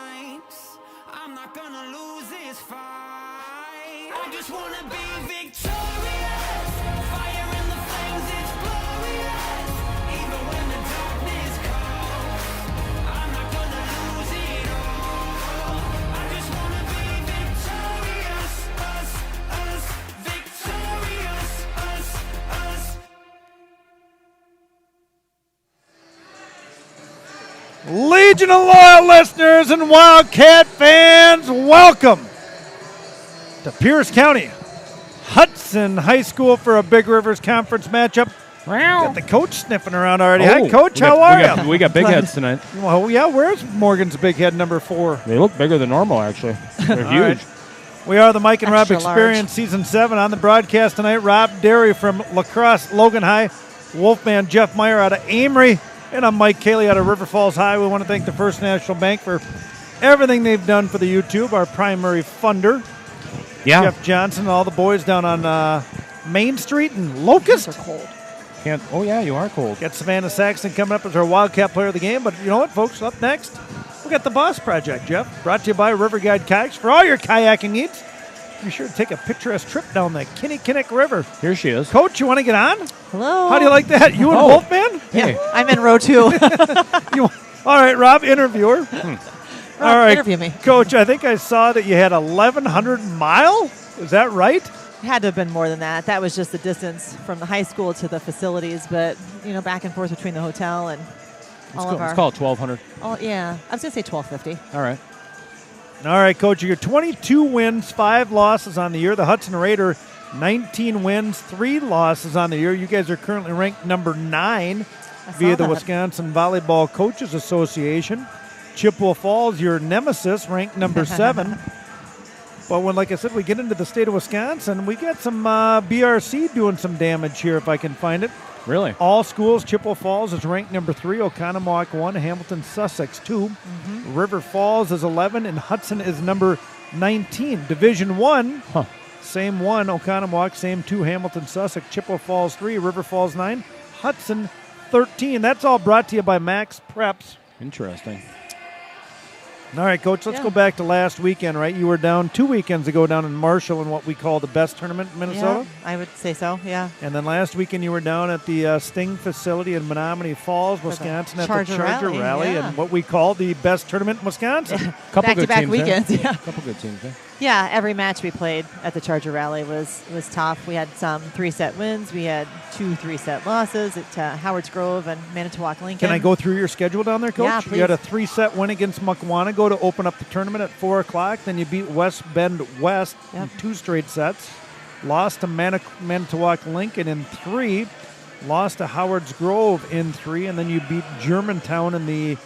points. I'm not gonna lose this fight. I just wanna be victorious. Fire in the flames, it's glorious. Even when the darkness comes, I'm not gonna lose it all. I just wanna be victorious. Us, victorious. Us. Legion of loyal listeners and Wildcat fans, welcome to Pierce County Hudson High School for a Big Rivers Conference matchup. Got the coach sniffing around already. Hi, Coach. How are you? We got big heads tonight. Well, yeah, where's Morgan's big head number 4? They look bigger than normal, actually. They're huge. Right. We are the Mike and Rob Extra Experience Season 7 on the broadcast tonight. Rob Derry from La Crosse Logan High, Wolfman Jeff Meyer out of Amory, and I'm Mike Cayley out of River Falls High. We want to thank the First National Bank for everything they've done for the YouTube, our primary funder. Yeah. Jeff Johnson and all the boys down on Main Street in Locust. They're cold. Oh, yeah, you are cold. Got Savannah Saxon coming up as our Wildcat player of the game. But you know what, folks? Up next, we got the Boss Project, Jeff. Brought to you by River Guide Kayaks. For all your kayaking needs, be sure to take a picturesque trip down the Kinnickinnick River. Here she is. Coach, you want to get on? Hello. How do you like that? You and Wolfman? Hey. Yeah, I'm in row 2. All right, Rob, interviewer. All right, interview me. Coach, I think I saw that you had 1,100 mile. Is that right? It had to have been more than that. That was just the distance from the high school to the facilities, but, back and forth between the hotel and all of our... Let's call it 1,200. Oh, yeah. I was going to say 1,250. All right. All right, Coach, you're 22 wins, 5 losses on the year. The Hudson Raider, 19 wins, 3 losses on the year. You guys are currently ranked number 9 via the Wisconsin Volleyball Coaches Association. Chippewa Falls, your nemesis, ranked number 7. But when, like I said, we get into the state of Wisconsin, we got some BRC doing some damage here, if I can find it. Really? All schools, Chippewa Falls is ranked number 3, Oconomowoc 1, Hamilton Sussex 2. River Falls is 11, and Hudson is number 19. Division 1, same 1, Oconomowoc, same 2, Hamilton Sussex, Chippewa Falls 3, River Falls 9, Hudson 13. That's all brought to you by Max Preps. Interesting. All right, Coach, let's go back to last weekend, right? You were down 2 weekends ago down in Marshall in what we call the best tournament in Minnesota. Yeah, I would say so, yeah. And then last weekend you were down at the Sting facility in Menominee Falls, Wisconsin at the Charger Rally yeah. and what we call the best tournament in Wisconsin. Back-to-back weekends, yeah. Couple good teams there. Yeah, every match we played at the Charger Rally was tough. We had some 3-set wins. We had 2 3-set losses at Howard's Grove and Manitowoc Lincoln. Can I go through your schedule down there, Coach? Yeah, please. You had a 3-set win against Muckwanego to open up the tournament at 4 o'clock. Then you beat West Bend West in 2 straight sets. Lost to Manitowoc Lincoln in 3. Lost to Howard's Grove in 3. And then you beat Germantown in the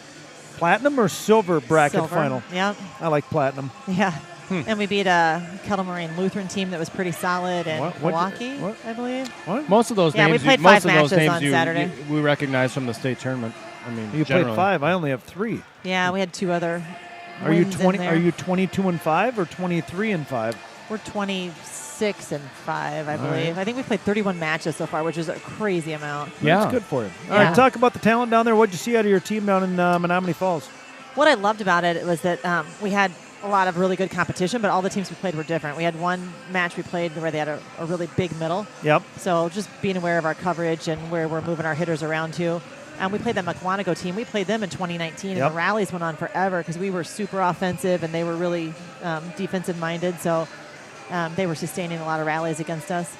platinum or silver bracket final. Yeah. I like platinum. Yeah. And we beat a Kettle Moraine Lutheran team that was pretty solid in Milwaukee, I believe. What? Most of those Yeah, names, we played most 5 of those matches names on Saturday. we recognize from the state tournament. I mean, You generally. played 5. I only have 3. Yeah, we had 2 other Are you wins 20? in there. Are you 22-5 or 23-5? We're 26-5, I believe. right. I think we played 31 matches so far, which is a crazy amount. Yeah. That's good for you. All Yeah. right, talk about the talent down there. What'd you see out of your team down in Menominee Falls? What I loved about it was that we had a lot of really good competition, but all the teams we played were different. We had one match we played where they had a really big middle. Yep. So just being aware of our coverage and where we're moving our hitters around to. And we played that Muckwanego team. We played them in 2019, and the rallies went on forever because we were super offensive and they were really defensive-minded. So they were sustaining a lot of rallies against us.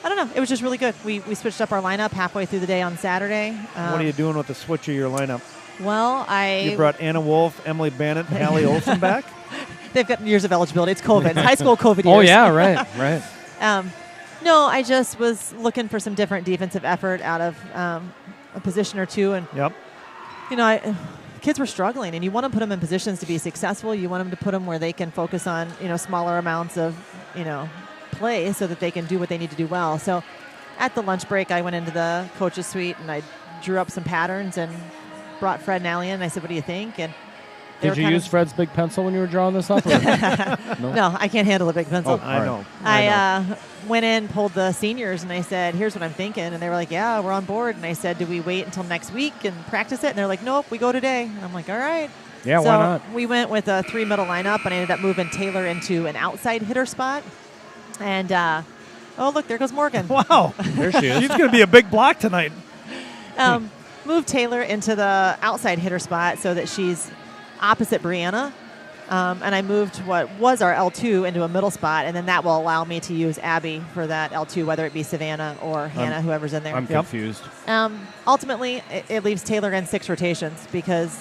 I don't know. It was just really good. We switched up our lineup halfway through the day on Saturday. What are you doing with the switch of your lineup? Well, You brought Anna Wolf, Emily Bennett, and Hallie Olsen back? They've got years of eligibility. It's COVID. It's high school COVID years. Oh, yeah, right. No, I just was looking for some different defensive effort out of a position or two. And, kids were struggling, and you want to put them in positions to be successful. You want them to put them where they can focus on, smaller amounts of, play so that they can do what they need to do well. So at the lunch break, I went into the coach's suite, and I drew up some patterns and brought Fred and Allie in. And I said, what do you think? And Did you use Fred's big pencil when you were drawing this up? No, I can't handle a big pencil. Oh, I know. I went in, pulled the seniors, and I said, here's what I'm thinking. And they were like, yeah, we're on board. And I said, do we wait until next week and practice it? And they're like, nope, we go today. And I'm like, all right. Yeah, so why not? We went with a 3 middle lineup, and I ended up moving Taylor into an outside hitter spot. And, oh, look, there goes Morgan. Wow. There she is. She's going to be a big block tonight. Moved Taylor into the outside hitter spot so that she's opposite Brianna. And I moved what was our L2 into a middle spot, and then that will allow me to use Abby for that L2, whether it be Savannah or Hannah, whoever's in there. I'm confused. Ultimately, it leaves Taylor in 6 rotations because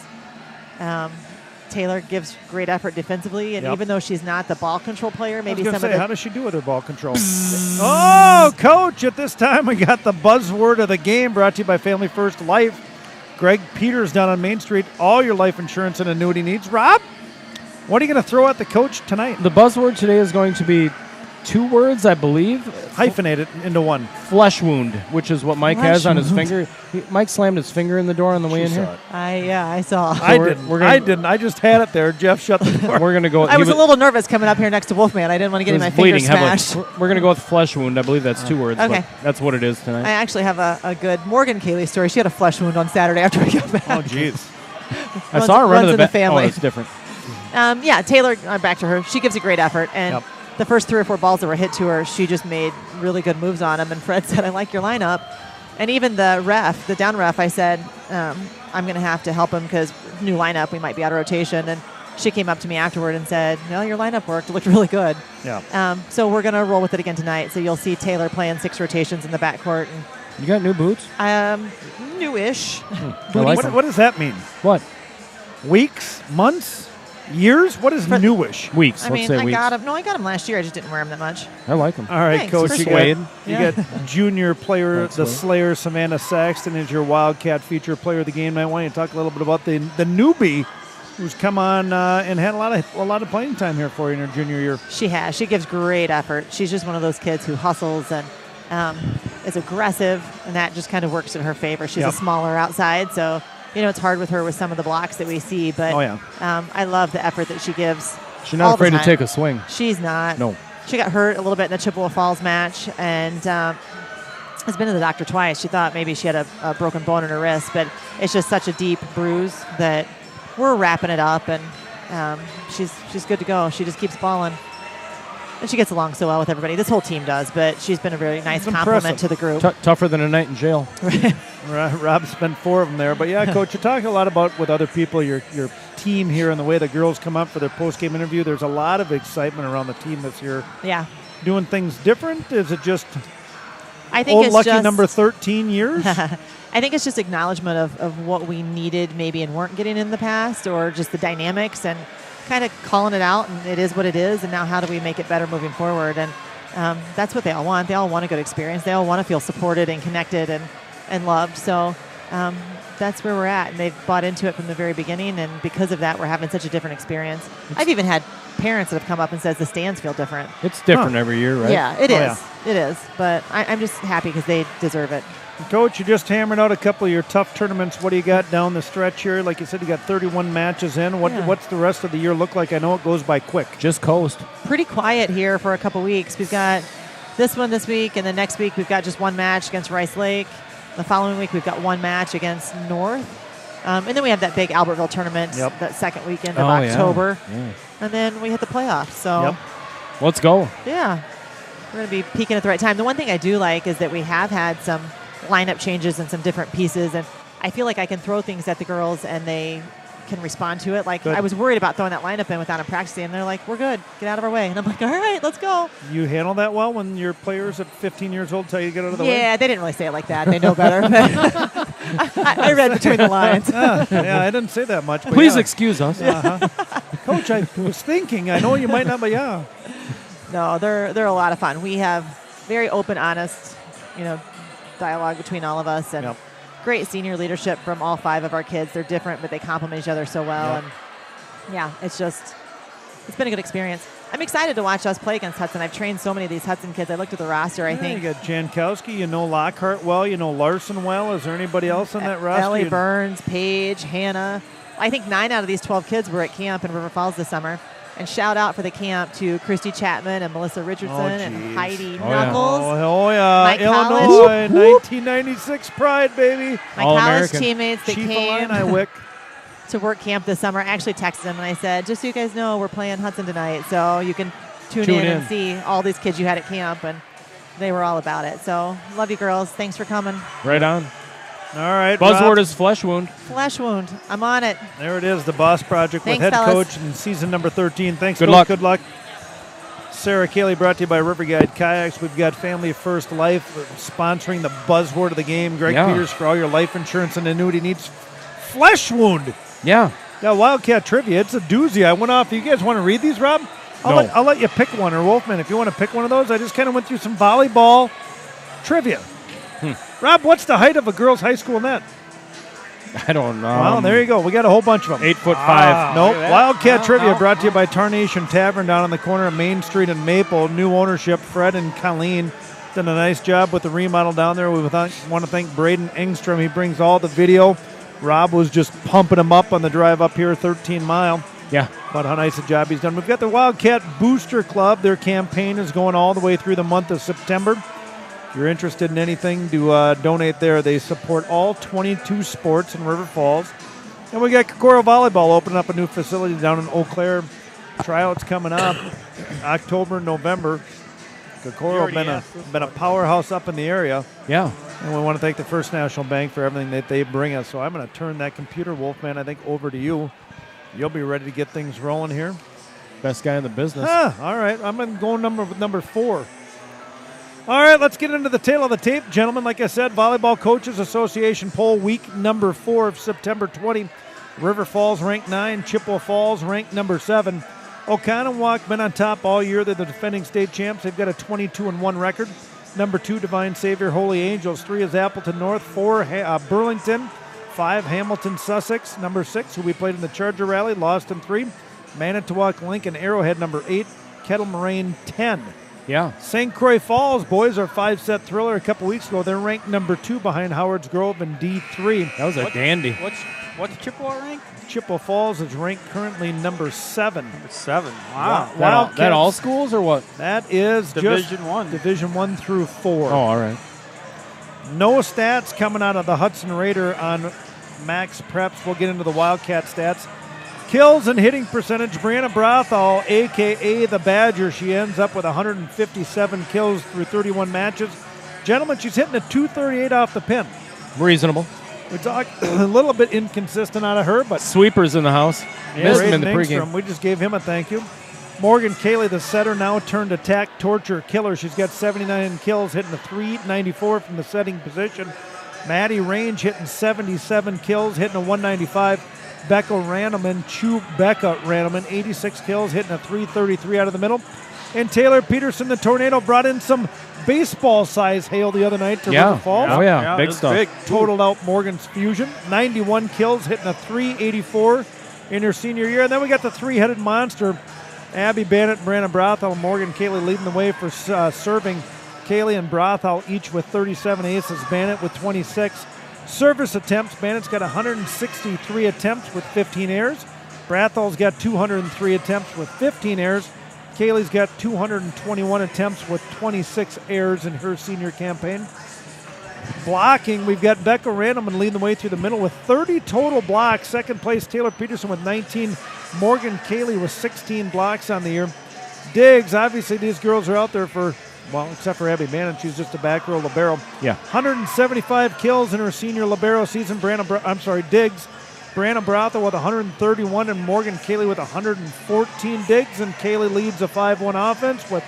Taylor gives great effort defensively, and even though she's not the ball control player, maybe I was some gonna of say, how does she do with her ball control? Oh, Coach, at this time we got the buzzword of the game brought to you by Family First Life. Greg Peters down on Main Street, all your life insurance and annuity needs. Rob, what are you going to throw at the coach tonight? The buzzword today is going to be 2 words, I believe. Hyphenated into one. Flesh wound, which is what Mike has on his finger. Mike slammed his finger in the door on the way in here. I saw. I didn't. I just had it there. Jeff shut the door. We're going to go. I was a little nervous coming up here next to Wolfman. I didn't want to get my finger smashed. We're going to go with flesh wound. I believe that's 2 words. Okay. But that's what it is tonight. I actually have a good Morgan Kaylee story. She had a flesh wound on Saturday after we got back. Oh, jeez. I saw her run to the family. Oh, it's different. Taylor, back to her. She gives a great effort. And the first 3 or 4 balls that were hit to her, she just made really good moves on them. And Fred said, I like your lineup. And even the down ref, I said, I'm going to have to help him because new lineup, we might be out of rotation. And she came up to me afterward and said, well, your lineup worked. It looked really good. Yeah. So we're going to roll with it again tonight. So you'll see Taylor playing 6 rotations in the backcourt. And, you got new boots? newish. What does that mean? What? Weeks? Months? Years? What is newish? Weeks. I Let's mean, say I weeks. got him last year. I just didn't wear him that much. I like them. All right, Thanks. Coach. Persuade. You got junior player, That's the right. Slayer, Savannah Saxton is your Wildcat feature player of the game tonight. Why don't you talk a little bit about the newbie who's come on and had a lot of playing time here for you in her junior year? She has. She gives great effort. She's just one of those kids who hustles and is aggressive, and that just kind of works in her favor. She's a smaller outside, so it's hard with her with some of the blocks that we see. But I love the effort that she gives. She's not afraid to take a swing. She's not. No. She got hurt a little bit in the Chippewa Falls match, and has been to the doctor twice. She thought maybe she had a broken bone in her wrist, but it's just such a deep bruise that we're wrapping it up, and she's good to go. She just keeps balling. And she gets along so well with everybody. This whole team does, but she's been a really nice compliment to the group. Tougher than a night in jail. Rob spent 4 of them there. But, yeah, Coach, you're talking a lot about with other people, your team here and the way the girls come up for their post-game interview. There's a lot of excitement around the team this year. Yeah. Doing things different? Is it just lucky number 13 years? I think it's just acknowledgement of what we needed maybe and weren't getting in the past, or just the dynamics and kind of calling it out, and it is what it is, and now how do we make it better moving forward? And that's what they all want. They all want a good experience. They all want to feel supported and connected and loved. So that's where we're at, and they've bought into it from the very beginning, and because of that, we're having such a different experience. I've even had parents that have come up and says the stands feel different. It's different every year, right? Yeah, it is. Yeah. It is. But I'm just happy because they deserve it. Coach, you just hammered out a couple of your tough tournaments. What do you got down the stretch here? Like you said, you got 31 matches in. What's the rest of the year look like? I know it goes by quick. Just coast. Pretty quiet here for a couple weeks. We've got this one this week, and then next week we've got just 1 match against Rice Lake. The following week we've got 1 match against North. And then we have that big Albertville tournament that second weekend of October. Yeah. And then we hit the playoffs. So, let's go. Yeah, we're going to be peaking at the right time. The one thing I do like is that we have had some lineup changes and some different pieces, and I feel like I can throw things at the girls and they can respond to it. Like, good. I was worried about throwing that lineup in without them practicing, and they're like, we're good, get out of our way. And I'm like, all right, let's go. You handle that well when your players at 15 years old tell you to get out of the way? Yeah, they didn't really say it like that. They know better. I read between the lines. Yeah, I didn't say that much. But Please excuse us. Coach, I was thinking, I know you might not, but yeah. No, they're a lot of fun. We have very open, honest, dialogue between all of us, and great senior leadership from all 5 of our kids. They're different, but they complement each other so well. And yeah, it's been a good experience. I'm excited to watch us play against Hudson. I've trained so many of these Hudson kids. I looked at the roster. I think you got Jankowski, you know Lockhart well, you know Larson well. Is there anybody else on that roster? Ellie Burns, Paige, Hannah. I think 9 out of these 12 kids were at camp in River Falls this summer. And shout out for the camp to Christy Chapman and Melissa Richardson and Heidi Knuckles. Oh, yeah. My Illinois, 1996 pride, baby. My college All-American. teammates that Chief came. Illini Wick. to work camp this summer. I actually texted him and I said, just so you guys know, we're playing Hudson tonight, so you can tune in and see all these kids you had at camp, and they were all about it. So love you, girls. Thanks for coming. Right on. All right. Buzzword Rob, is flesh wound. Flesh wound. I'm on it. there it is, the Boss Project Thanks, with head fellas. coach in season number 13. Thanks, Good Coach. luck. Good luck. Sarah Cayley, brought to you by River Guide Kayaks. We've got Family First Life sponsoring the buzzword of the game. Greg Peters for all your life insurance and annuity needs. Flesh wound. Yeah. Yeah, Wildcat trivia. It's a doozy. I went off. You guys want to read these, Rob? No. I'll let you pick one, or Wolfman, if you want to pick one of those. I just kind of went through some volleyball trivia. Rob, what's the height of a girls' high school net? I don't know. Well, there you go. We got a whole bunch of them. 8'5". Nope. Wildcat Trivia brought to you by Tarnation Tavern down on the corner of Main Street and Maple. New ownership, Fred and Colleen. Done a nice job with the remodel down there. We want to thank Braden Engstrom. He brings all the video. Rob was just pumping him up on the drive up here, 13 Mile. Yeah. About how nice a job he's done. We've got the Wildcat Booster Club. Their campaign is going all the way through the month of September. If you're interested in anything to donate there, they support all 22 sports in River Falls. And we got Kokoro Volleyball opening up a new facility down in Eau Claire. Tryouts coming up October, November. Kokoro been a powerhouse up in the area. Yeah. And we want to thank the First National Bank for everything that they bring us. So I'm going to turn that computer, Wolfman, I think, over to you. You'll be ready to get things rolling here. Best guy in the business. All right. I'm going to go number 4. All right, let's get into the tail of the tape, gentlemen. Like I said, Volleyball Coaches Association poll week number 4 of September 20. River Falls ranked 9. Chippewa Falls ranked number 7. Oconomowoc been on top all year. They're the defending state champs. They've got a 22-1 record. Number 2, Divine Savior, Holy Angels. 3 is Appleton North. 4, Burlington. 5, Hamilton Sussex. Number 6, who we played in the Charger Rally, lost in 3. Manitowoc Lincoln Arrowhead, number 8. Kettle Moraine, 10. Yeah. St. Croix Falls, boys, our 5-set thriller a couple weeks ago. They're ranked number 2 behind Howard's Grove in D3. That was a dandy. What's Chippewa rank? Chippewa Falls is ranked currently number 7. Number 7. Wow. That all schools or what? That is Division 1. Division 1 through 4. Oh, all right. No stats coming out of the Hudson Raider on Max Preps. We'll get into the Wildcat stats. Kills and hitting percentage, Brianna Brothall, a.k.a. the Badger. She ends up with 157 kills through 31 matches. Gentlemen, she's hitting a .238 off the pin. Reasonable. We talked a little bit inconsistent out of her, but Sweepers in the house. Missed him in the pregame. We just gave him a thank you. Morgan Cayley, the setter, now turned attack, torture, killer. She's got 79 kills, hitting a .394 from the setting position. Maddie Range hitting 77 kills, hitting a .195. Becca Ranaman, 86 kills, hitting a .333 out of the middle. And Taylor Peterson, the Tornado, brought in some baseball-size hail the other night to River Falls. Oh, yeah. Big stuff. Big. Totaled out Morgan's Fusion. 91 kills, hitting a .384 in her senior year. And then we got the three-headed monster, Abby Bannett, Brandon Brothel, and Morgan Cayley leading the way for serving. Cayley and Brothel each with 37 aces, Bannett with 26. Service attempts, Bannett's got 163 attempts with 15 errors. Brathel's got 203 attempts with 15 errors. Cayley's got 221 attempts with 26 errors in her senior campaign. Blocking, we've got Becca Ranaman leading the way through the middle with 30 total blocks. Second place, Taylor Peterson with 19. Morgan Cayley with 16 blocks on the year. Diggs, obviously these girls are out there for, well, except for Abby Bannon, she's just a back row libero. Yeah. 175 kills in her senior libero season. Diggs. Brandon Brothel with 131 and Morgan Cayley with 114 digs. And Cayley leads a 5-1 offense with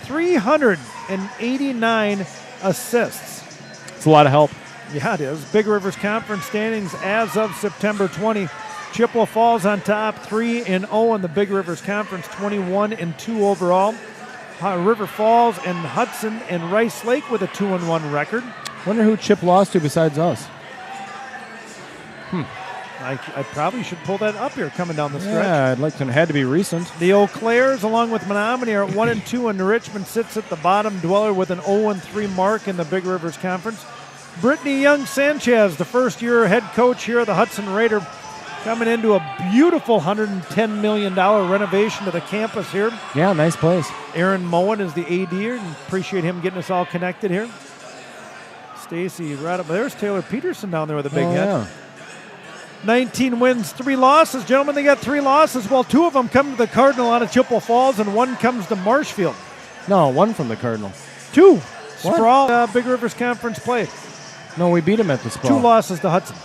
389 assists. It's a lot of help. Yeah, it is. Big Rivers Conference standings as of September 20. Chippewa Falls on top, 3-0 in the Big Rivers Conference, 21-2 overall. River Falls and Hudson and Rice Lake with a 2-1 record. Wonder who Chip lost to besides us. I probably should pull that up here coming down the stretch. Yeah, I'd like to. It had to be recent. The Eau Claires, along with Menominee, are at 1-2, and Richmond sits at the bottom dweller with an 0-3 mark in the Big Rivers Conference. Brittany Young Sanchez, the first-year head coach here at the Hudson Raider, coming into a beautiful $110 million renovation to the campus here. Yeah, nice place. Aaron Moen is the AD here, and appreciate him getting us all connected here. Stacy, right up there's Taylor Peterson down there with a big head. Yeah. 19 wins, 3 losses. Gentlemen, they got 3 losses. Well, 2 of them come to the Cardinal out of Chippewa Falls, and 1 comes to Marshfield. No, 1 from the Cardinal. 2. What? Sprawl, Big Rivers Conference play. No, we beat him at the Sprawl. 2 losses to Hudson.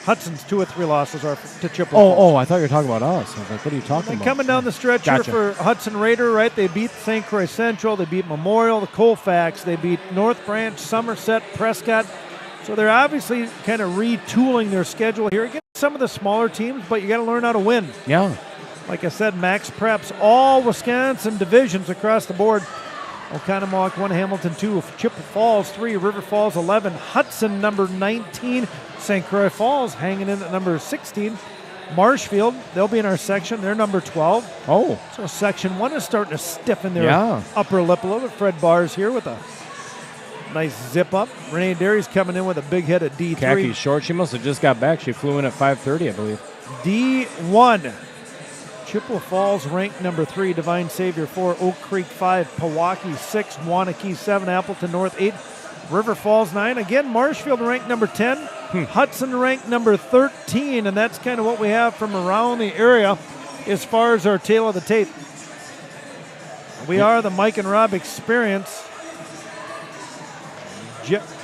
Hudson's 2 or 3 losses are to Chippewa Falls. Oh, I thought you were talking about us. I was like, what are you talking about? Coming down the stretch Gotcha. here for Hudson Raider, right? They beat St. Croix Central. They beat Memorial, the Colfax. They beat North Branch, Somerset, Prescott. So they're obviously kind of retooling their schedule here against some of the smaller teams, but you got to learn how to win. Yeah. Like I said, Max preps all Wisconsin divisions across the board. Oconomowoc 1, Hamilton 2, Chippewa Falls 3, River Falls 11, Hudson number 19, St. Croix Falls hanging in at number 16. Marshfield, they'll be in our section. They're number 12. Oh. So Section 1 is starting to stiffen their Yeah. upper lip a little bit. Fred Barr's here with a nice zip up. Renee Derry's coming in with a big head at D3. Khaki short. She must have just got back. She flew in at 5:30, I believe. D1. Chippewa Falls ranked number 3, Divine Savior 4, Oak Creek 5, Pewaukee 6, Wanakee 7, Appleton North 8, River Falls 9. Again, Marshfield ranked number 10, Hudson ranked number 13, and that's kind of what we have from around the area as far as our tail of the tape. We are the Mike and Rob Experience.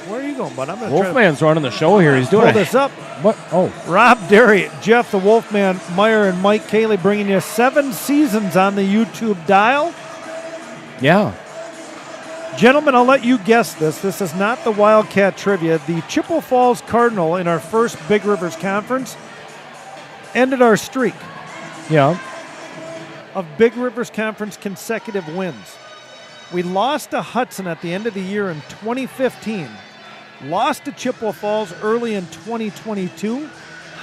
Where are you going, bud? I'm going to Wolfman's running the show here. He's doing pull this up. What? Oh. Rob Derry, Jeff the Wolfman, Meyer, and Mike Cayley bringing you 7 seasons on the YouTube dial. Yeah. Gentlemen, I'll let you guess this. This is not the Wildcat trivia. The Chippewa Falls Cardinal in our first Big Rivers Conference ended our streak Yeah. of Big Rivers Conference consecutive wins. We lost to Hudson at the end of the year in 2015. Lost to Chippewa Falls early in 2022.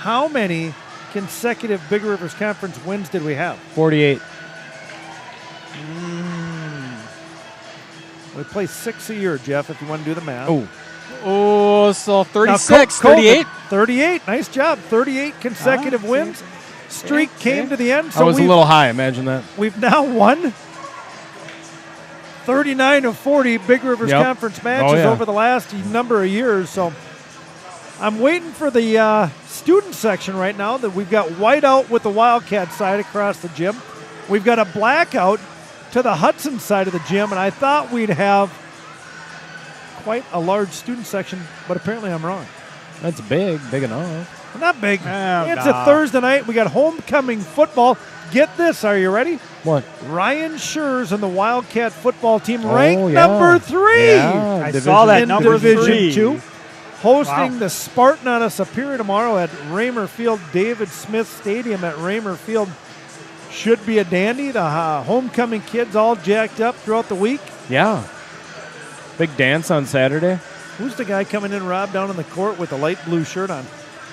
How many consecutive Big Rivers Conference wins did we have? 48. We play 6 a year, Jeff, if you want to do the math. Oh. Oh, so Now, 36, COVID, 38. 38. Nice job. 38 consecutive wins. Streak came to the end. I was a little high. Imagine that. We've now won 39 of 40 Big Rivers Conference matches over the last number of years. So I'm waiting for the student section right now. That we've got whiteout with the Wildcat side across the gym. We've got a blackout to the Hudson side of the gym, and I thought we'd have quite a large student section, but apparently I'm wrong. That's big enough. Not big. Oh, It's nah. a Thursday night. We got homecoming football. Get this. Are you ready? What? Ryan Schurz and the Wildcat football team ranked yeah. number 3 Yeah, I division- saw that in number Division 3. 2. Hosting Wow. the Spartan on a Superior tomorrow at Raymer Field, David Smith Stadium at Raymer Field. Should be a dandy. The homecoming kids all jacked up throughout the week. Yeah. Big dance on Saturday. Who's the guy coming in, Rob, down in the court with the light blue shirt on?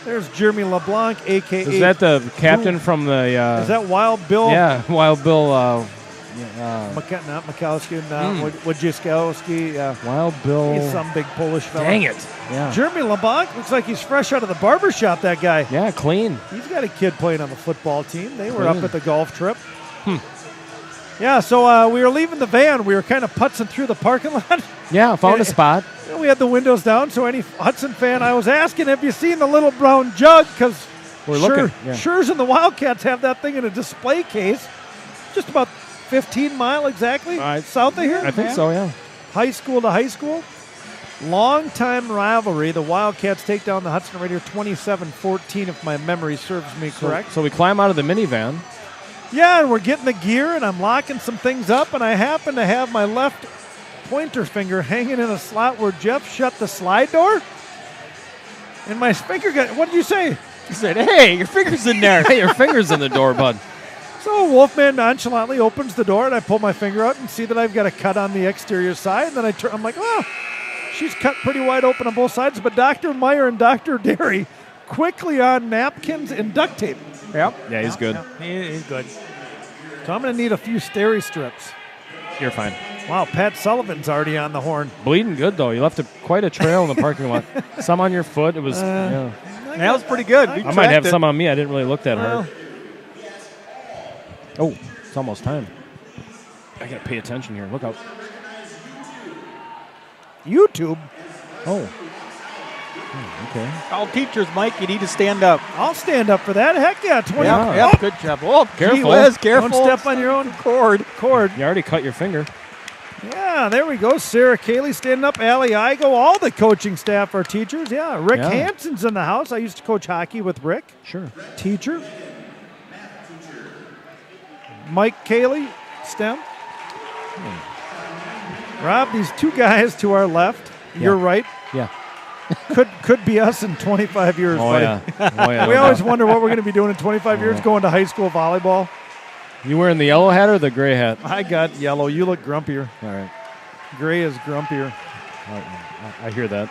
There's Jeremy LeBlanc, a.k.a. Is that the captain from the... Is that Wild Bill? Yeah, Wild Bill... Not Mikowski, Wojciechowski. Wild Bill... He's some big Polish fella. Dang it. Yeah. Jeremy LeBlanc looks like he's fresh out of the barber shop, that guy. Yeah, clean. He's got a kid playing on the football team. They were Clean. up at the golf trip. Yeah, so we were leaving the van. We were kind of putzing through the parking lot. Yeah, found a spot. We had the windows down, so any Hudson fan, I was asking, have you seen the little brown jug? Because We're looking, yeah. Schurz and the Wildcats have that thing in a display case. Just about 15 mile exactly south of here. I think so, yeah. High school to high school. Long-time rivalry. The Wildcats take down the Hudson Raider 27-14, if my memory serves me correct. So we climb out of the minivan. Yeah, and we're getting the gear, and I'm locking some things up, and I happen to have my left pointer finger hanging in a slot where Jeff shut the slide door. And my finger got, what did you say? He said, hey, your finger's in there. Hey, your finger's in the door, bud. So Wolfman nonchalantly opens the door, and I pull my finger out and see that I've got a cut on the exterior side. And then I turn, I'm like, oh, she's cut pretty wide open on both sides. But Dr. Meyer and Dr. Derry quickly on napkins and duct tape. Yep. Yeah, he's good. He's good. So I'm going to need a few steri strips. You're fine. Wow, Pat Sullivan's already on the horn. Bleeding good, though. You left quite a trail in the parking lot. Some on your foot. It was, yeah. That was pretty good. I might have some on me. I didn't really look that hard. Well, Oh, it's almost time. I got to pay attention here. Look out. YouTube. Oh. Okay. All teachers, Mike, you need to stand up. I'll stand up for that. Heck yeah, 20. Yep, good job. Oh, Careful. gee whiz, careful. Don't step on your own cord. You already cut your finger. Yeah, there we go. Sarah Cayley standing up. Allie Igo. All the coaching staff are teachers. Yeah, Rick Hansen's in the house. I used to coach hockey with Rick. Sure. Teacher. Mike Cayley, STEM. Rob, these two guys to our left, you're right, Yeah. could be us in 25 years. Oh, buddy. yeah. Oh, yeah. We always wonder what we're going to be doing in 25 years, going to high school volleyball. You wearing the yellow hat or the gray hat? I got yellow. You look grumpier. All right. Gray is grumpier. I hear that.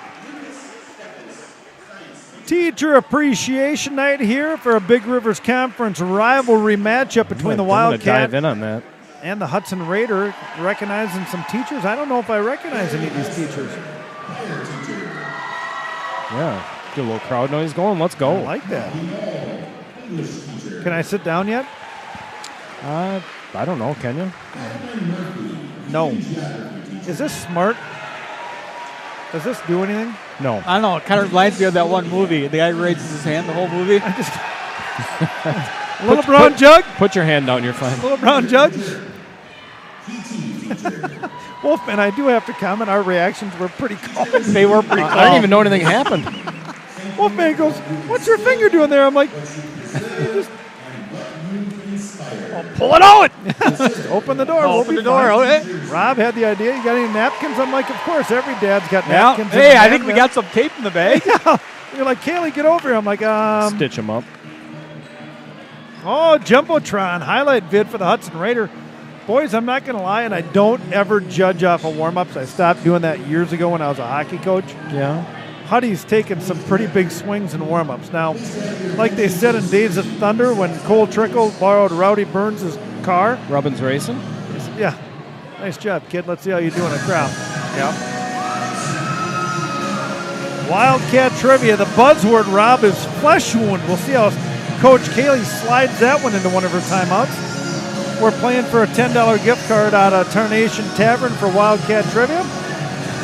Teacher Appreciation Night here for a Big Rivers Conference rivalry matchup between the I'm gonna Wildcat dive in on that. and the Hudson Raider. Recognizing some teachers. I don't know if I recognize any of these teachers. Yeah. Get a little crowd noise going. Let's go. I like that. Can I sit down yet? I don't know. Can you? No. Is this smart? Does this do anything? No. I don't know. It kind of reminds me of that one movie. The guy raises his hand the whole movie. Little brown jug? Put your hand down. You're fine. Little brown jug? Wolfman, I do have to comment. Our reactions were pretty calm. They were pretty I didn't even know anything happened. Wolfman goes, "What's your finger doing there?" I'm like, just pull it out. just open the door. Open the door. Fine. Okay. Rob had the idea. You got any napkins? I'm like, of course. Every dad's got Yeah. napkins. in Hey, the I think we bag, got some tape in the bag. man. You're like, Kaylee, get over here. I'm like, Stitch them up. Oh, Jumbotron highlight vid for the Hudson Raider. Boys, I'm not going to lie, and I don't ever judge off of warm-ups. I stopped doing that years ago when I was a hockey coach. Yeah. Huddy's taken some pretty big swings in warm-ups. Now, like they said in Days of Thunder when Cole Trickle borrowed Rowdy Burns' car. Robbins racing. Yeah, nice job, kid. Let's see how you do in a crowd. Yeah. Wildcat trivia. The buzzword, Rob, is flesh wound. We'll see how Coach Cayley slides that one into one of her timeouts. We're playing for a $10 gift card out of Tarnation Tavern for Wildcat trivia.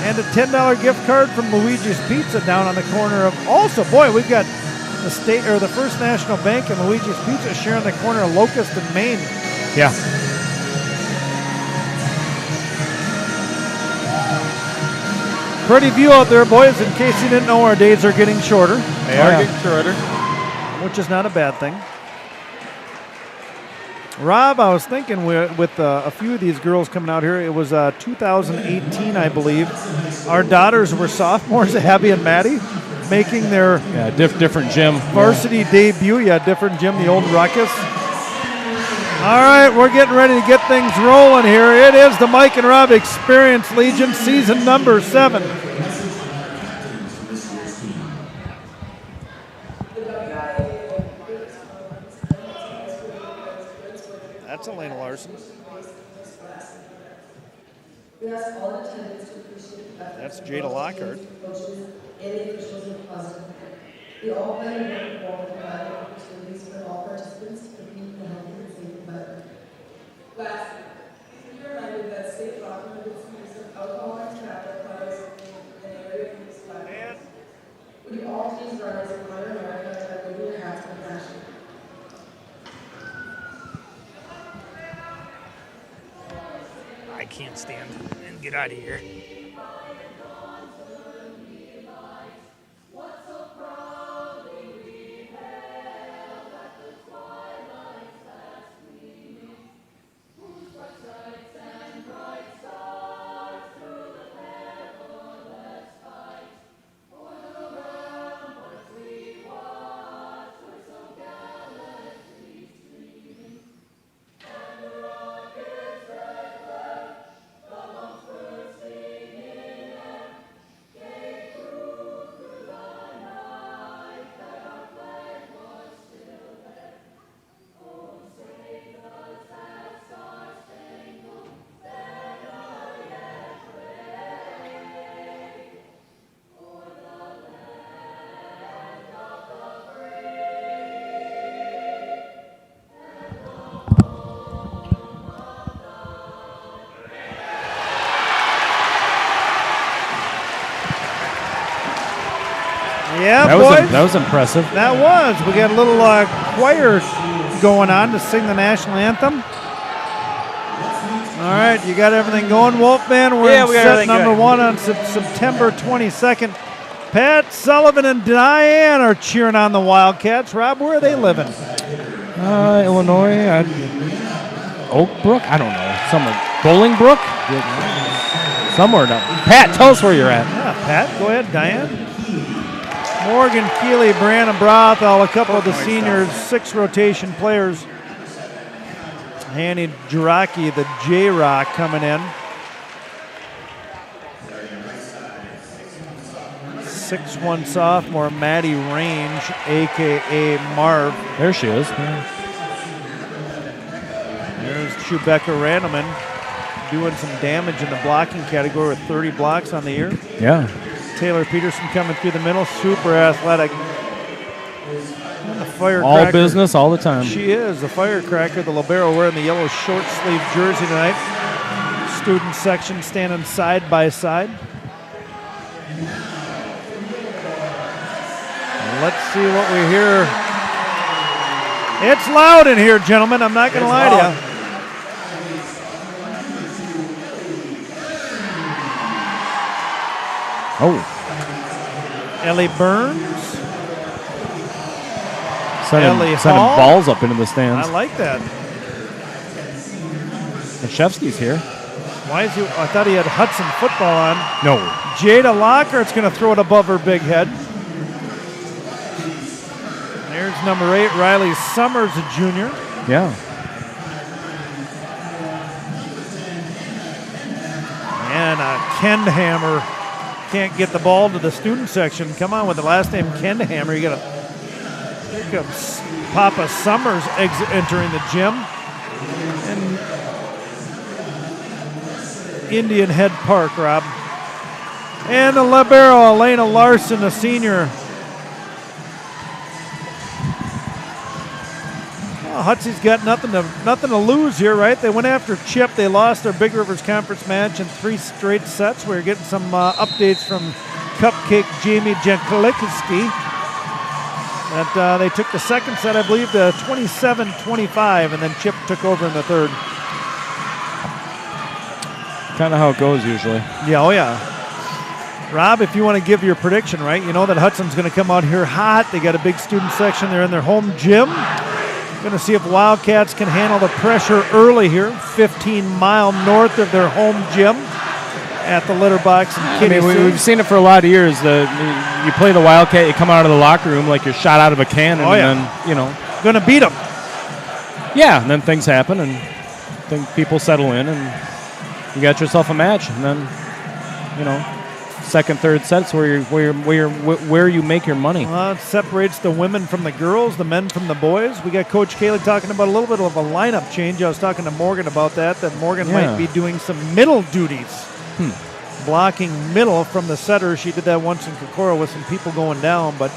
And a $10 gift card from Luigi's Pizza down on the corner of. Also, boy, we've got the state or the First National Bank and Luigi's Pizza sharing the corner of Locust and Maine. Yeah. Pretty view out there, boys. In case you didn't know, our days are getting shorter, They are getting shorter. which is not a bad thing. Rob, I was thinking with a few of these girls coming out here, it was 2018, I believe. Our daughters were sophomores, Abby and Maddie, making their Different gym. varsity debut. Yeah, different gym, the old Ruckus. All right, we're getting ready to get things rolling here. It is the Mike and Rob Experience Legion, season number 7. That's Elena Larson. That's Jada Lockhart. We all plan to work forward to provide opportunities for all participants to compete in a healthy and safe environment. Lastly, please be reminded that state law prohibits the use of alcohol and tobacco products in an area of use violence. Would you all please rise and honor America by waving your hats in fashion? I can't stand and get out of here. Yeah, boys. That was impressive. That was. We got a little choir going on to sing the national anthem. All right, you got everything going, Wolfman. We're in set number 1 on September 22nd. Pat Sullivan and Diane are cheering on the Wildcats. Rob, where are they living? Illinois, Oak Brook? I don't know. Somewhere. Bolingbrook? Somewhere down. Pat, tell us where you're at. Yeah, Pat, go ahead. Diane? Morgan Keeley, Brandon Brothel, a couple of the seniors, 6 rotation players. Hanny Jiraki, the J-Rock, coming in. 6'1" sophomore, Maddie Range, a.k.a. Marv. There she is. There's Chewbecca Randleman doing some damage in the blocking category with 30 blocks on the year. Yeah. Taylor Peterson coming through the middle, super athletic. And the firecracker. All business all the time. She is, the firecracker, the libero wearing the yellow short sleeve jersey tonight. Student section standing side by side. Let's see what we hear. It's loud in here, gentlemen. I'm not going to lie to you. Oh. Ellie Burns. Sending balls up into the stands. I like that. And Shevsky's here. Why is he? I thought he had Hudson football on. No. Jada Lockhart's going to throw it above her big head. There's number 8, Riley Summers, a junior. Yeah. And Kendhammer can't get the ball to the student section. Come on, with the last name Kendhammer, you got to. Here comes Papa Summers entering the gym. And Indian Head Park, Rob. And the libero, Elena Larson, a senior. Well, Hudsey's got nothing to lose here, right? They went after Chip. They lost their Big Rivers Conference match in 3 straight sets. We're getting some updates from Cupcake Jamie Jankolikowski. That they took the second set, I believe, to 27-25, and then Chip took over in the third. Kind of how it goes usually. Yeah, oh yeah. Rob, if you want to give your prediction, right, you know that Hudson's going to come out here hot. They got a big student section. They're in their home gym. Going to see if Wildcats can handle the pressure early here. 15 miles north of their home gym at the litter box in Kitty. We've seen it for a lot of years. You play the Wildcat, you come out of the locker room like you're shot out of a cannon, and then, going to beat them. Yeah, and then things happen, and people settle in, and you got yourself a match, and then, second, third sets where you make your money. Well, it separates the women from the girls, the men from the boys. We got Coach Cayley talking about a little bit of a lineup change. I was talking to Morgan about that Morgan might be doing some middle duties. Blocking middle from the setter. She did that once in Kokora with some people going down, but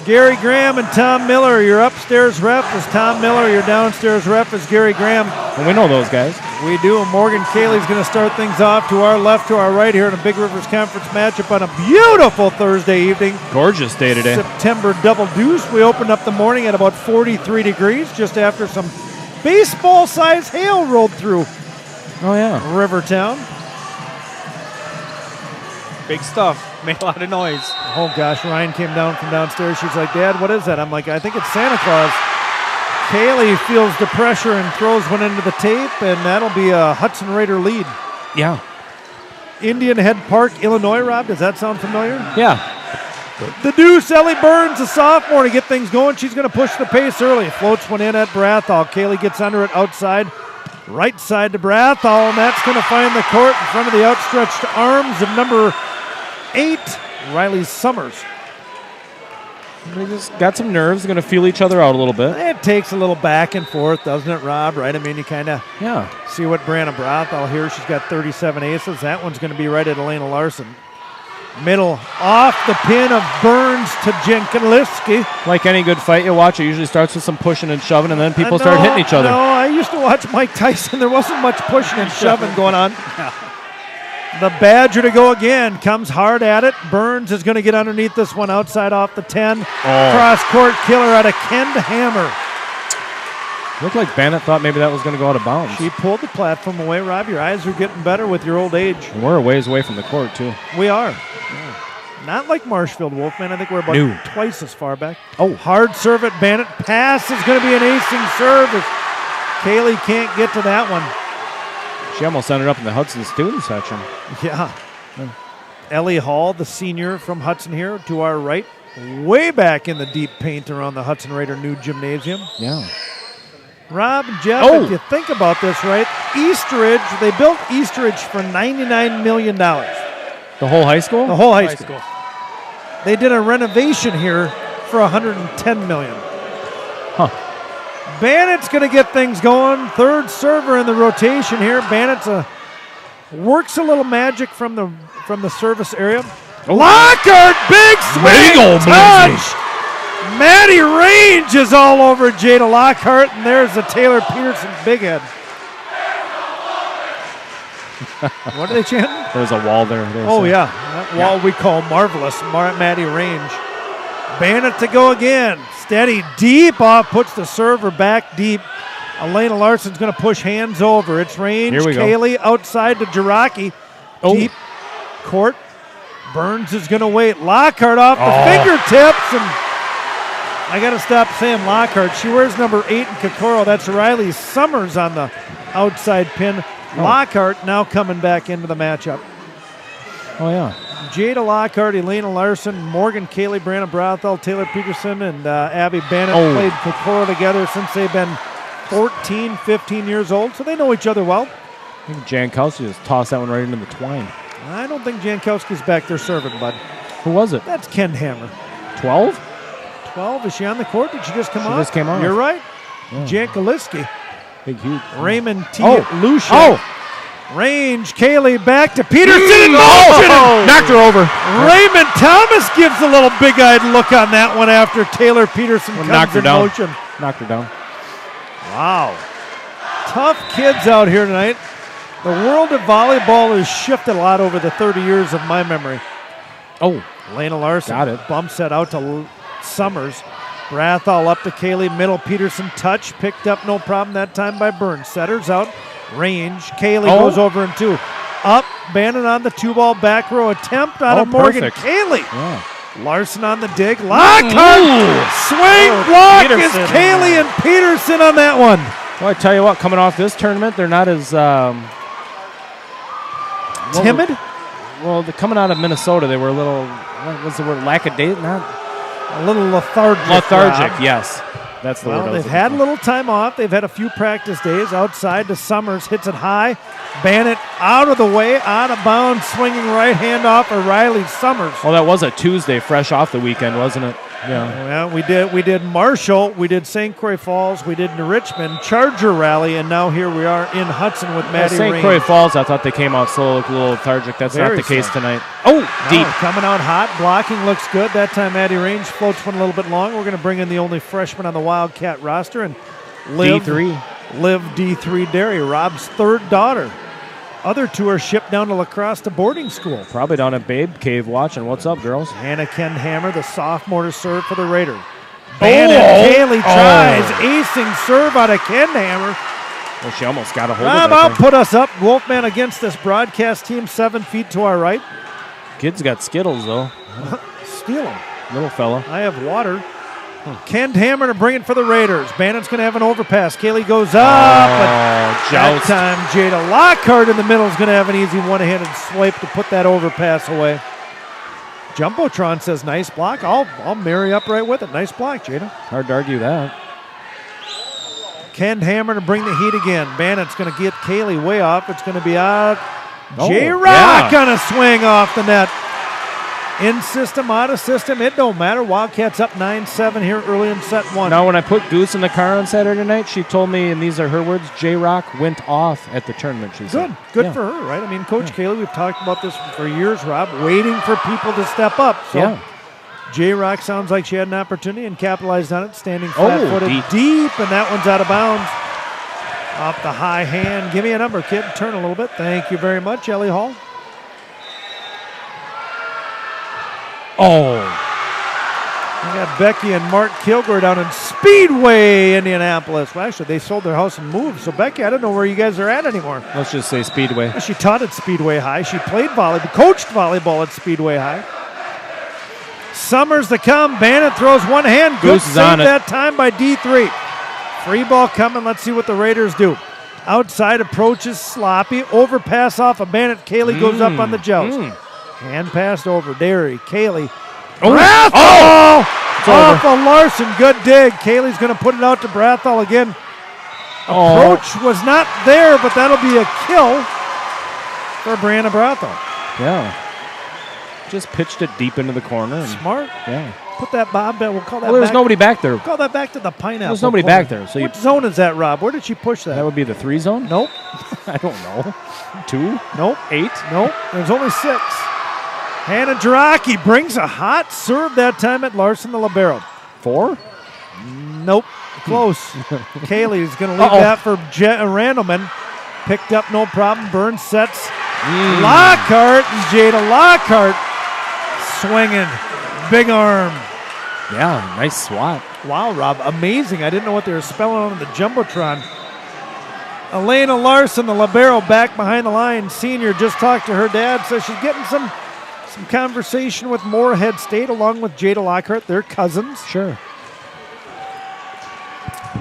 Gary Graham and Tom Miller, your upstairs ref is Tom Miller, your downstairs ref is Gary Graham. And we know those guys. We do, and Morgan Cayley's going to start things off to our left, to our right here in a Big Rivers Conference matchup on a beautiful Thursday evening. Gorgeous day today. September double deuce. We opened up the morning at about 43 degrees just after some baseball-sized hail rolled through Rivertown. Big stuff. Made a lot of noise. Oh, gosh. Ryan came down from downstairs. She's like, Dad, what is that? I'm like, I think it's Santa Claus. Cayley feels the pressure and throws one into the tape, and that'll be a Hudson Raider lead. Yeah. Indian Head Park, Illinois, Rob. Does that sound familiar? Yeah. The deuce, Ellie Burns, a sophomore, to get things going. She's going to push the pace early. Floats one in at Brathall. Cayley gets under it outside. Right side to Brathall, and that's going to find the court in front of the outstretched arms of number 8, Riley Summers. They just got some nerves, going to feel each other out a little bit. It takes a little back and forth, doesn't it, Rob? Right? I mean, you kind of see what Brianna Brathall here. She's got 37 aces. That one's going to be right at Elena Larson. Middle off the pin of Burns to Jankolikowski. Like any good fight you watch, it usually starts with some pushing and shoving, and then people start hitting each other. No, I used to watch Mike Tyson. There wasn't much pushing and shoving going on. The Badger to go again. Comes hard at it. Burns is going to get underneath this one outside off the 10. Cross-court killer out of Ken Hammer. Looked like Bennett thought maybe that was going to go out of bounds. She pulled the platform away. Rob, your eyes are getting better with your old age. And we're a ways away from the court, too. We are. Yeah. Not like Marshfield Wolfman. I think we're about twice as far back. Oh. Hard serve at Bennett. Pass is going to be an acing serve. Kaylee can't get to that one. She almost ended up in the Hudson student section. Yeah. Ellie Hall, the senior from Hudson here to our right. Way back in the deep paint around the Hudson Raider new gymnasium. Yeah. Rob and Jeff, if you think about this right, Eastridge, they built Eastridge for $99 million. The whole high school? The whole high school. They did a renovation here for $110 million. Huh. Bannett's going to get things going. Third server in the rotation here. Bannett's works a little magic from the service area. Lockhart, big swing, touch. Maddie Range is all over Jada Lockhart, and there's the Taylor Peterson big head. What are they chanting? There's a wall there. Yeah, that wall we call marvelous. Maddie Range. Bannett to go again. Steady, deep off, puts the server back deep. Elena Larson's going to push hands over. It's Range. Here we go. Kaylee outside to Jiraki. Deep court. Burns is going to wait. Lockhart off the fingertips, and I got to stop saying Lockhart. She wears number 8 in Kokoro. That's Riley Summers on the outside pin. Lockhart now coming back into the matchup. Oh, yeah. Jada Lockhart, Elena Larson, Morgan Kaylee, Brandon Brothel, Taylor Peterson, and Abby Bannett played Kokoro together since they've been 14, 15 years old, so they know each other well. I think Jankowski just tossed that one right into the twine. I don't think Jankowski's back there serving, bud. Who was it? That's Ken Hammer. 12? 12. Is she on the court? Did she just come off? She just came off. You're right. Yeah. Jankowski. Big, huge. Raymond T. Oh. Lucia. Range. Kaylee back to Peterson in motion. Knocked her over. Raymond Thomas gives a little big-eyed look on that one after Taylor Peterson comes in motion. Knocked her down. Wow. Tough kids out here tonight. The world of volleyball has shifted a lot over the 30 years of my memory. Oh. Lena Larson Got it. bumps that out to Summers. Brathall up to Kaylee. Middle Peterson touch. Picked up no problem that time by Burns. Setters out. Range. Kaylee goes over in 2. Up. Bannon on the 2-ball back row attempt out of Morgan. Perfect. Kaylee. Yeah. Larson on the dig. Lockhart. Swing block is Kaylee and Peterson on that one. Well, I tell you what, coming off this tournament, they're not as timid? Well, coming out of Minnesota, they were a little, what was the word, lackadaisical? A little lethargic. Lethargic, yes. That's the word. Well, they've had a little time off. They've had a few practice days. Outside to Summers, hits it high. Bannett out of the way, out of bounds, swinging right hand off of Riley Summers. Well, that was a Tuesday, fresh off the weekend, wasn't it? Yeah. Well, we did Marshall, we did St. Croix Falls, we did New Richmond, Charger Rally, and now here we are in Hudson with Maddie Range. St. Croix Falls, I thought they came out slow, looked a little lethargic. That's not the case tonight. Oh, deep. Coming out hot, blocking looks good. That time Maddie Range floats one a little bit long. We're going to bring in the only freshman on the Wildcat roster, and Liv D3 Derry, Rob's third daughter. Other two are shipped down to La Crosse to boarding school. Probably down at Babe Cave watching. What's up, girls? Hannah Ken Hammer, the sophomore to serve for the Raiders. Bannon Kaylee tries. Acing serve out of Ken Hammer. Well, she almost got a hold Rob, of that I'll put us up. Wolfman against this broadcast team, 7 feet to our right. Kid's got Skittles, though. Steal them. Little fella. I have water. Ken Hammer to bring it for the Raiders. Bannon's going to have an overpass. Kaylee goes up. But that time, Jada Lockhart in the middle is going to have an easy one-handed swipe to put that overpass away. Jumbotron says, nice block. I'll marry up right with it. Nice block, Jada. Hard to argue that. Ken Hammer to bring the heat again. Bannon's going to get Kaylee way off. It's going to be out. J-Rock on a swing off the net. In system, out of system, it don't matter. Wildcats up 9-7 here early in set 1. Now, when I put Goose in the car on Saturday night, she told me, and these are her words, J-Rock went off at the tournament, she said. Good for her, right? I mean, Coach Kaylee, we've talked about this for years, Rob, waiting for people to step up. So J-Rock sounds like she had an opportunity and capitalized on it, standing flat-footed deep, and that one's out of bounds. Off the high hand. Give me a number, kid. Turn a little bit. Thank you very much, Ellie Hall. Oh. We got Becky and Mark Kilgore down in Speedway, Indianapolis. Well, actually, they sold their house and moved. So, Becky, I don't know where you guys are at anymore. Let's just say Speedway. She taught at Speedway High. She played volleyball, coached volleyball at Speedway High. Summers to come. Bennett throws one hand. Good Goose is save on it. that time by D3. Free ball coming. Let's see what the Raiders do. Outside approaches sloppy. Overpass off of Bennett. Kaylee goes up on the joust. Hand passed over. Derry. Kaylee. Brathall! Off of Larson. Good dig. Kaylee's going to put it out to Brathall again. Approach was not there, but that'll be a kill for Brianna Brathall. Yeah. Just pitched it deep into the corner. And Smart. Yeah. Put that Bob back. We'll call that Well, there's back. nobody back there. Call that back to the pineapple. There's nobody corner. back there. So What zone is that, Rob? Where did she push that? that would be the 3 zone? Nope. I don't know. 2? Nope. 8? Nope. There's only 6. Hannah Jaraki brings a hot serve that time at Larson the libero. 4? Nope. Close. Kaylee's going to leave that for Randleman. Picked up, no problem. Burns sets. Lockhart and Jada Lockhart swinging. Big arm. Yeah, nice swat. Wow, Rob. Amazing. I didn't know what they were spelling on the Jumbotron. Elena Larson, the libero, back behind the line. Senior just talked to her dad, so she's getting some conversation with Moorhead State along with Jada Lockhart. They're cousins. Sure.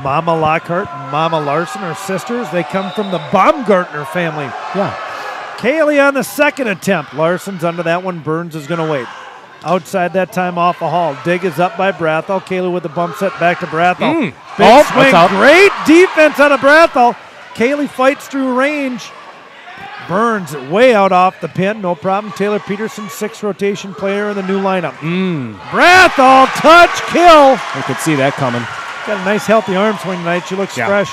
Mama Lockhart and Mama Larson are sisters. They come from the Baumgartner family. Yeah. Kaylee on the second attempt. Larson's under that one. Burns is going to wait. Outside that time off a hall. Dig is up by Brathall. Kaylee with the bump set back to Brathall. Big swing. that's out. Great defense out of Brathall. Kaylee fights through range. Burns way out off the pin. No problem. Taylor Peterson, 6th rotation player in the new lineup. Brathall, touch, kill. I could see that coming. Got a nice healthy arm swing tonight. She looks Yeah. fresh.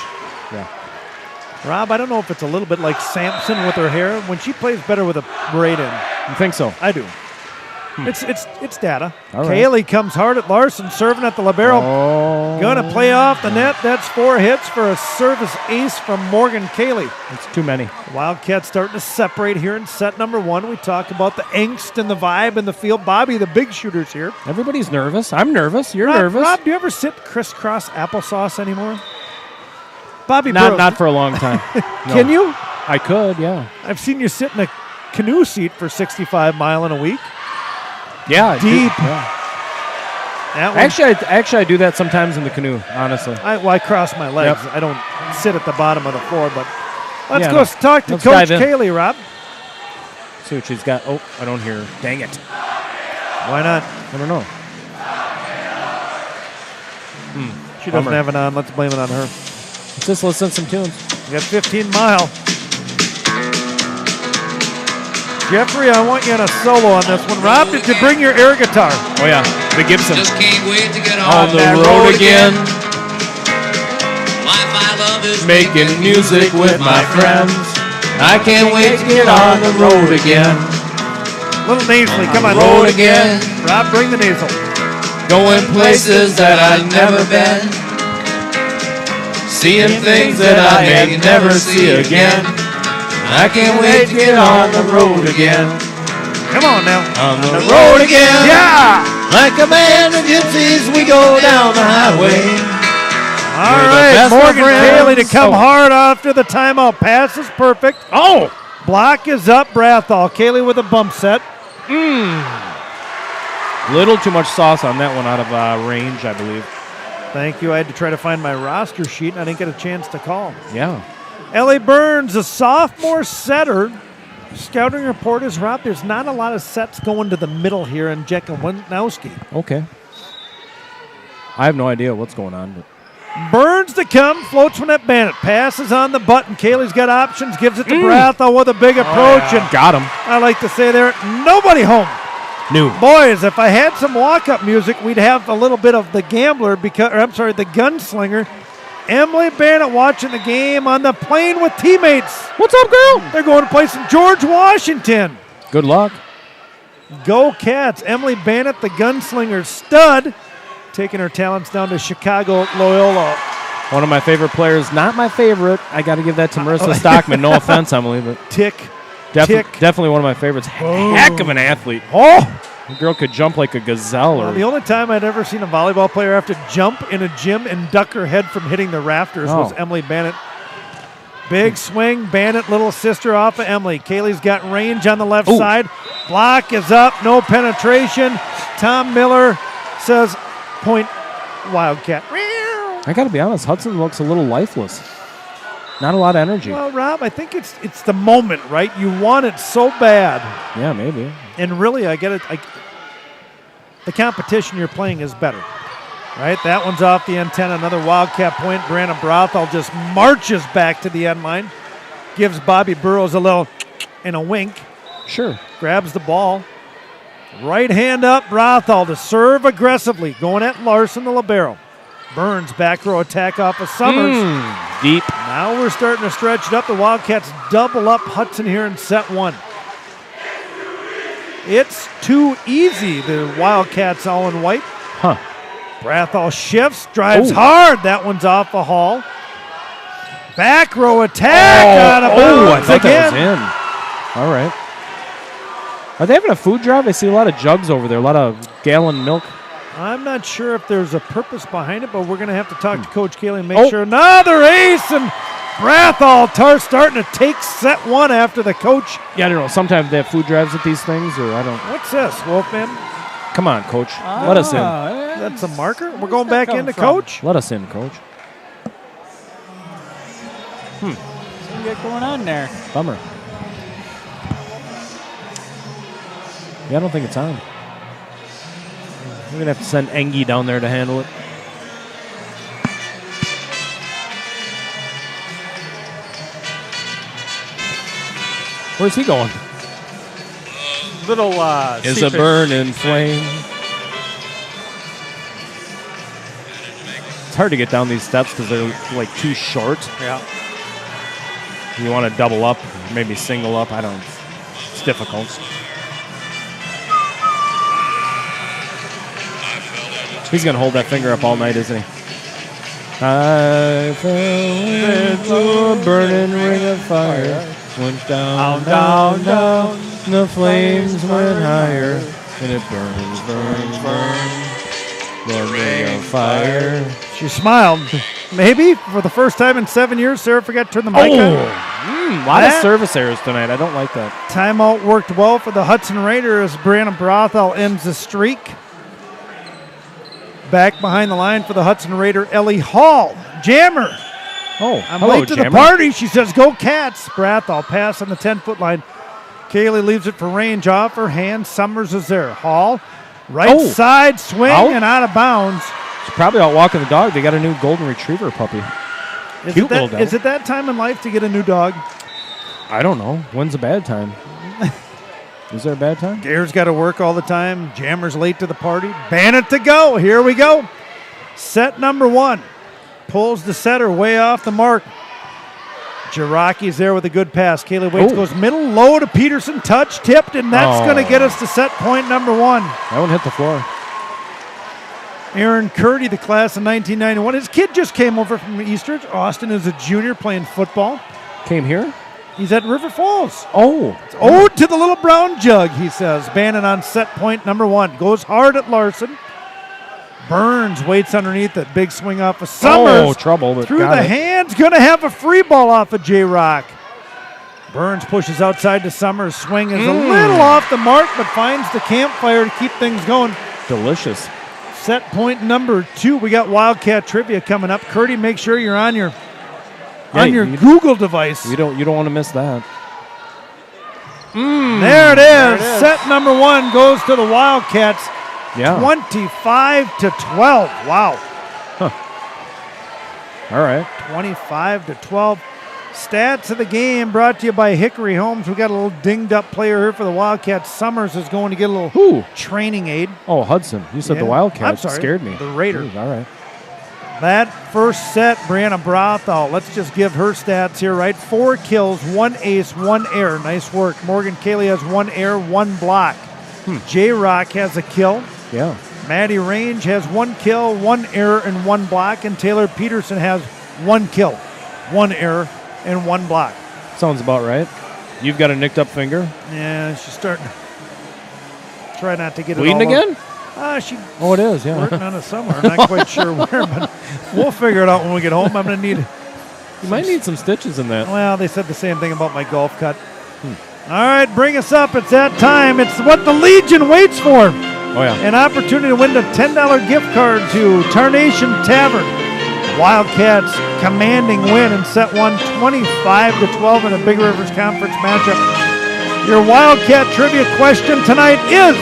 Yeah. Rob, I don't know if it's a little bit like Sampson with her hair. When she plays better with a braid in. You think so? I do. It's data. All right. Kaylee comes hard at Larson, serving at the libero. Gonna play off the net. That's 4 hits for a service ace from Morgan Kaylee. It's too many. Wildcats starting to separate here in set number 1. We talk about the angst and the vibe in the field. Bobby, the big shooter's here. Everybody's nervous. I'm nervous. You're Rob, nervous. Rob, do you ever sit crisscross applesauce anymore? Bobby not Burrows, not for a long time. No. Can you? I could, yeah. I've seen you sit in a canoe seat for 65 mile in a week. Yeah. I do. Deep. Yeah. That one, Actually, I do that sometimes in the canoe, honestly. I cross my legs. Yep. I don't sit at the bottom of the floor, but let's Yeah, go no. talk to Let's Coach dive in. Kaylee, Rob. See what she's got. Oh, I don't hear her. Dang it. Why not? I don't know. She doesn't Bummer. have it on. Let's blame it on her. Let's just listen to some tunes. We got 15 mile. Jeffrey, I want you on a solo on this one. Rob, did you bring your air guitar? Oh, yeah. The Gibson. Just can't wait to get On the that road again. Life I love is Making music with my friends. I can't wait to get on the road again. Little nasally, come on. Road again. Rob, bring the nasal. Going places that I've never been. Seeing things that I may never see again. I can't wait to get on the road again. Come on now. On the road again. Yeah! Like a band of gypsies, we go down the highway. All We're the right, best of Morgan friends. Kaylee to come Oh. hard after the timeout. Pass is perfect. Oh! Block is up, Brathall. Kaylee with a bump set. Little too much sauce on that one out of range, I believe. Thank you. I had to try to find my roster sheet, and I didn't get a chance to call. Yeah. Ellie Burns, a sophomore setter. Scouting report is, Rob, there's not a lot of sets going to the middle here in Jekanowski. Okay. I have no idea what's going on. But Burns to come, floats one at Bennett. Passes on the button. Kaylee's got options, gives it to Brathall with a big approach. And got him. I like to say there, nobody home. New. Boys, if I had some walk-up music, we'd have a little bit of the gambler, the gunslinger. Emily Bennett watching the game on the plane with teammates. What's up, girl? They're going to play some George Washington. Good luck. Go Cats. Emily Bennett, the gunslinger stud, taking her talents down to Chicago Loyola. One of my favorite players. Not my favorite. I got to give that to Marissa Stockman. No offense, Emily, but Tick. definitely one of my favorites. Heck of an athlete. Oh, The girl could jump like a gazelle. Well, Or the only time I'd ever seen a volleyball player have to jump in a gym and duck her head from hitting the rafters was Emily Bennett. Big swing, Bennett, little sister off of Emily. Kaylee's got range on the left side. Block is up, no penetration. Tom Miller says, point Wildcat. I got to be honest, Hudson looks a little lifeless. Not a lot of energy. Well, Rob, I think it's the moment, right? You want it so bad. Yeah, maybe. And really, I get it. The competition you're playing is better, right? That one's off the antenna. Another Wildcat point. Brianna Brothel just marches back to the end line. Gives Bobby Burrows a little and a wink. Sure. Grabs the ball. Right hand up, Brothel to serve aggressively. Going at Larson, the libero. Burns back row attack off of Summers. Deep. Now we're starting to stretch it up. The Wildcats double up Hudson here in set one. It's too easy. The Wildcats all in white. Huh. Brathall shifts, drives hard. That one's off the hall. Back row attack out of bounds I thought again. that was in. All right. Are they having a food drive? I see a lot of jugs over there, a lot of gallon milk. I'm not sure if there's a purpose behind it, but we're going to have to talk to Coach Kaylee and make sure. Another ace, and Brathall starting to take set one after the coach. Yeah, I don't know. Sometimes they have food drives at these things, or I don't. What's this, Wolfman? Come on, Coach. Let us in. That's a marker? We're going back into Coach? Let us in, Coach. Something you got going on there. Bummer. Yeah, I don't think it's on. We're going to have to send Engie down there to handle it. Where's he going? Little Is a burning flame. It's hard to get down these steps because they're like too short. Yeah. You want to double up, maybe single up. I don't. It's difficult. He's going to hold that finger up all night, isn't he? I fell into a burning ring of fire. Went down, down, down. The flames went higher. And it burns. The ring of fire. She smiled. Maybe for the first time in 7 years, Sarah forgot to turn the mic on. A lot of service errors tonight. I don't like that. Timeout worked well for the Hudson Raiders as Brianna Brothel ends the streak. Back behind the line for the Hudson Raider, Ellie Hall. Jammer. I'm hello, late to Jammer. the party. She says, go Cats. Brathel pass on the 10-foot line. Kaylee leaves it for range off her hand. Summers is there. Hall, right side swing and out of bounds. She's probably out walking the dog. They got a new golden retriever puppy. Cute little dog. Is it that time in life to get a new dog? I don't know. When's a bad time? Is there a bad time? Gare's got to work all the time. Jammer's late to the party. Bannett to go. Here we go. Set number one. Pulls the setter way off the mark. Jiraki's there with a good pass. Kaylee Waits goes middle, low to Peterson. Touch, tipped, and that's going to get us to set point number one. That one hit the floor. Aaron Curdy, the class of 1991. His kid just came over from Eastridge. Austin is a junior playing football. Came here? He's at River Falls. It's ode to the little brown jug, he says. Bannon on set point number one. Goes hard at Larson. Burns waits underneath it. Big swing off of Summers. Trouble. But through the hands. Going to have a free ball off of J-Rock. Burns pushes outside to Summers. Swing is a little off the mark, but finds the campfire to keep things going. Delicious. Set point number two. We got Wildcat trivia coming up. Curdy, make sure you're on your Google device. You don't want to miss that. There it is. Set number one goes to the Wildcats. Yeah. 25-12. Wow. All right. 25-12. Stats of the game brought to you by Hickory Homes. We got a little dinged up player here for the Wildcats. Summers is going to get a little training aid. Oh, Hudson. You said the Wildcats. I'm sorry. Scared me. The Raiders. All right. That first set, Brianna Brothel. Let's just give her stats here, right? 4 kills, 1 ace, 1 error. Nice work. Morgan Cayley has 1 error, 1 block. J-Rock has a kill. Yeah. Maddie Range has 1 kill, 1 error, and 1 block. And Taylor Peterson has 1 kill, 1 error, and 1 block. Sounds about right. You've got a nicked up finger. Yeah, she's try not to get Bleeding it all again? She Oh, it is, yeah. working on it somewhere. Not quite sure where, but we'll figure it out when we get home. I'm going to need... You might need some stitches in that. Well, they said the same thing about my golf cut. All right, bring us up. It's that time. It's what the Legion waits for. Oh, yeah. An opportunity to win a $10 gift card to Tarnation Tavern. Wildcats commanding win in set one, 25-12 in a Big Rivers Conference matchup. Your Wildcat trivia question tonight is,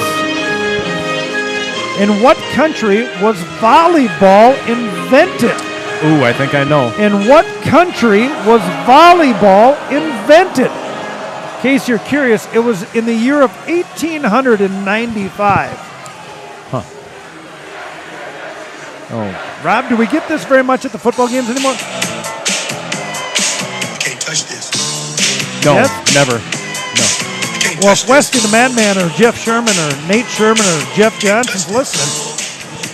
in what country was volleyball invented? Ooh, I think I know. In what country was volleyball invented? In case you're curious, it was in the year of 1895. Huh. Oh. Rob, do we get this very much at the football games anymore? You can't touch this. No, Yes? never. No. You can't Well, touch if Westy the Madman or Jeff Sherman or Nate Sherman or Jeff Johnson's listening,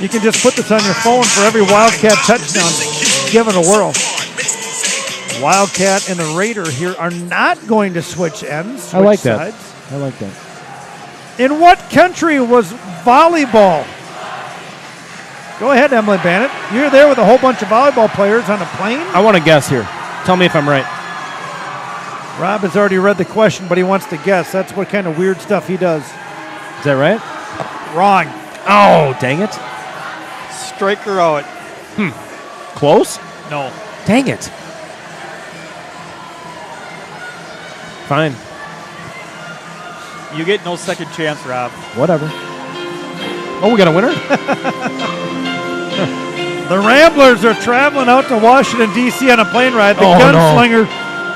you can just put this on your phone for every Wildcat touchdown. Give it a whirl. Wildcat and the Raider here are not going to switch ends. I like switch that. sides. I like that. In what country was volleyball? Go ahead, Emily Bannett. You're there with a whole bunch of volleyball players on a plane. I want to guess here. Tell me if I'm right. Rob has already read the question, but he wants to guess. That's what kind of weird stuff he does. Is that right? Wrong. Oh, dang it. Strike her out. Close? No. Dang it. Fine. You get no second chance, Rob. Whatever. Oh, we got a winner? The Ramblers are traveling out to Washington, D.C. on a plane ride. The Oh, no. gunslinger.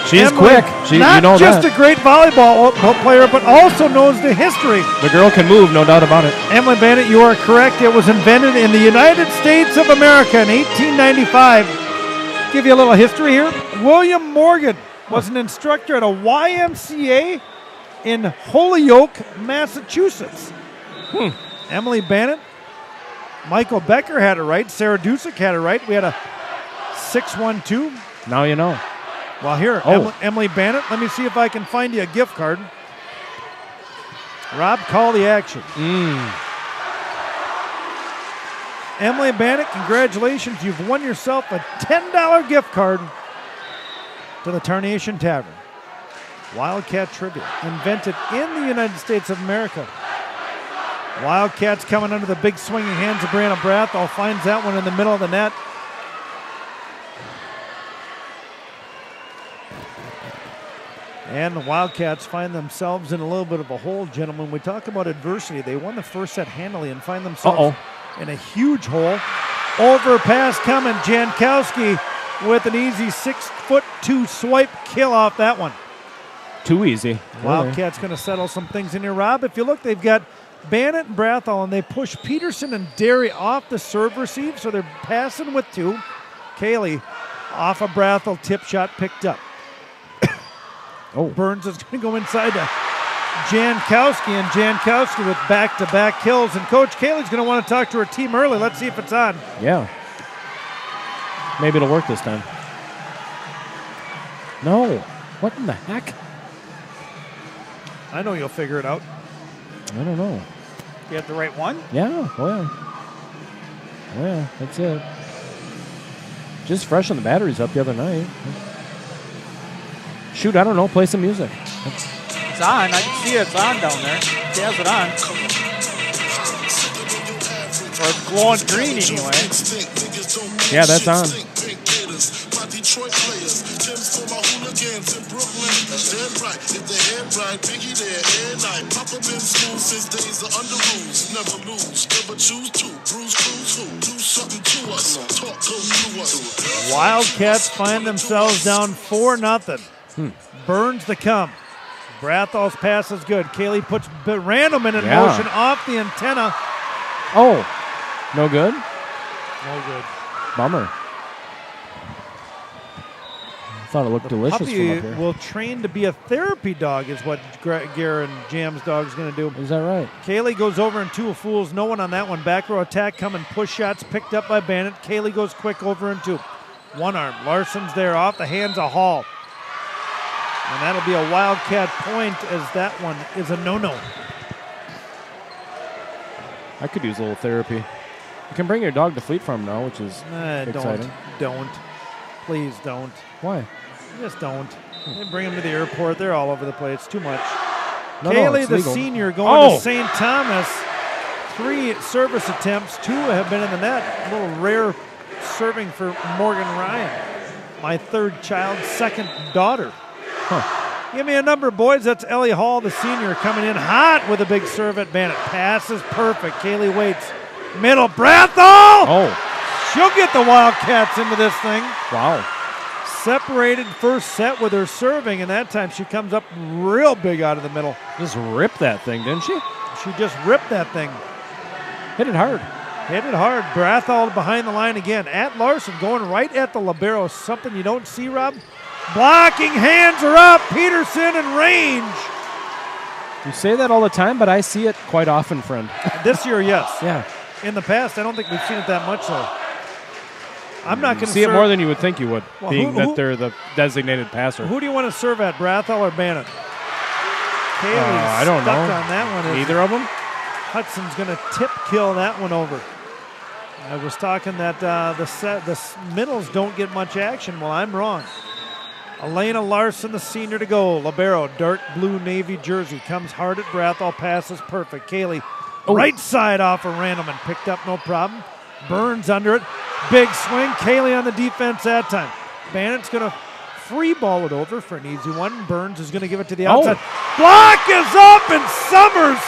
She's Emily, quick. not you know just that. a great volleyball player, but also knows the history. The girl can move, no doubt about it. Emily Bannett, you are correct. It was invented in the United States of America in 1895. Give you a little history here. William Morgan was an instructor at a YMCA in Holyoke, Massachusetts. Emily Bannett, Michael Becker had it right. Sarah Dusick had it right. We had a 6-1-2. Now you know. Well, here, Oh. Emily Bannett, let me see if I can find you a gift card. Rob, call the action. Emily Bannett, congratulations. You've won yourself a $10 gift card to the Tarnation Tavern. Wildcat Trivia, invented in the United States of America. Wildcats coming under the big swinging hands of Brianna Brathall. Finds that one in the middle of the net. And the Wildcats find themselves in a little bit of a hole, gentlemen. We talk about adversity. They won the first set handily and find themselves in a huge hole. Overpass coming. Jankowski with an easy 6'2" swipe kill off that one. Too easy. Wildcats going to settle some things in here. Rob, if you look, they've got Bannett and Brathall, and they push Peterson and Derry off the serve receive, so they're passing with two. Kaylee off a Brathall tip shot picked up. Burns is going to go inside to Jankowski, and Jankowski with back-to-back kills. And Coach Kaylee's going to want to talk to her team early. Let's see if it's on. Yeah. Maybe it'll work this time. No. What in the heck? I know you'll figure it out. I don't know. You have the right one? Yeah. Oh, yeah. Oh, yeah. That's it. Just freshened the batteries up the other night. Shoot, I don't know. Play some music. It's on. I can see it's on down there. She has it on. Or it's glowing green anyway. Yeah, that's on. Wildcats find themselves down 4-0. Burns to come. Brathall's pass is good. Kaylee puts Randleman in motion off the antenna. Oh, no good? No good. Bummer. I thought it looked delicious from Puppy up here. will train to be a therapy dog is what Garen Jam's dog's going to do. Is that right? Kaylee goes over and two fools. No one on that one. Back row attack coming. Push shots picked up by Bannett. Kaylee goes quick over and two. One arm. Larson's there off the hands of Hall. And that'll be a Wildcat point as that one is a no-no. I could use a little therapy. You can bring your dog to Fleet Farm now, which is exciting. Don't. Please don't. Why? Just don't. They bring them to the airport. They're all over the place. Too much. No, Kaylee, it's the legal. senior, going to St. Thomas. 3 service attempts. 2 have been in the net. A little rare serving for Morgan Ryan. My 3rd child, 2nd daughter. Give me a number, boys. That's Ellie Hall, the senior, coming in hot with a big serve at Bennett. Pass is perfect. Kaylee waits. Middle. Brathall! Oh. She'll get the Wildcats into this thing. Wow. Separated first set with her serving, and that time she comes up real big out of the middle. Just ripped that thing, didn't she? She just ripped that thing. Hit it hard. Hit it hard. Brathall behind the line again. At Larson going right at the libero. Something you don't see, Rob. Blocking hands are up. Peterson in range. You say that all the time, but I see it quite often, friend. This year, yes. Yeah. In the past, I don't think we've seen it that much, though. I'm not going to see it more than you would think you would, Well, being who- that they're the designated passer. Who do you want to serve at, Brathall or Bannon? Kaylee's I don't stuck know. on that one. Neither of them? Hudson's going to tip kill that one over. I was talking that the middles don't get much action. Well, I'm wrong. Elena Larson, the senior, to go. Libero, dark blue navy jersey, comes hard at Brathall, passes perfect. Kaylee, right side off a random and picked up no problem. Burns under it. Big swing. Kaylee on the defense that time. Bannock's going to free ball it over for an easy one. Burns is going to give it to the outside. Block is up, and Summers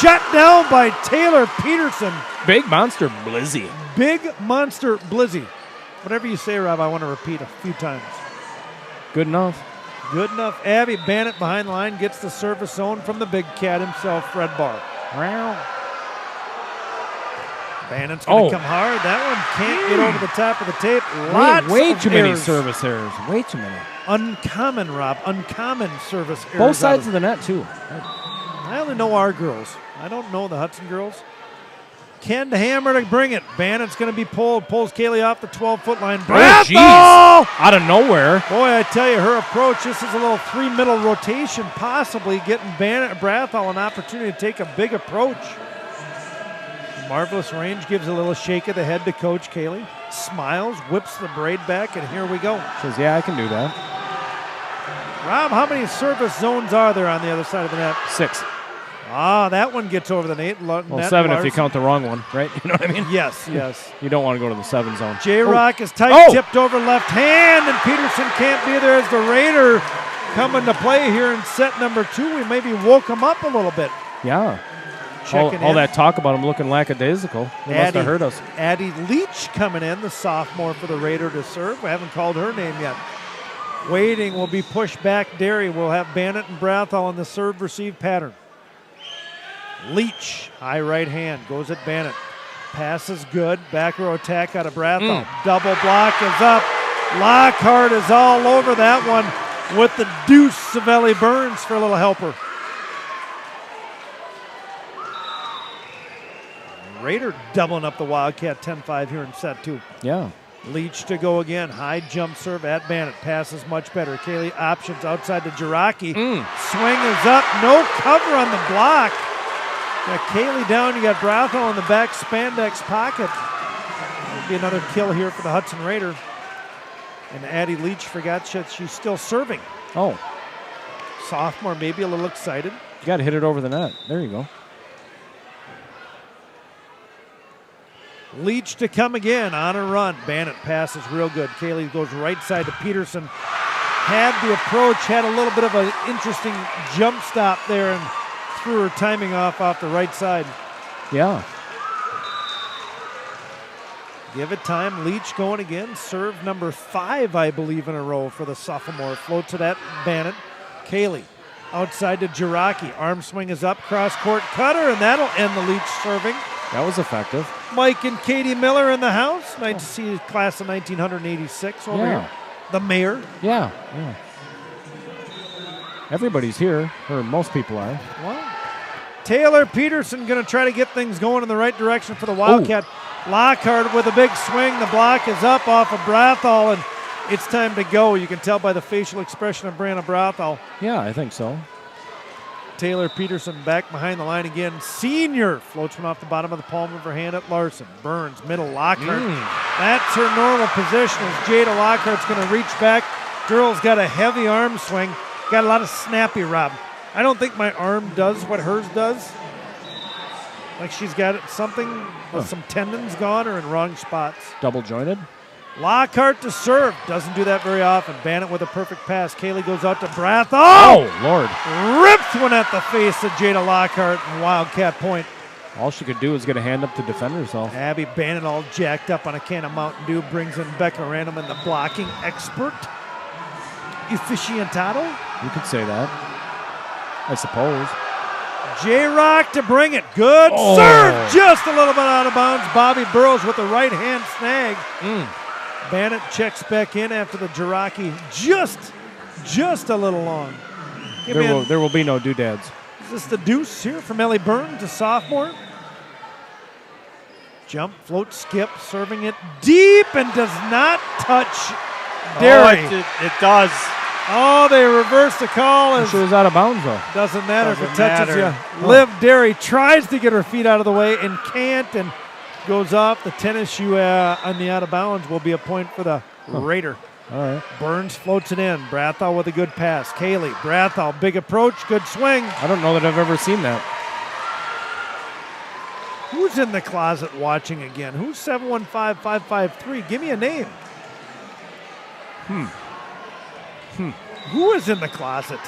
shut down by Taylor Peterson. Big monster Blizzy. Big monster Blizzy. Whatever you say, Rob, I want to repeat a few times. Good enough. Good enough. Abby Bannett behind the line gets the service zone from the big cat himself, Fred Barr. Bannett's going to come hard. That one can't get over the top of the tape. Lots way of too many errors. service errors. Way too many. Uncommon, Rob. Uncommon service errors. Both sides of the net, too. I only know our girls. I don't know the Hudson girls. Ken Hammer to bring it. Bannett's going to be pulled. Pulls Kaylee off the 12-foot line. Oh, jeez. Out of nowhere. Boy, I tell you, her approach, this is a little 3-middle rotation, possibly getting Brathall an opportunity to take a big approach. Marvelous range gives a little shake of the head to Coach Kaylee. Smiles, whips the braid back, and here we go. Says, yeah, I can do that. Rob, how many service zones are there on the other side of the net? 6. Ah, that one gets over the net. Well, 7 if you count the wrong one, right? You know what I mean? Yes, yes. You don't want to go to the 7 zone. J-Rock is tight, tipped over left hand, and Peterson can't be there as the Raider coming to play here in set number 2. We maybe woke him up a little bit. Yeah. Checking all in. that talk about him looking lackadaisical. They must have hurt us. Addie Leach coming in, the sophomore for the Raider to serve. We haven't called her name yet. Waiting will be pushed back. Derry will have Bannett and Brathall in the serve-receive pattern. Leach, high right hand, goes at Bannett. Pass is good. Back row attack out of Brathall. Double block is up. Lockhart is all over that one with the deuce of Ellie Burns for a little helper. Raider doubling up the Wildcat 10-5 here in set 2. Yeah. Leach to go again. High jump serve at Bannett. Passes much better. Kaylee options outside to Jiraki. Swing is up. No cover on the block. Got Kaylee down. You got Brathall in the back spandex pocket. There'll be another kill here for the Hudson Raider. And Addie Leach forgot she's still serving. Oh. Sophomore maybe a little excited. You got to hit it over the net. There you go. Leach to come again on a run. Bannett passes real good. Kaylee goes right side to Peterson. Had the approach, had a little bit of an interesting jump stop there and threw her timing off the right side. Yeah. Give it time. Leach going again. Serve number 5, I believe, in a row for the sophomore. Floats it at Bannett. Kaylee outside to Jiraki. Arm swing is up. Cross court cutter, and that'll end the Leach serving. That was effective. Mike and Katie Miller in the house. Nice to see class of 1986 over here. The mayor. Yeah. Everybody's here, or most people are. Well, Taylor Peterson going to try to get things going in the right direction for the Wildcat. Lockhart with a big swing. The block is up off of Brathall, and it's time to go. You can tell by the facial expression of Brianna Brathall. Yeah, I think so. Taylor Peterson back behind the line again. Senior floats one off the bottom of the palm of her hand at Larson. Burns, middle, Lockhart. That's her normal position as Jada Lockhart's going to reach back. Girl's got a heavy arm swing. Got a lot of snappy, Rob. I don't think my arm does what hers does. Like she's got something with some tendons gone or in wrong spots. Double jointed. Lockhart to serve. Doesn't do that very often. Bannett with a perfect pass. Kaylee goes out to Brathall. Oh, Lord. Rips one at the face of Jada Lockhart and Wildcat point. All she could do was get a hand up to defend herself. Abby Bannett all jacked up on a can of Mountain Dew brings in Becca Random and the blocking expert. Aficionado. You could say that, I suppose. J-Rock to bring it. Good serve. Just a little bit out of bounds. Bobby Burrows with the right hand snag. Bannett checks back in after the Jiraki. Just a little long. There will be no doodads. Is this the deuce here from Ellie Burns, a sophomore? Jump, float, skip, serving it deep and does not touch Derry. It does. Oh, they reverse the call. She was out of bounds, though. Doesn't matter if it Doesn't touches matter. you. Liv Derry tries to get her feet out of the way and can't, and goes off. The tennis shoe on the out of bounds will be a point for the Raider. All right. Burns floats it in. Brathall with a good pass. Kaylee, Brathall, big approach, good swing. I don't know that I've ever seen that. Who's in the closet watching again? Who's 715-553? Give me a name. Who is in the closet?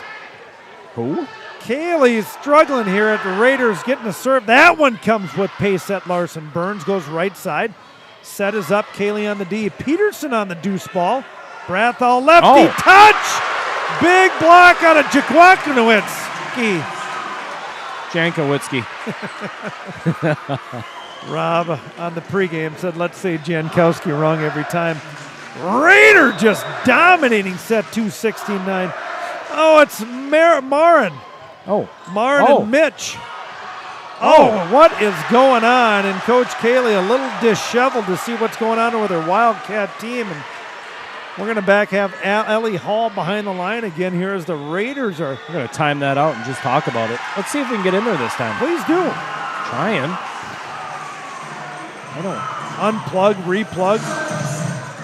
Who? Kaylee's struggling here at the Raiders, getting a serve. That one comes with pace at Larson. Burns goes right side. Set is up. Kaylee on the D. Peterson on the deuce ball. Brathall lefty touch. Big block out of Jankowski. Jankowitzki. Rob on the pregame said, let's say Jankowski wrong every time. Raider just dominating set 2-16-9. Oh, it's Marin. Marin and Mitch. What is going on? And Coach Kaylee a little disheveled to see what's going on with her Wildcat team. And we're going to back have Ellie Hall behind the line again here as the Raiders are. We're going to time that out and just talk about it. Let's see if we can get in there this time. Please do. Trying. I don't. Unplug, replug.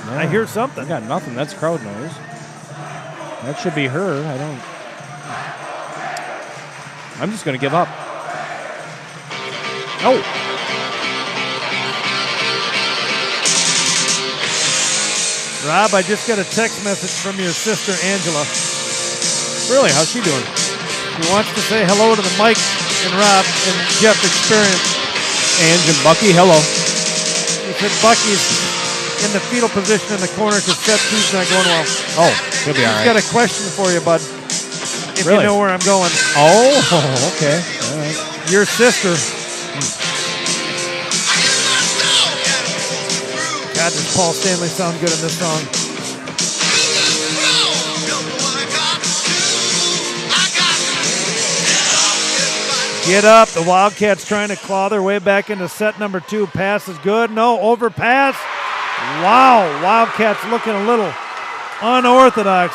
No, I hear something. I got nothing. That's crowd noise. That should be her. I'm just going to give up. Oh. Rob, I just got a text message from your sister, Angela. Really? How's she doing? She wants to say hello to the Mike and Rob and Jeff experience. Ange and Bucky, hello. She said Bucky's in the fetal position in the corner because set two's not going well. Oh, he'll be all right. Got a question for you, bud. If Really? you know where I'm going. Oh, okay. All right. Your sister. God, does Paul Stanley sound good in this song? Get up. The Wildcats trying to claw their way back into set number 2. Pass is good. No, overpass. Wow. Wildcats looking a little unorthodox.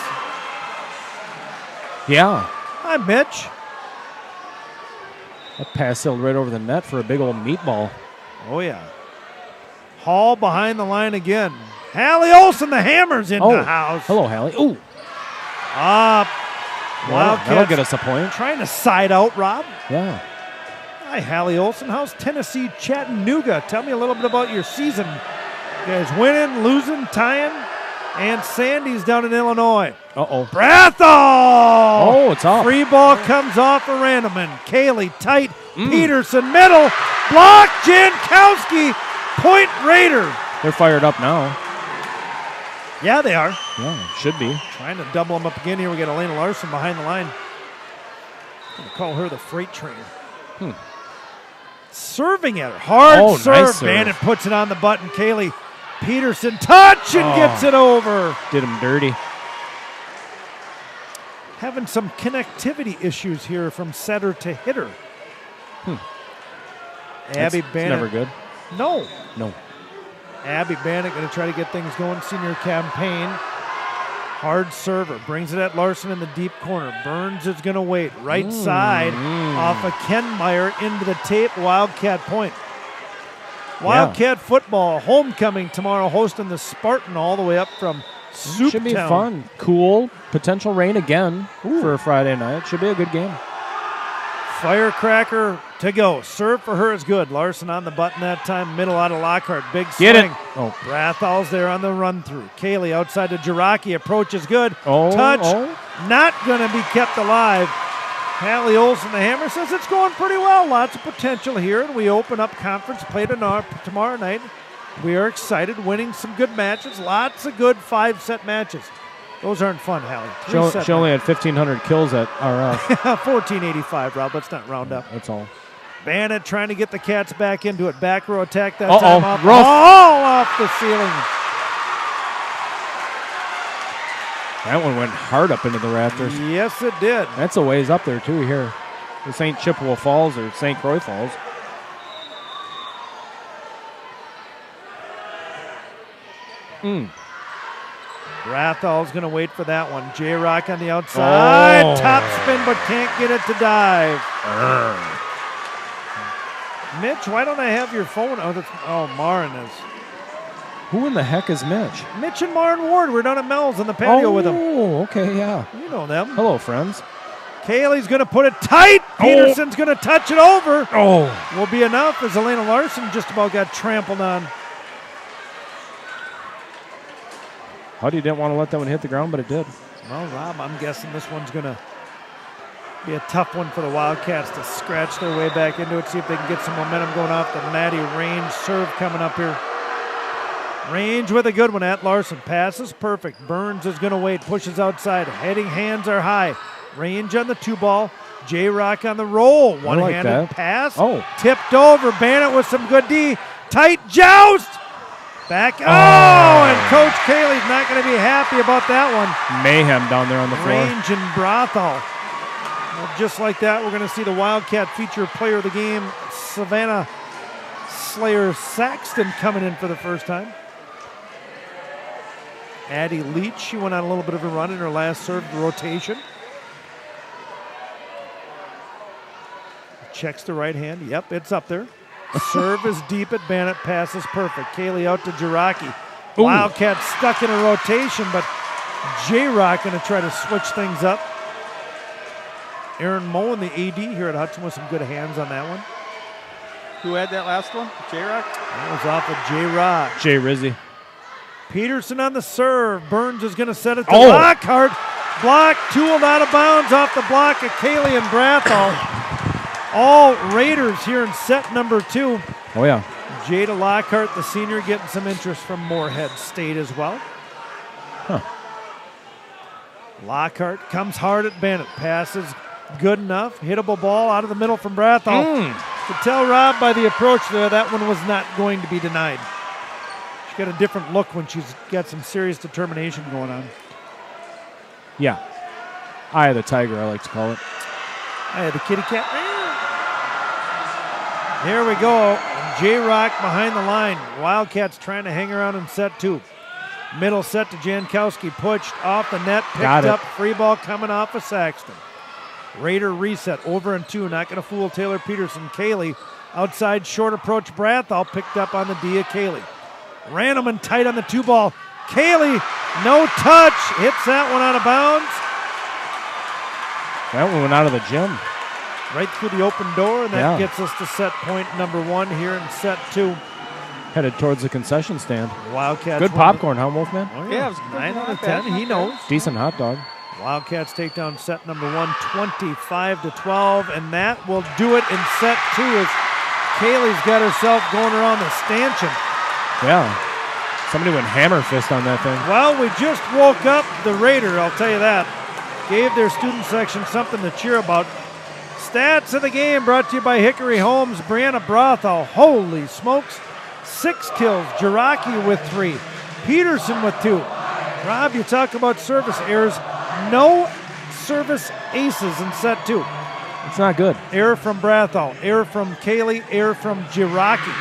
Yeah. Hi, Mitch. That pass sailed right over the net for a big old meatball. Oh, yeah. Hall behind the line again. Hallie Olsen, the hammer's in the house. Hello, Hallie. Ooh. Wildcats that'll get us a point. trying to side out, Rob. Yeah. Hi, Hallie Olsen. How's Tennessee Chattanooga? Tell me a little bit about your season. You guys winning, losing, tying, and Sandy's down in Illinois. Uh-oh. Brathall! Oh, it's off. Free ball comes off a Randoman. Kaylee tight. Peterson middle. Block. Jankowski. Point Raider. They're fired up now. Yeah, they are. Yeah, should be. Trying to double them up again here. We got Elena Larson behind the line. Gonna call her the freight train. Serving at her. Hard serve. Nice serve. Bannett puts it on the button. Kaylee Peterson touch and gets it over. Did him dirty. Having some connectivity issues here from setter to hitter. Abby That's Bannett. never good. No. No. Abby Bannett going to try to get things going. Senior campaign. Hard server. Brings it at Larson in the deep corner. Burns is going to wait. Right side off of Kenmeyer into the tape. Wildcat point. Wildcat football. Homecoming tomorrow, hosting the Spartan all the way up from Souptown. Should be fun. Cool. Potential rain again for a Friday night. Should be a good game. Firecracker to go. Serve for her is good. Larson on the button that time. Middle out of Lockhart. Big swing. Get it. Oh. Brathal's there on the run through. Kaylee outside to Jiraki. Approach is good. Oh, Touch. oh. Not going to be kept alive. Hallie Olsen, the hammer, says it's going pretty well. Lots of potential here. And we open up conference play tomorrow night. We are excited. Winning some good matches. Lots of good 5-set matches. Those aren't fun, Hallie. She only had 1,500 kills at RF. 1485, Rob. Let's not round up. That's all. Bannett trying to get the Cats back into it. Back row attack that Uh-oh. time. Off, Rough. all off the ceiling. That one went hard up into the rafters. Yes, it did. That's a ways up there, too, here. This ain't Chippewa Falls or St. Croix Falls. Brathal's going to wait for that one. J-Rock on the outside. Oh. Top spin, but can't get it to dive. Mitch, why don't I have your phone? Oh, Marin is. Who in the heck is Mitch? Mitch and Marin Ward. We're down at Mel's on the patio with them. Oh, okay, yeah. You know them. Hello, friends. Kaylee's going to put it tight. Peterson's going to touch it over. Oh. Will be enough as Elena Larson just about got trampled on. Huddy didn't want to let that one hit the ground, but it did. Well, Rob, I'm guessing this one's going to be a tough one for the Wildcats to scratch their way back into it, see if they can get some momentum going off the Maddie Range serve coming up here. Range with a good one at Larson. Passes perfect. Burns is going to wait. Pushes outside. Heading hands are high. Range on the 2-ball. J-Rock on the roll. One-handed pass. Oh. Tipped over. Bannett with some good D. Tight joust. Back. Oh, and Coach Kaylee's not going to be happy about that one. Mayhem down there on the floor. Range and Brothel. Well, just like that, we're going to see the Wildcat feature player of the game, Savannah Slayer Saxton, coming in for the first time. Addie Leach, she went on a little bit of a run in her last serve rotation. Checks the right hand. Yep, it's up there. Serve is deep at Bannett. Pass is perfect. Kaylee out to Jiraki. Wildcat stuck in a rotation, but J-Rock going to try to switch things up. Aaron Moen, the AD here at Hudson, with some good hands on that one. Who had that last one? J-Rock? That was off of J-Rock. Jay Rizzi. Peterson on the serve. Burns is going to set it to Lockhart. Block, tooled out of bounds off the block of Kaylee and Brathall. All Raiders here in set number 2. Oh, yeah. Jada Lockhart, the senior, getting some interest from Moorhead State as well. Huh. Lockhart comes hard at Bennett. Passes good enough. Hittable ball out of the middle from Brathall. Could tell Rob by the approach there that one was not going to be denied. She's got a different look when she's got some serious determination going on. Yeah. Eye of the tiger, I like to call it. Eye of the kitty cat. Here we go. J-Rock behind the line. Wildcats trying to hang around in set 2. Middle set to Jankowski. Pushed off the net. Picked up. Free ball coming off of Saxton. Raider reset. Over and 2. Not going to fool Taylor Peterson. Kaylee outside short approach. Brathall picked up on the D of Kaylee. Ranaman tight on the 2-ball. Kaylee, no touch. Hits that one out of bounds. That one went out of the gym. Right through the open door, and that gets us to set point number 1 here in set 2. Headed towards the concession stand. Wildcats. Good popcorn, huh, Wolfman? Oh, yeah, it was 9 out of 10. He knows. Decent hot dog. Wildcats take down set number 1, 25-12, and that will do it in set 2 as Kaylee's got herself going around the stanchion. Yeah. Somebody went hammer fist on that thing. Well, we just woke up the Raider, I'll tell you that. Gave their student section something to cheer about. Stats of the game brought to you by Hickory Homes. Brianna Brothall, holy smokes. 6 kills. Jiraki with 3. Peterson with 2. Rob, you talk about service errors. No service aces in set 2. It's not good. Error from Brathall. Error from Kaylee. Error from Jiraki.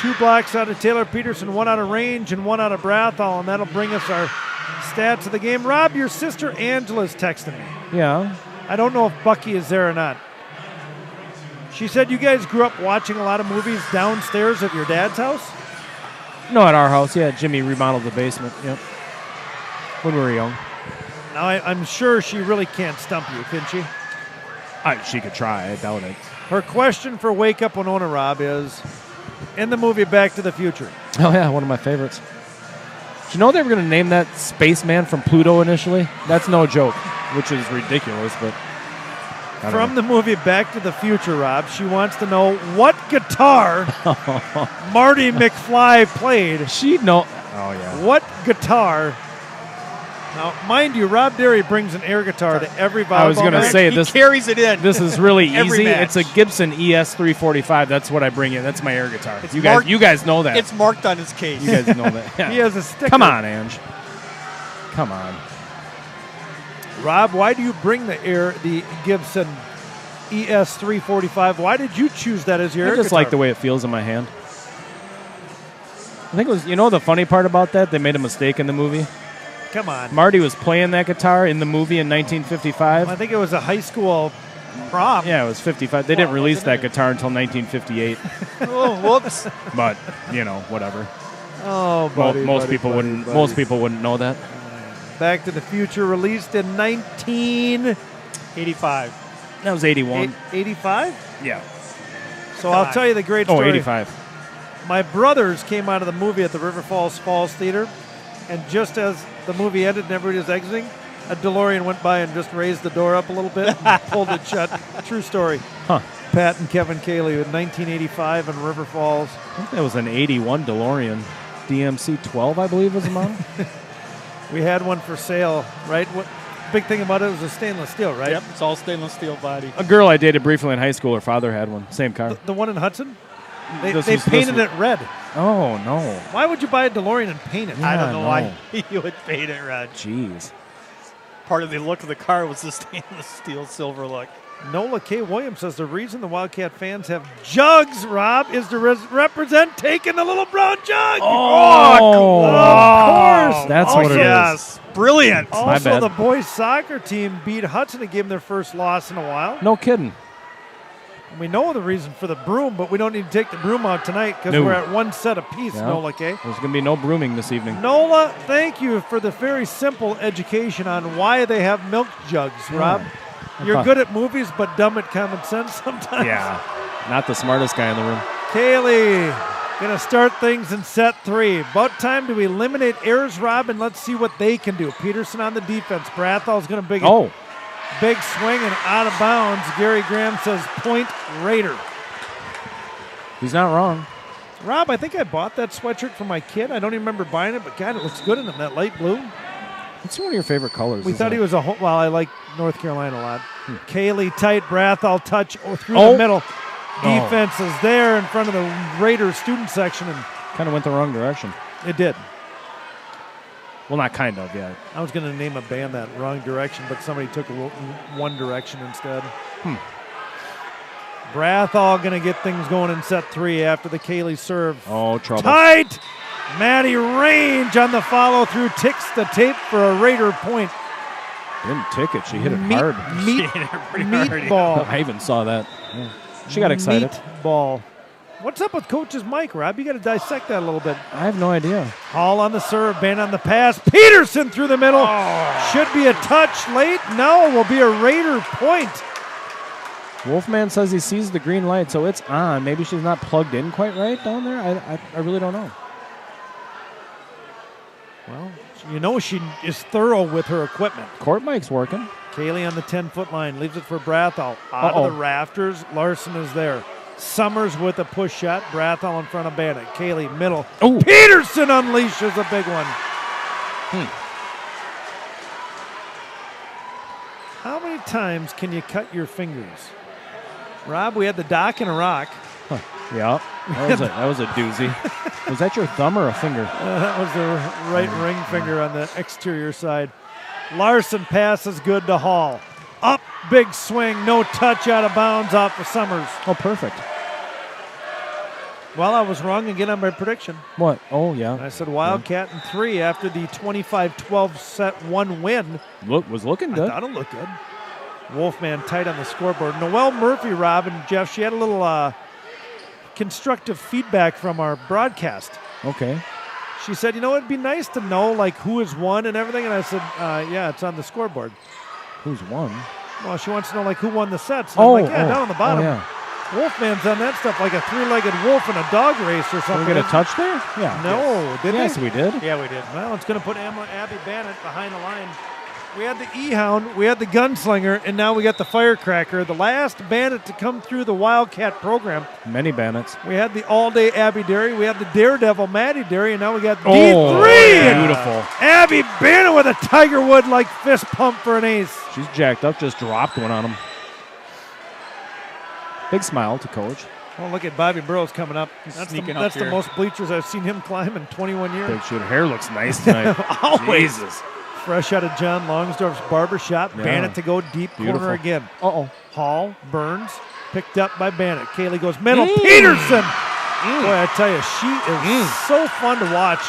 2 blocks out of Taylor Peterson. 1 out of Range and 1 out of Brathall. And that'll bring us our stats of the game. Rob, your sister Angela's texting me. Yeah. I don't know if Bucky is there or not. She said you guys grew up watching a lot of movies downstairs at your dad's house? No, at our house. Yeah, Jimmy remodeled the basement. Yep. When we were young. Now, I'm sure she really can't stump you, can she? She could try. I doubt it. Her question for Wake Up Winona, Rob, is in the movie Back to the Future. Oh, yeah, one of my favorites. Did you know they were going to name that Spaceman from Pluto initially? That's no joke, which is ridiculous, but... From the movie Back to the Future, Rob, she wants to know what guitar Marty McFly played. She'd know. Oh, yeah. What guitar? Now, mind you, Rob Derry brings an air guitar to every volleyball I was going to match. say, He this carries it in. This is really Every easy. match. It's a Gibson ES345. That's what I bring in. That's my air guitar. It's You marked- guys know that. It's marked on his case. You guys know that. Yeah. He has a sticker. Come on, Ange. Come on. Rob, why do you bring the Gibson ES345? Why did you choose that as your I air just guitar? like the way it feels in my hand. I think it was, the funny part about that? They made a mistake in the movie. Come on. Marty was playing that guitar in the movie in 1955. I think it was a high school prom. Yeah, it was 55. They didn't release that guitar until 1958. Oh, whoops. But, whatever. Oh, buddy, Most buddy, people buddy, wouldn't. buddy. Most people wouldn't know that. Back to the Future, released in 85. That was 81. 1985. Yeah. So I'll tell you the great Oh, story. 85. My brothers came out of the movie at the River Falls Theater, and just as the movie ended and everybody was exiting, a DeLorean went by and just raised the door up a little bit and pulled it shut. True story. Huh. Pat and Kevin Cayley in 1985 in River Falls. I think that was an 81 DeLorean. DMC 12, I believe, was the model. We had one for sale, right? What big thing about it was a stainless steel, right? Yep, it's all stainless steel body. A girl I dated briefly in high school, her father had one. Same car. The one in Hudson? They This painted was- it red. Oh, no. Why would you buy a DeLorean and paint it? Yeah, I don't know why no. you would paint it red. Jeez. Part of the look of the car was the stainless steel silver look. Nola K. Williams says the reason the Wildcat fans have jugs, Rob, is to represent taking the little brown jug. Oh, Of course. That's what it is. Yes, brilliant. My Also, bad. the boys soccer team beat Hudson to give them their first loss in a while. No kidding. We know the reason for the broom, but we don't need to take the broom out tonight because No. we're at one set apiece, Yeah. Nola K. There's going to be no brooming this evening. Nola, thank you for the very simple education on why they have milk jugs, Rob. You're good at movies, but dumb at common sense sometimes. Yeah. Not the smartest guy in the room. Kaylee, gonna start things in set 3. About time to eliminate errors, Rob, and let's see what they can do. Peterson on the defense. Brathal's gonna big swing and out of bounds. Gary Graham says point Raider. He's not wrong. Rob, I think I bought that sweatshirt for my kid. I don't even remember buying it, but God, it looks good in him, that light blue. It's one of your favorite colors. We thought he was well, I like North Carolina a lot. Kaylee tight, Brathall touch through Oh. the middle. Defense is there in front of the Raiders student section, and Kind of went the wrong direction. it did. Well, not kind of, yeah. I was going to name a band that wrong direction, but somebody took one direction instead. Brathall going to get things going in set 3 after the Kaylee serve. Oh, trouble. Tight! Maddie Range on the follow through, ticks the tape for a Raider point. Didn't tick it. She hit it hard. Meatball. I even saw that. Yeah. She got excited. Meatball. What's up with Coach's mic, Rob? You got to dissect that a little bit. I have no idea. Hall on the serve, Ban on the pass. Peterson through the middle. Should be a touch late. No, will be a Raider point. Wolfman says he sees the green light, so it's on. Maybe she's not plugged in quite right down there. I really don't know. Well, you know she is thorough with her equipment. Court mic's working. Kaylee on the 10-foot line, leaves it for Brathall. Out of the rafters, Larson is there. Summers with a push shot. Brathall in front of Bannock. Kaylee middle. Oh. Peterson unleashes a big one. How many times can you cut your fingers? Rob, we had the dock and a rock. Yeah, that was a doozy. Was that your thumb or a finger? That was the right ring finger on the exterior side. Larson passes good to Hall. Up, big swing, no touch, out of bounds off of Summers. Oh, perfect. Well, I was wrong again on my prediction. What? Oh, yeah. I said Wildcat in 3 after the 25-12 set 1 win. Was looking good. I thought it looked good. Wolfman tight on the scoreboard. Noelle Murphy, Rob, and Jeff, she had a little constructive feedback from our broadcast. Okay. She said, it'd be nice to know, like, who has won and everything. And I said, yeah, it's on the scoreboard. Who's won? Well, she wants to know, like, who won the sets. And I'm like, yeah, down on the bottom. Oh, yeah. Wolfman's done that stuff like a 3-legged wolf in a dog race or something. Did we get a touch there? Yeah. No, did Yes, we? we did. Yeah, we did. Well, it's going to put Abby Bannett behind the line. We had the E-Hound, we had the Gunslinger, and now we got the Firecracker, the last Bandit to come through the Wildcat program. Many Bandits. We had the all-day Abby Derry, we had the Daredevil Maddie Derry, and now we got Oh, D3. beautiful. Abby Bannett with a Tiger Wood-like fist pump for an ace. She's jacked up, just dropped one on him. Big smile to Coach. Oh, look at Bobby Burrows coming up. That's sneaking up that's the here. most bleachers I've seen him climb in 21 years. Big shooter. Hair looks nice tonight. Always. Jesus. Fresh out of John Longsdorf's barbershop. Yeah. Bannett to go deep Beautiful. corner again. Uh-oh. Hall, Burns, picked up by Bannett. Kaylee goes middle. Peterson. Boy, I tell you, she is so fun to watch.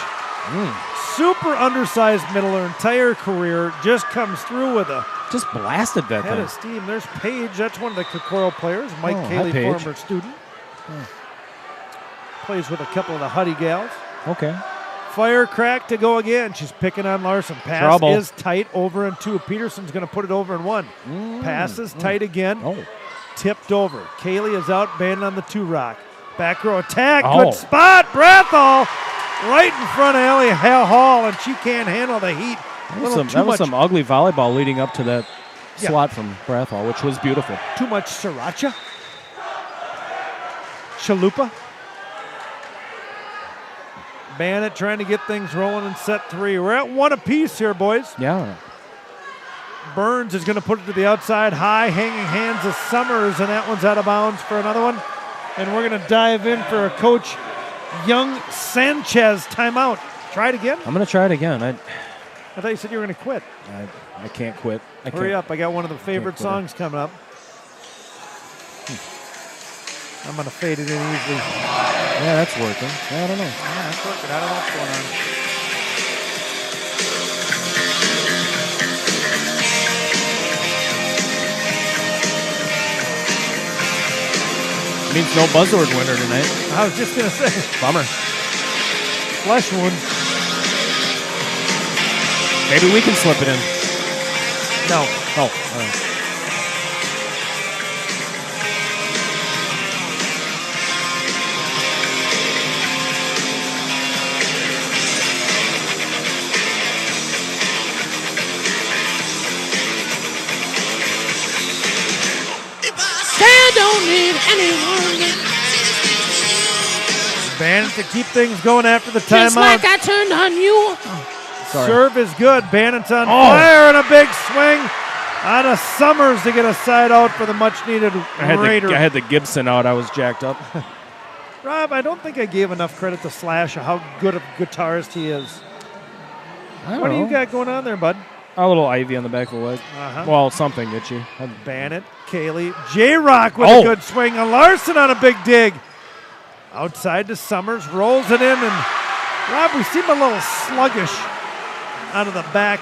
Super undersized middle her entire career. Just comes through with a Just blasted that head thing. of steam. There's Paige. That's one of the Kokoro players. Mike Oh, hi, Kaylee, Paige. former student. Plays with a couple of the Huddy gals. Okay. Firecrack to go again. She's picking on Larson. Pass Trouble. is tight over in 2. Peterson's going to put it over in 1. Pass is tight again. Oh. Tipped over. Kaylee is out, banding on the 2 rock. Back row attack. Oh. Good spot. Brathall right in front of Ellie Hall, and she can't handle the heat. That was some ugly volleyball leading up to that Yeah. slot from Brathall, which was beautiful. Too much sriracha. Chalupa. Bannett trying to get things rolling in set 3. We're at 1 apiece here, boys. Yeah. Burns is going to put it to the outside. High hanging hands of Summers, and that one's out of bounds for another one. And we're going to dive in for a Coach Young Sanchez timeout. Try it again? I'm going to try it again. I thought you said you were going to quit. I can't quit. Hurry up. I got one of the favorite quit it. songs coming up. I'm going to fade it in easily. Yeah, that's working. I don't know. Yeah, that's working. I don't know what's going on. Means no buzzword winner tonight. I was just going to say, Bummer. flesh wound. Maybe we can slip it in. No. Oh, all right. Bannett to keep things going after the Just timeout. like I turned on you. Sorry. Serve is good. Bannett's on fire and a big swing out of Summers to get a side out for the much-needed Raider. I had the Gibson out. I was jacked up. Rob, I don't think I gave enough credit to Slash or how good of a guitarist he is. What do you got going on there, bud? A little ivy on the back of the leg. Uh-huh. Well, something itchy. Bannett, Kaylee, J-Rock with Oh. a good swing. And Larson on a big dig. Outside to Summers, rolls it in, and Rob, we seem a little sluggish out of the back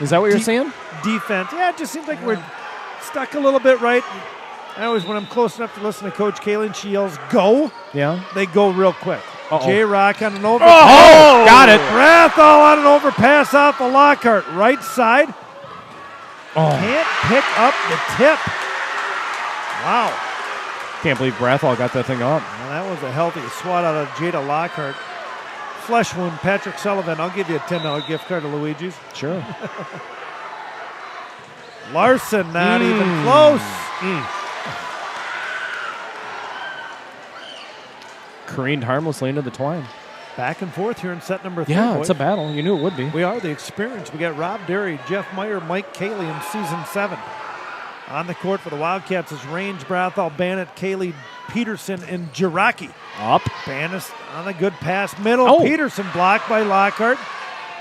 Is that what you're saying? defense. Yeah, it just seems like we're stuck a little bit right. I always, when I'm close enough to listen to Coach Kaylee, she yells, go, Yeah. they go real quick. Uh-oh. J-Rock on an over. Oh, got it. Brathall on an overpass off of Lockhart. Right side. Oh, Can't pick up the tip. Wow. can't believe Brathall got that thing up. Well, that was a healthy swat out of Jada Lockhart. Flesh wound, Patrick Sullivan. I'll give you a $10 gift card to Luigi's. Sure. Larson, not even close. Careened harmlessly into the twine. Back and forth here in set number 3. Yeah, boys. it's a battle. You knew it would be. We are the experience. We got Rob Derry, Jeff Meyer, Mike Kaylee in season 7. On the court for the Wildcats is Range, Brathall, Bannett, Kaylee, Peterson, and Jiraki. Up. Bannett on a good pass middle. Oh. Peterson blocked by Lockhart.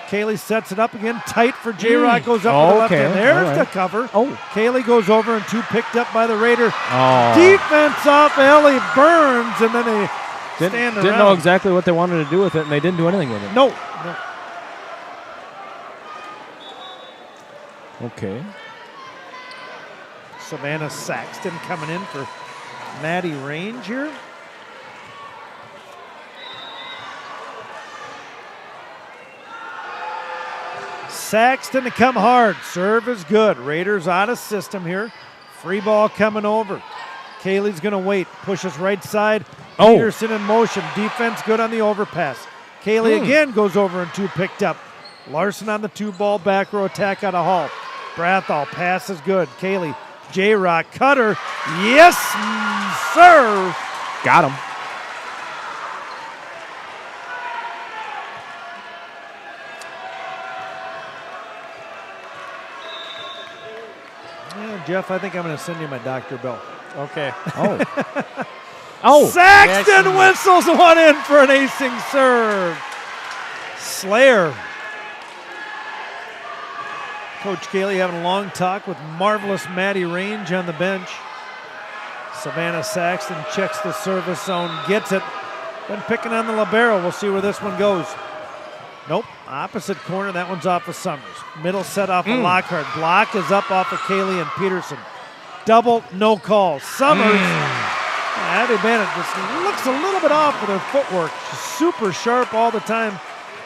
Kaylee sets it up again. Tight for J-Rock. Goes up to the left Okay. hand. There's All right. the cover. Oh. Kaylee goes over and 2 picked up by the Raider. Oh. Defense off Ellie Burns, and then a Stand Didn't around. know exactly what they wanted to do with it, and they didn't do anything with it. No. Okay. Savannah Saxton coming in for Maddie Range here. Saxton to come hard. Serve is good. Raiders out of system here. Free ball coming over. Kaylee's going to wait. Pushes right side. Oh. Peterson in motion. Defense good on the overpass. Kaylee again goes over and 2 picked up. Larson on the 2-ball back row attack out of Hall. Brathall pass is good. Kaylee, J-Rock, cutter. Yes, sir. Got him. Yeah, Jeff, I think I'm going to send you my Dr. Bill. Okay. Oh. Saxton whistles one in for an acing serve. Slayer. Coach Kaylee having a long talk with marvelous Maddie Range on the bench. Savannah Saxton checks the service zone, gets it. Been picking on the libero. We'll see where this one goes. Nope, opposite corner. That one's off of Summers. Middle set off of Lockhart. Block is up off of Kaylee and Peterson. Double, no call. Summers. Abby Bennett just looks a little bit off with her footwork. She's super sharp all the time,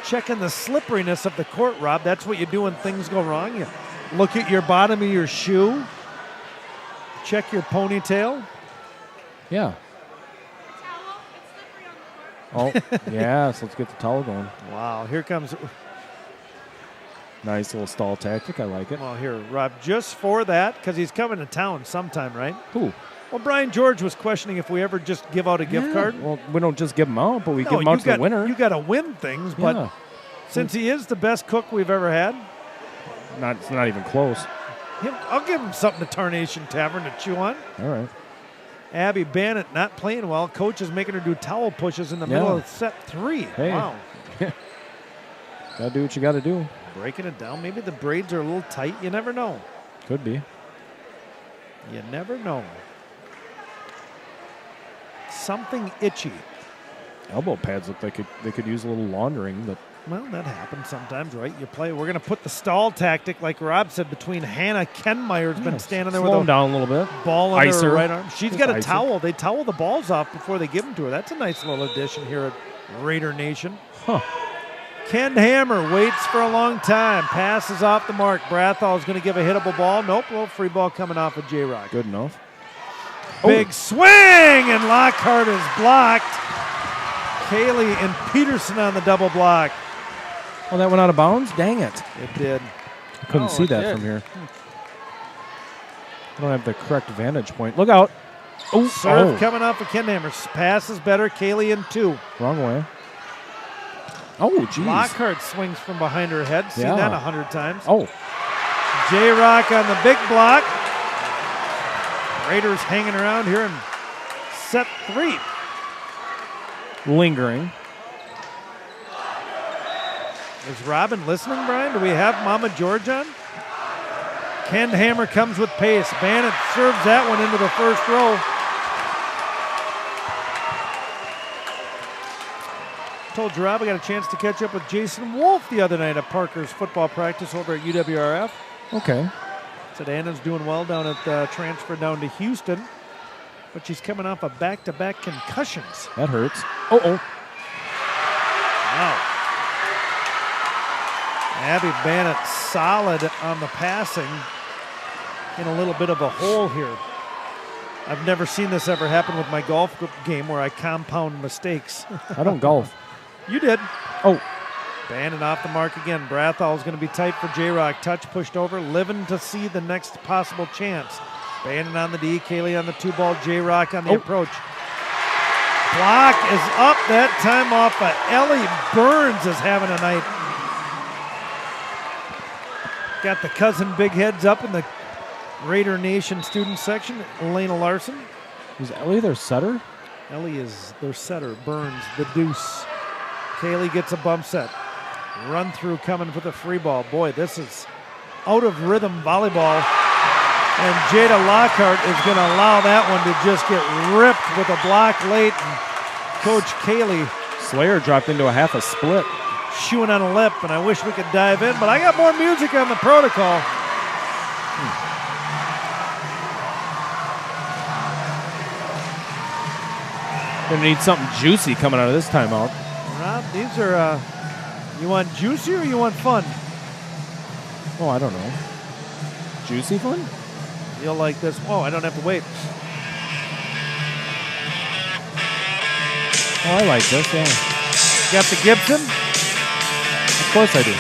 checking the slipperiness of the court, Rob. That's what you do when things go wrong. You look at your bottom of your shoe, check your ponytail. Yeah. Oh, yes. Let's get the towel going. Wow, here comes. Nice little stall tactic. I like it. Well, here, Rob, just for that, because he's coming to town sometime, right? Who? Well, Brian George was questioning if we ever just give out a gift card. Well, we don't just give them out, but we No, give them out you to got, the winner. You got to win things, but Yeah. since he is the best cook we've ever had, It's not even close. I'll give him something to Tarnation Tavern to chew on. All right. Abby Bannett not playing well. Coach is making her do towel pushes in the middle of set 3. Hey. Wow. Gotta do what you gotta do. Breaking it down. Maybe the braids are a little tight. You never know. Could be. You never know. Something itchy. Elbow pads look like they could use a little laundering, but Well, that happens sometimes, right? You play. We're going to put the stall tactic, like Rob said, between Hannah Kenmeyer's been standing there with slow a them down a little bit. ball under Ice her her. right arm. She's Just got a ice her. towel. They towel the balls off before they give them to her. That's a nice little addition here at Raider Nation. Huh. Ken Hammer waits for a long time. Passes off the mark. Brathall is going to give a hittable ball. Nope, little free ball coming off of J-Rock. Good enough. Big swing, and Lockhart is blocked. Kaylee and Peterson on the double block. Oh, that went out of bounds? Dang it. It did. I couldn't Oh, see it that did. from here. I don't have the correct vantage point. Look out. Oh, Serve coming off of Ken Hammer. Pass is better. Kaylee in 2. Wrong way. Oh, geez. Lockhart swings from behind her head. Seen Yeah. that 100 times. Oh, J-Rock on the big block. Raiders hanging around here in set 3. lingering. Is Robin listening, Brian? Do we have Mama George on? Ken Hammer comes with pace. Bannett serves that one into the first row. Told you, Rob, I got a chance to catch up with Jason Wolf the other night at Parker's football practice over at UWRF. Okay. Said Anna's doing well down at transfer down to Houston, but she's coming off of back-to-back concussions. That hurts. Oh. Wow. Abby Bannett solid on the passing, in a little bit of a hole here. I've never seen this ever happen with my golf game where I compound mistakes. I don't golf. You did. Oh. Bannett off the mark again. Brathall is going to be tight for J-Rock. Touch pushed over. Living to see the next possible chance. Bannett on the D. Kaylee on the 2-ball. J-Rock on the approach. Block is up that time off of Ellie Burns is having a night. Got the cousin big heads up in the Raider Nation student section. Elena Larson. Is Ellie their setter? Ellie is their setter. Burns, the deuce. Kaylee gets a bump set. Run through coming for the free ball. Boy, this is out of rhythm volleyball. And Jada Lockhart is going to allow that one to just get ripped with a block late. And Coach Kaylee Slayer dropped into a half a split. chewing on a lip, and I wish we could dive in, but I got more music on the protocol. Gonna need something juicy coming out of this timeout. Rob, these are, you want juicy or you want fun? Oh, I don't know. Juicy fun? You'll like this. Oh, I don't have to wait. Oh, I like this, yeah. Got the Gibson? Of course I do.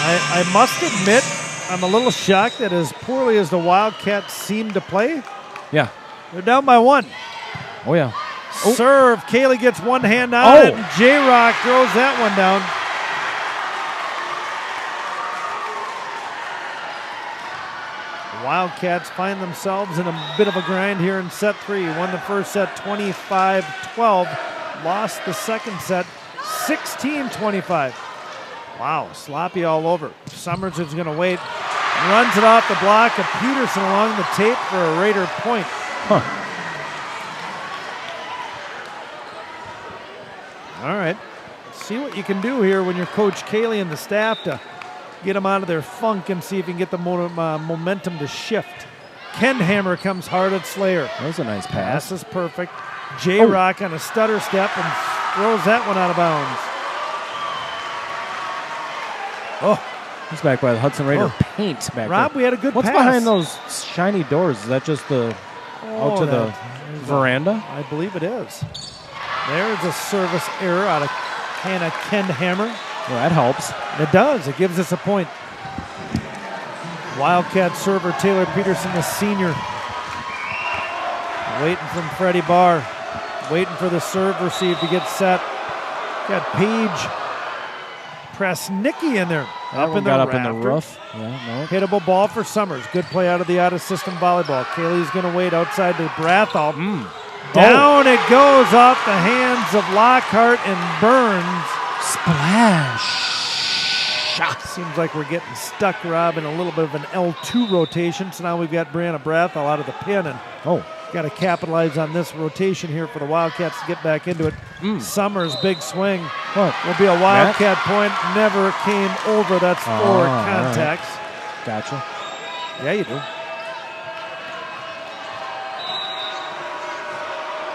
I must admit, I'm a little shocked that as poorly as the Wildcats seem to play, Yeah. they're down by 1. Oh, yeah. Serve. Kaylee gets one hand on it, and J-Rock throws that one down. The Wildcats find themselves in a bit of a grind here in set 3. Won the first set 25-12. Lost the second set 16-25. Wow, sloppy all over. Summers is going to wait. Runs it off the block of Peterson along the tape for a Raider point. Huh. All right. See what you can do here when you're Coach Kaylee and the staff to get them out of their funk and see if you can get the momentum to shift. Ken Hammer comes hard at Slayer. That was a nice pass. Pass is perfect. J-Rock on a stutter step and throws that one out of bounds. Oh, He's back by the Hudson Raider paint back Rob, there. we had a good What's pass. behind those shiny doors? Is that just the out to the veranda? I believe it is. There is a service error out of Ken Hammer. Well, that helps. It does. It gives us a point. Wildcat server Taylor Peterson, the senior. Waiting from Freddie Barr. Waiting for the serve receive to get set. Got Paige Presnicki in there. That one got up in the roof. Yeah, no. Hittable ball for Summers. Good play out of the out-of-system volleyball. Kaylee's going to wait outside to Brathall. Down it goes off the hands of Lockhart and Burns. Splash. Seems like we're getting stuck, Rob, in a little bit of an L2 rotation. So now we've got Brianna Brathall out of the pin, and got to capitalize on this rotation here for the Wildcats to get back into it. Summers, big swing. What? Will be a Wildcat point. Never came over. That's 4 contacts. Right. Gotcha. Yeah, you do.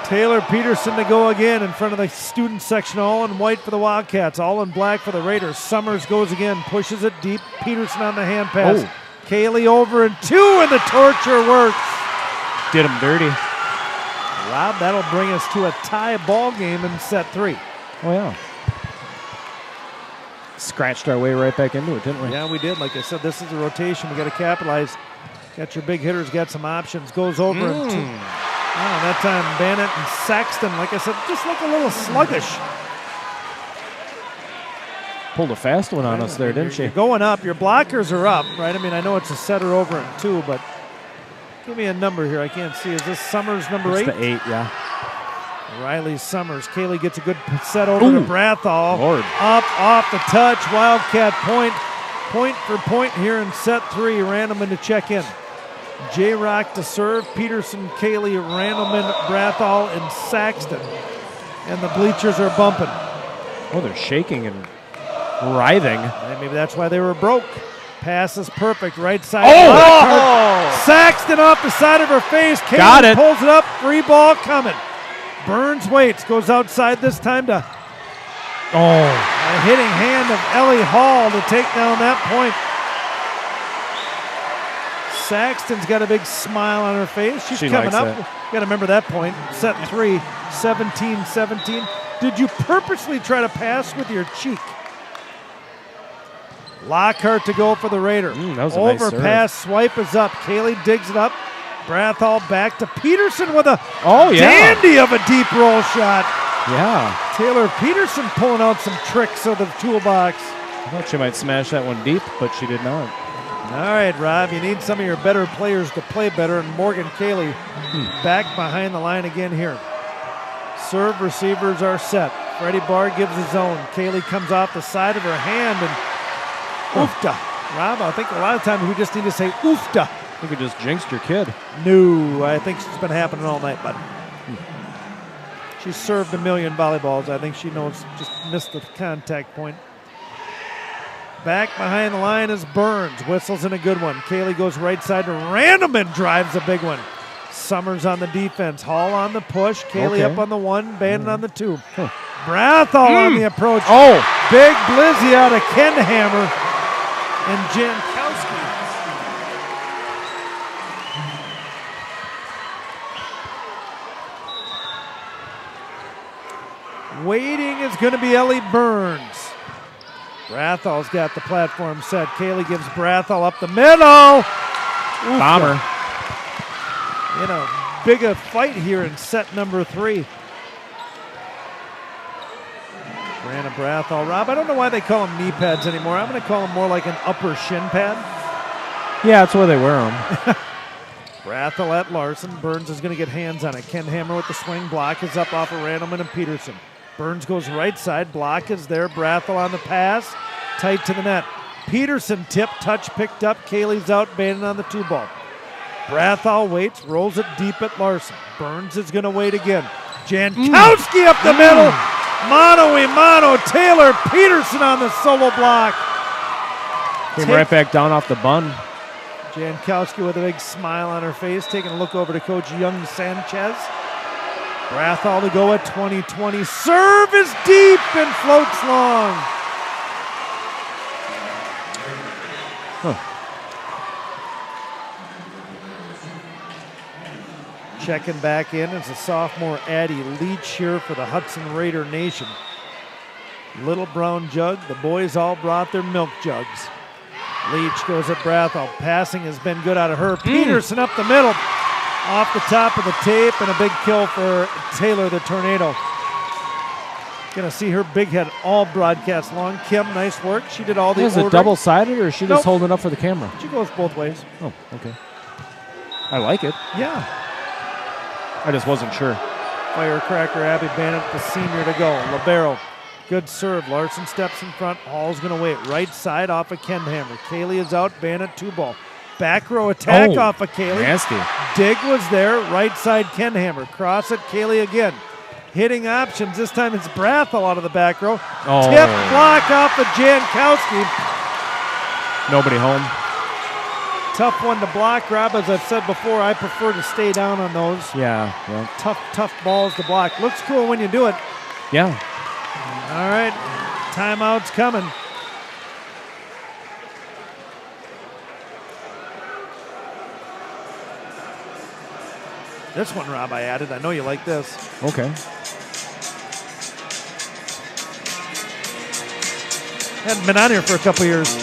Taylor Peterson to go again in front of the student section, all in white for the Wildcats, all in black for the Raiders. Summers goes again, pushes it deep. Peterson on the hand pass. Kaylee over and 2, and the torture works. Did him dirty. Rob, that'll bring us to a tie ball game in set 3. Oh, yeah. Scratched our way right back into it, didn't we? Yeah, we did. Like I said, this is a rotation. We got to capitalize. Got your big hitters, got some options. Goes over and 2. Oh, that time Bennett and Saxton, like I said, just look a little sluggish. Pulled a fast one on us there, didn't she? You're going up. Your blockers are up, right? I mean, I know it's a setter over in 2, but give me a number here. I can't see. Is this Summers number 8? It's the 8, yeah. Riley Summers. Kaylee gets a good set over to Brathall. Lord. Up, off the touch. Wildcat point. Point for point here in set 3. Randleman to check in. J-Rock to serve. Peterson, Kaylee, Randleman, Brathall, and Saxton. And the bleachers are bumping. Oh, they're shaking and writhing. Maybe that's why they were broke. Pass is perfect. Right side. Oh! Saxton off the side of her face. Kaylee Got it. pulls it up. Free ball coming. Burns waits. Goes outside this time to a hitting hand of Ellie Hall to take down that point. Saxton's got a big smile on her face. She's coming up. Got to remember that point. Set 3, 17-17. Did you purposely try to pass with your cheek? Lockhart to go for the Raider. That was a nice serve. Overpass, swipe is up. Kaylee digs it up. Brathall back to Peterson with a dandy of a deep roll shot. Yeah. Taylor Peterson pulling out some tricks of the toolbox. I thought she might smash that one deep, but she did not. All right, Rob, you need some of your better players to play better, and Morgan Kaylee back behind the line again here. Serve receivers are set. Freddie Barr gives his own. Kaylee comes off the side of her hand and oofta. Rob, I think a lot of times we just need to say oofta. I think it just jinxed your kid. No, I think it's been happening all night, bud. She's served a million volleyballs. I think she knows, just missed the contact point. Back behind the line is Burns. Whistles in a good one. Kaylee goes right side to Randleman, drives a big one. Summers on the defense. Hall on the push. Kaylee up on the 1, Bannon on the 2. Brathall on the approach. Big blizzy out of Ken Hammer and Jankowski. Waiting is going to be Ellie Burns. Brathall's got the platform set. Kaylee gives Brathall up the middle. Bomber. In a big a fight here in set number 3. Brandon Brathall. Rob, I don't know why they call them knee pads anymore. I'm going to call them more like an upper shin pad. Yeah, that's where they wear them. Brathall at Larson. Burns is going to get hands on it. Ken Hammer with the swing. Block is up off of Randleman and Peterson. Burns goes right side. Block is there. Brathall on the pass. Tight to the net. Peterson tip. Touch picked up. Kaylee's out. Bannon on the 2 ball. Brathall waits. Rolls it deep at Larson. Burns is going to wait again. Jankowski up the middle. Mano. Taylor Peterson on the solo block. Came right back down off the bun. Jankowski with a big smile on her face, taking a look over to Coach Young Sanchez. Brathall to go at 20-20. Serve is deep and floats long. Checking back in is a sophomore Addie Leach here for the Hudson Raider Nation. Little brown jug. The boys all brought their milk jugs. Leach goes at Brathall. Passing has been good out of her. Peterson up the middle. Off the top of the tape, and a big kill for Taylor the Tornado. Gonna see her big head all broadcast long. Kim, nice work. She did all the Is it double-sided, or is she just holding up for the camera? She goes both ways. Oh, okay. I like it. Yeah. I just wasn't sure. Firecracker Abby Bannon, the senior to go. Libero. Good serve. Larson steps in front. Hall's going to wait. Right side off of Ken Hammer. Kaylee is out. Bannon 2 ball. Back row attack off of Kaylee. Nasty. Dig was there. Right side Ken Hammer. Cross it. Kaylee again. Hitting options. This time it's Brathall out of the back row. Tip block off of Jankowski. Nobody home. Tough one to block, Rob. As I've said before, I prefer to stay down on those. Yeah. Tough balls to block. Looks cool when you do it. Yeah. All right. Timeout's coming. This one, Rob, I added. I know you like this. Okay. Hadn't been on here for a couple years.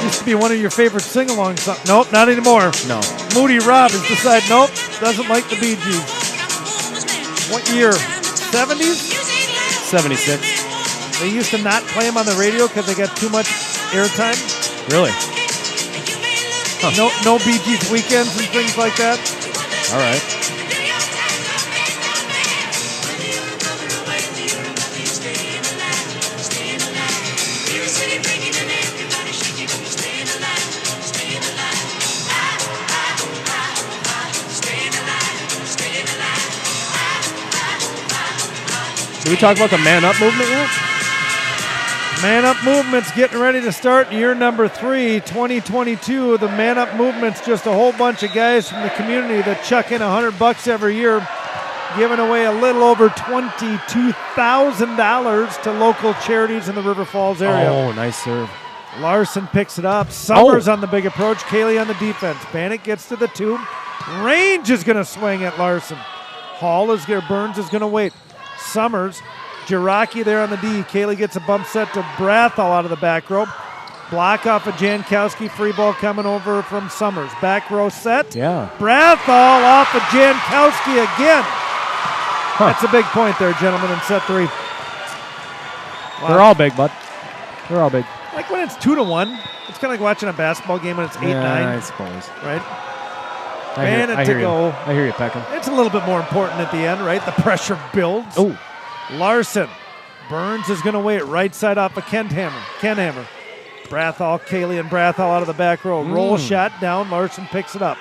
Used to be one of your favorite sing-alongs. Nope, not anymore. No. Moody Rob has decided, nope, doesn't like the Bee Gees. What year? 70s? 76. They used to not play them on the radio because they got too much airtime. Really? No Bee Gees weekends and things like that. All right. Did we talk about the Man Up movement yet? Man Up Movement's getting ready to start year number 3, 2022. The Man Up Movement's just a whole bunch of guys from the community that chuck in $100 every year, giving away a little over $22,000 to local charities in the River Falls area. Oh, nice serve. Larson picks it up. Summers on the big approach. Kaylee on the defense. Bannock gets to the 2. Range is going to swing at Larson. Burns is going to wait. Summers Jiraki there on the D. Kaylee gets a bump set to Brathall out of the back row. Block off of Jankowski. Free ball coming over from Summers. Back row set. Yeah. Brathall off of Jankowski again. That's a big point there, gentlemen, in set 3. Wow. They're all big, bud. They're all big. Like when it's 2-1, it's kind of like watching a basketball game when it's 8-9. I suppose. Right? I hear you. Go. I hear you, Peckham. It's a little bit more important at the end, right? The pressure builds. Oh. Larson. Burns is going to wait right side off of Ken Hammer. Brathall, Kaylee, and Brathall out of the back row. Roll shot down. Larson picks it up.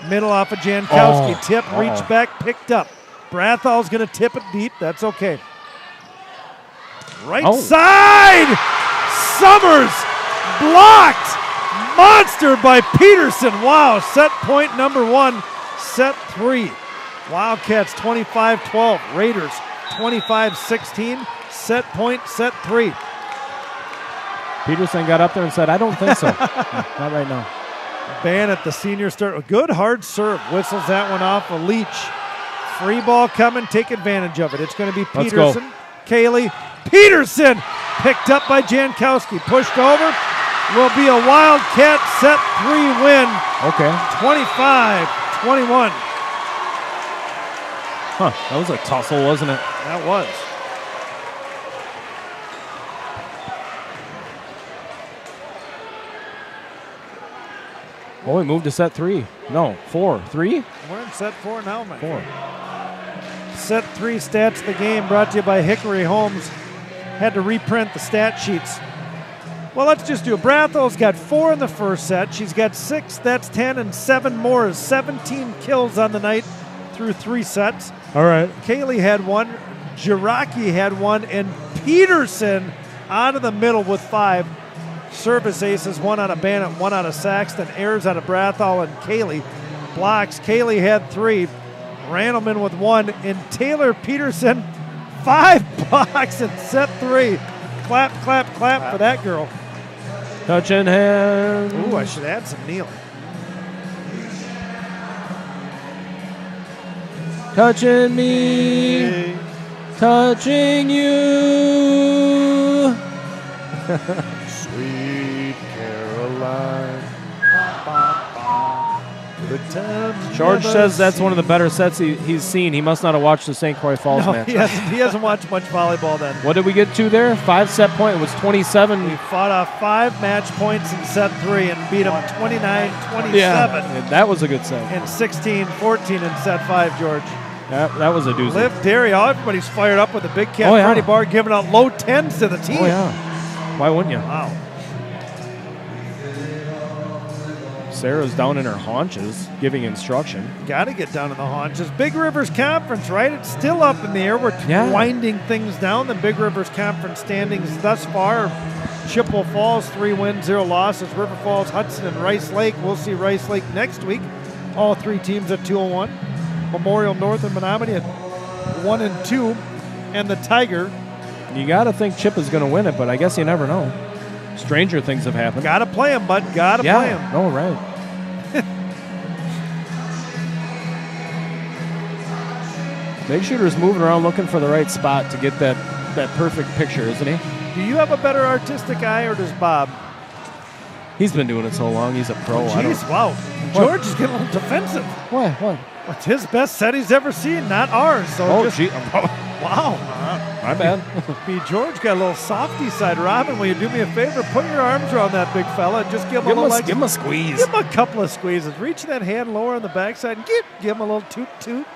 Middle off of Jankowski. Tip, reach back, picked up. Brathall's going to tip it deep. That's okay. Right side. Summers blocked. Monster by Peterson. Wow. Set point number 1. Set 3. Wildcats 25-12. Raiders 25-16. Set point, set 3. Peterson got up there and said, I don't think so. Not right now. Bannett, the senior, start a good hard serve. Whistles that one off a Leach. Free ball coming. Take advantage of it. It's going to be Peterson. Kaylee. Peterson picked up by Jankowski. Pushed over. Will be a Wildcat set 3 win. Okay. 25-21. That was a tussle, wasn't it? That was. Oh, we moved to set 3. No, 4. 3? We're in set 4 now, man. 4. Set 3 stats of the game brought to you by Hickory Homes. Had to reprint the stat sheets. Well, let's just do it. Brathall's got 4 in the first set. She's got 6. That's 10, and 7 more is 17 kills on the night through 3 sets. All right. Kaylee had 1. Jiraki had 1. And Peterson out of the middle with 5. Service aces, 1 out of Bannett, 1 out of Saxton. Airs out of Brathall and Kaylee. Blocks. Kaylee had 3. Randleman with 1. And Taylor Peterson, 5 blocks in set 3. Clap, clap, clap for that girl. Touching hands. Ooh, I should add some kneeling. Touching me. Touching you. Sweet Caroline. George says that's one of the better sets he's seen. He must not have watched the St. Croix Falls match. He hasn't watched much volleyball then. What did we get to there? 5 set point. It was 27. We fought off 5 match points in set 3 and beat them 29-27. Yeah, that was a good set. And 16-14 in set 5, George. That was a doozy. Liv Derry, everybody's fired up with the Big Cat Freddy Bar giving out low 10s to the team. Oh, yeah. Why wouldn't you? Wow. Sarah's down in her haunches giving instruction. Got to get down in the haunches. Big Rivers Conference, right? It's still up in the air. We're winding things down. The Big Rivers Conference standings thus far. Chippewa Falls, 3 wins, 0 losses. River Falls, Hudson, and Rice Lake. We'll see Rice Lake next week. All 3 teams at 2-1. Memorial North and Menominee at 1-2. And the Tiger. You got to think Chip is going to win it, but I guess you never know. Stranger things have happened. Got to play him, bud. Got to play him. Oh, right. Big Shooter's moving around looking for the right spot to get that perfect picture, isn't he? Do you have a better artistic eye, or does Bob? He's been doing it so long. He's a pro. Jeez, wow. George is getting a little defensive. What? It's his best set he's ever seen, not ours. So wow. My bad. George got a little softy side. Robin, will you do me a favor? Put your arms around that big fella and just give him a little give him a squeeze. Give him a couple of squeezes. Reach that hand lower on the backside and give him a little toot.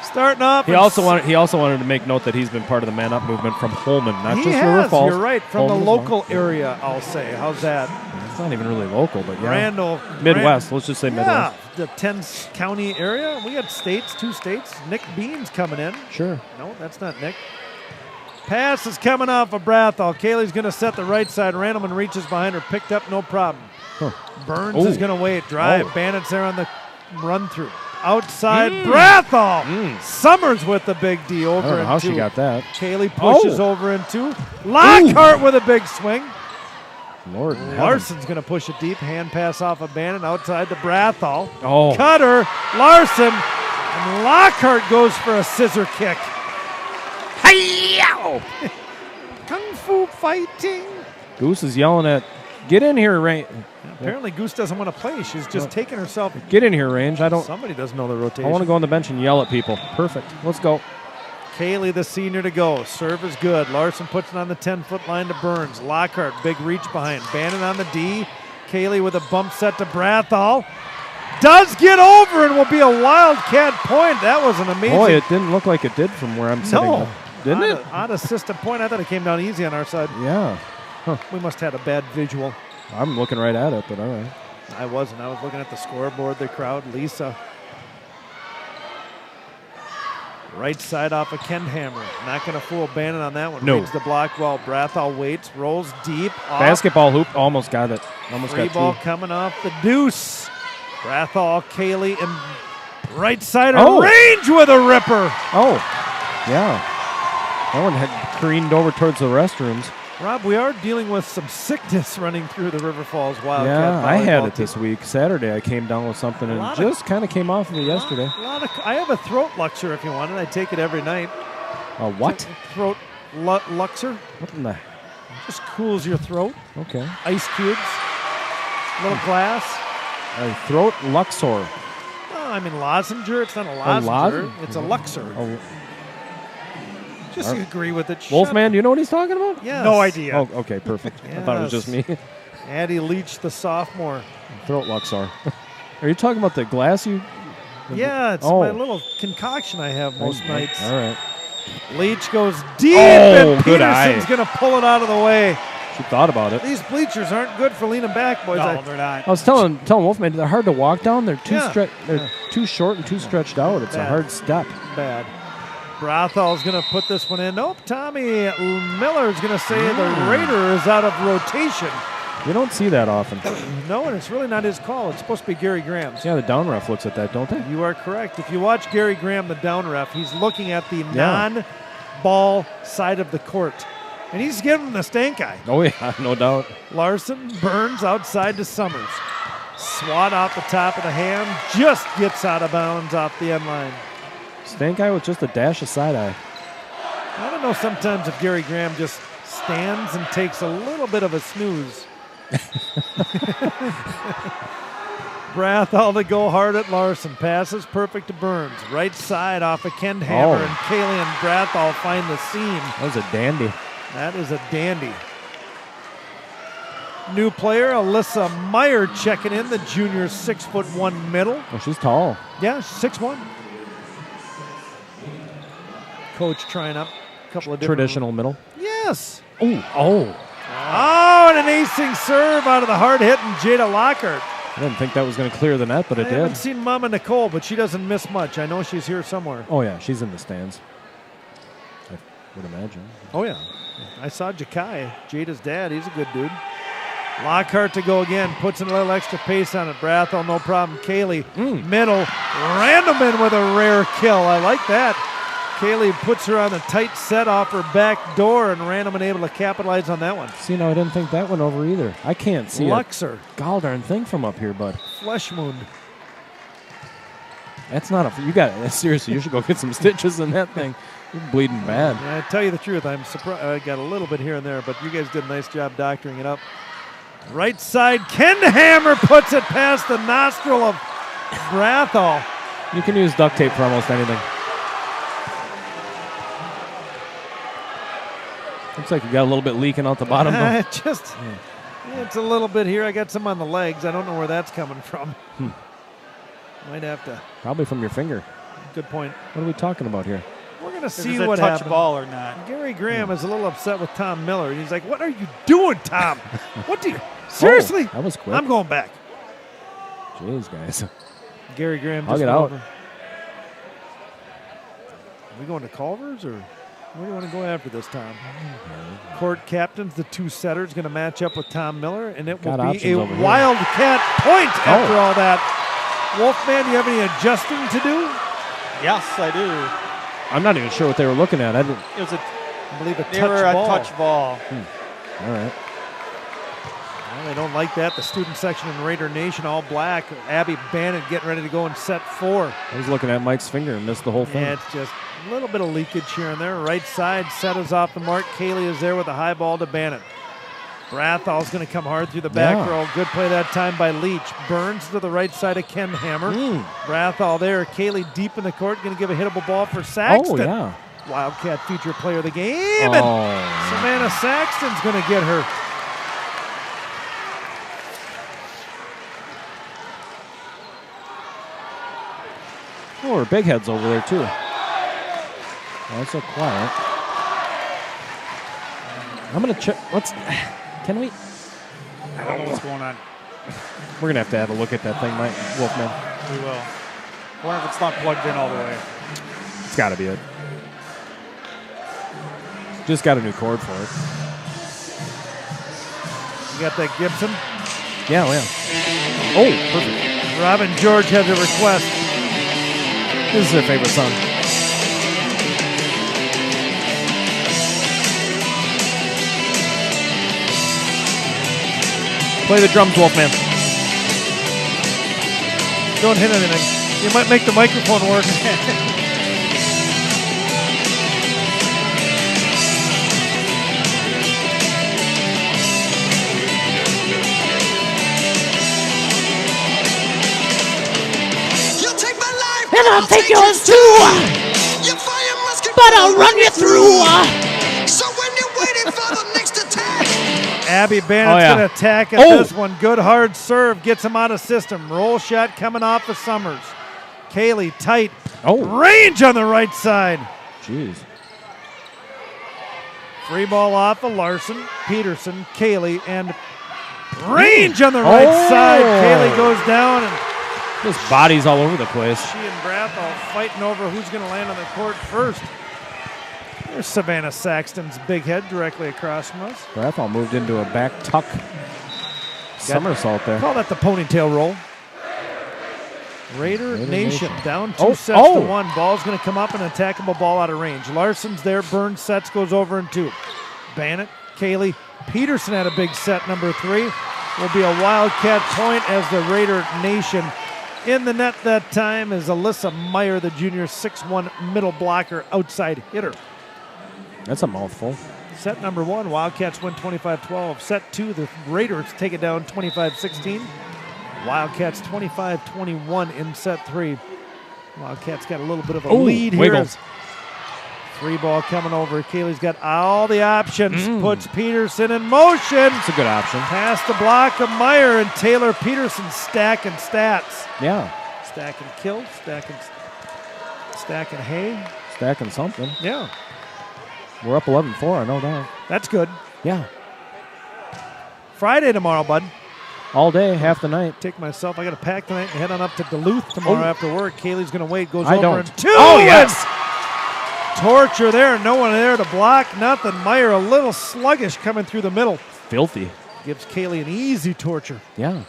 Starting off. He also wanted to make note that he's been part of the Man Up movement from Holman, not just River Falls. You're right, from the local area, I'll say. How's that? It's not even really local, but yeah. Randall. Midwest, let's just say Midwest. The 10 county area. We got 2 states. Nick Bean's coming in. Sure. No, that's not Nick. Pass is coming off of Brathall. Kaylee's going to set the right side. Randleman reaches behind her. Picked up, no problem. Burns is going to wait. Drive. Bannett's there on the run through. Outside, Brathall. Summers with the big D over. I don't know how 2. she got that. Kaylee pushes over in 2. Lockhart with a big swing. Lord Larson's going to push it deep. Hand pass off of Bannon outside to Brathall. Oh. Cutter. Larson And Lockhart goes for a scissor kick. Hi-yow! Kung Fu fighting. Goose is yelling at, get in here, Range. Apparently, Goose doesn't want to play. She's just taking herself. Get in here, Range. Somebody doesn't know the rotation. I want to go on the bench and yell at people. Perfect. Let's go. Kaylee, the senior, to go. Serve is good. Larson puts it on the 10-foot line to Burns. Lockhart, big reach behind. Bannon on the D. Kaylee with a bump set to Brathall. Does get over and will be a Wildcat point. That was an amazing. Boy, it didn't look like it did from where I'm sitting. No. Didn't it? Odd assistant point. I thought it came down easy on our side. Yeah. We must have had a bad visual. I'm looking right at it, but all right. I wasn't. I was looking at the scoreboard, the crowd. Lisa. Right side off of Kendhammer. Not going to fool Bannon on that one. No. Reads the block well. Brathall waits, rolls deep. Off. Basketball hoop, almost got it. Almost Free got ball two. coming off the deuce. Brathall, Kaylee, and right side of Oh. range with a ripper. Oh, yeah. That one had careened over towards the restrooms. Rob, we are dealing with some sickness running through the River Falls Wildcat. Yeah, I had volleyball it this team. week. Saturday, I came down with something and lot of- just kind of came off of it yesterday. I have a throat luxer if you want it. I take it every night. A what? Throat luxer. What in the? Just cools your throat. Okay. Ice cubes. Little glass. A throat luxor. Oh, I mean lozenger. It's not a lozenger. lozenge? It's a luxer. Oh, Just agree with it. Wolfman, do you know what he's talking about? Yes. No idea. Oh, okay, perfect. I thought it was just me. Addie Leach, the sophomore. Throat luxor. Are you talking about the glass you? Yeah, it's Oh. my little concoction I have most nights. All right. Leach goes deep, Oh, and good eye. Peterson's going to pull it out of the way. She thought about it. These bleachers aren't good for leaning back, boys. No, they're not. I was telling Wolfman they're hard to walk down. They're too Yeah. they're too short and too stretched out. It's a Bad. hard step. Bad. Brathall's going to put this one in. Nope, Tommy Miller's going to say the Raider is out of rotation. You don't see that often. No, and it's really not his call. It's supposed to be Gary Graham's. Yeah, the down ref looks at that, don't they? You are correct. If you watch Gary Graham, the down ref, he's looking at the Yeah. non-ball side of the court. And he's giving the stank eye. Oh, yeah, no doubt. Larson burns outside to Summers. Swat off the top of the hand. Just gets out of bounds off the end line. Stank eye with just a dash of side eye. I don't know sometimes if Gary Graham just stands and takes a little bit of a snooze. Brathall to go hard at Larson. Passes perfect to Burns. Right side off of Kendhammer. Oh. And Kaylee and Brathall find the seam. That was a dandy. That is a dandy. New player, Alyssa Meyer, checking in, the junior 6'1" middle. Oh, she's tall. Yeah, 6'1". Coach trying up a couple of different. Traditional middle. Yes. Oh, oh. Oh, and an acing serve out of the hard-hitting Jada Lockhart. I didn't think that was going to clear the net, but it I haven't did. seen Mama Nicole, but she doesn't miss much. I know she's here somewhere. Oh, yeah, she's in the stands. I would imagine. Oh, yeah. I saw Jakai, Jada's dad. He's a good dude. Lockhart to go again. Puts in a little extra pace on it. Brathall, no problem. Kaylee, middle. Randleman with a rare kill. I like that. Kaylee puts her on the tight set off her back door, and Randleman able to capitalize on that one. See, no, I didn't think that one over either. I can't see Luxor, a gall-darn thing from up here, bud. flesh wound. That's not a... You got... Seriously, you should go get some stitches in that thing. You're bleeding bad. Yeah, I tell you the truth, I'm surprised. I got a little bit here and there, but you guys did a nice job doctoring it up. Right side, Kendhammer puts it past the nostril of Brathall. You can use duct tape for almost anything. Looks like you got a little bit leaking out the bottom, though. It's a little bit here. I got some on the legs. I don't know where that's coming from. Might have to. Probably from your finger. Good point. What are we talking about here? We're going to Is see it what touch happens. ball or not? Gary Graham is a little upset with Tom Miller. And he's like, what are you doing, Tom? What do you... Seriously? Oh, that was quick. I'm going back. Jeez, guys. Gary Graham I'll just get went out. over. Are we going to Culver's, or where do you want to go after this, Tom? Court captains, the two setters, going to match up with Tom Miller, and it Got will be options a over here. Wildcat point after Oh. all that. Wolfman, do you have any adjusting to do? Yes, I do. I'm not even sure what they were looking at. I didn't... It was a I believe a they touch were ball. a touch ball. All right. Well, they don't like that. The student section in Raider Nation, all black. Abby Bannon getting ready to go in set 4. I was looking at Mike's finger and missed the whole thing. Yeah, it's just a little bit of leakage here and there. Right side, set is off the mark. Kaylee is there with a high ball to Bannon. Brathal's going to come hard through the back row. Good play that time by Leach. Burns to the right side of Ken Hammer. Brathal there. Kaylee deep in the court. Going to give a hittable ball for Saxton. Oh, yeah. Wildcat feature player of the game. And Savannah Saxton's going to get her. Oh, her big head's over there, too. That's so quiet. I'm going to check. Can we? I don't know what's going on. We're going to have a look at that thing, Mike Wolfman. We will. I wonder if it's not plugged in all the way. It's got to be it. Just got a new cord for it. You got that Gibson? Yeah, yeah. Oh, perfect. Robin George has a request. This is their favorite song. Play the drums, Wolfman. Don't hit anything. You might make the microphone work. And I'll take yours too. But I'll run you through. So when you're waiting for the next attack, Abby Bannett's going to attack at this one. Good hard serve. Gets him out of system. Roll shot coming off of Summers. Kaylee tight. Range on the right side. Jeez. Free ball off of Larson, Peterson, Kaylee, and range on the right side. Kaylee goes down and just bodies all over the place. She and Brathall fighting over who's going to land on the court first. There's Savannah Saxton's big head directly across from us. Brathall moved into a back tuck somersault there. Call that the ponytail roll. Raider Nation down 2 sets to 1. Ball's going to come up, an attackable ball out of range. Larson's there. Burns sets, goes over in 2. Bannett, Kaylee, Peterson had a big set, number 3. Will be a Wildcat point as the Raider Nation. In the net that time is Alyssa Meyer, the junior 6'1" middle blocker, outside hitter. That's a mouthful. Set number 1, Wildcats win 25-12. Set 2, the Raiders take it down 25-16. Wildcats 25-21 in set 3. Wildcats got a little bit of a lead here. Wiggles. Free ball coming over. Kaylee's got all the options. Puts Peterson in motion. It's a good option. Past the block of Meyer and Taylor Peterson stacking stats. Yeah. Stacking kills, stacking hay. Stacking something. Yeah. We're up 11-4, I know that. That's good. Yeah. Friday tomorrow, bud. All day, half the night. Take myself. I got to pack tonight and head on up to Duluth tomorrow after work. Kaylee's going to wait. Goes I over don't. in 2. Oh, yes. Torture there. No one there to block. Nothing. Meyer a little sluggish coming through the middle. Filthy. Gives Kaylee an easy torture. Yeah.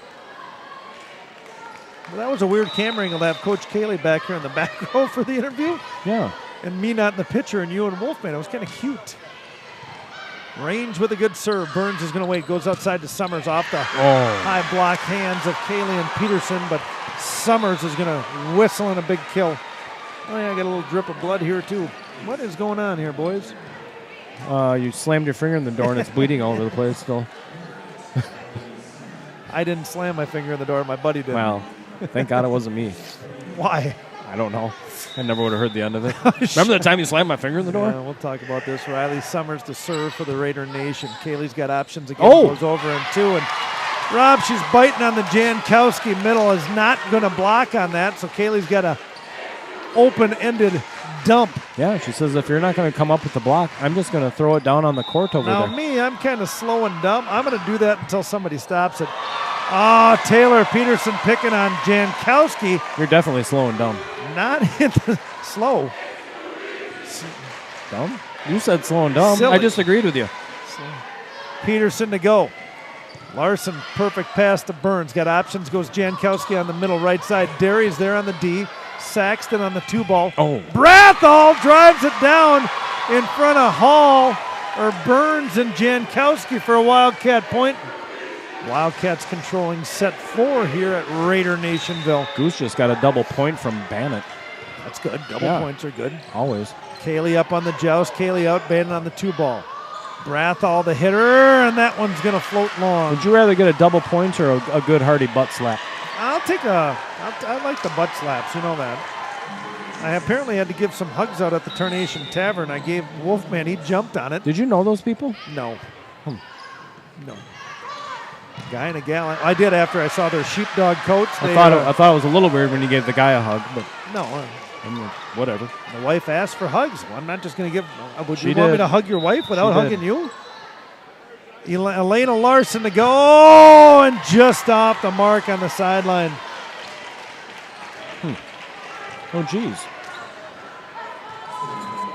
Well, that was a weird camera angle to have Coach Kaylee back here in the back row for the interview. Yeah. And me not in the picture and you and Wolfman. It was kind of cute. Range with a good serve. Burns is going to wait. Goes outside to Summers off the high block hands of Kaylee and Peterson, but Summers is going to whistle in a big kill. Oh, yeah, I got a little drip of blood here, too. What is going on here, boys? You slammed your finger in the door and it's bleeding all over the place still. I didn't slam my finger in the door. My buddy did. Well, thank God it wasn't me. Why? I don't know. I never would have heard the end of it. Remember the time you slammed my finger in the door? Yeah, we'll talk about this. Riley Summers to serve for the Raider Nation. Kaylee's got options again. Oh. Goes over in 2. And Rob, she's biting on the Jankowski middle. Is not going to block on that. So Kaylee's got a open-ended dump. Yeah, she says if you're not going to come up with the block, I'm just going to throw it down on the court over Now there. me, I'm kind of slow and dumb. I'm going to do that until somebody stops it. Oh, Taylor Peterson picking on Jankowski. You're definitely slow and dumb. Not in the slow. Dumb? You said slow and dumb. Silly. I just agreed with you. Peterson to go. Larson, perfect pass to Burns. Got options, goes Jankowski on the middle right side. Derry's there on the D. Saxton on the 2 ball. Oh. Brathall drives it down in front of Hall, or Burns and Jankowski for a Wildcat point. Wildcats controlling set 4 here at Raider Nationville. Goose just got a double point from Bannett. That's good. Double points are good. Always. Kaylee up on the joust. Kaylee out, Bannon on the 2-ball. Brathall the hitter, and that one's going to float long. Would you rather get a double point or a good hearty butt slap? I like the butt slaps, you know that. I apparently had to give some hugs out at the Tarnation Tavern. I gave Wolfman, he jumped on it. Did you know those people? No. No. Guy and a gal. I did after I saw their sheepdog coats. I thought it was a little weird when you gave the guy a hug, but no. Whatever. The wife asked for hugs. Well, I'm not just going to give. Would you She want me did. to hug your wife without She hugging did. you? Elena Larson to go. Oh, and just off the mark on the sideline. Oh, geez.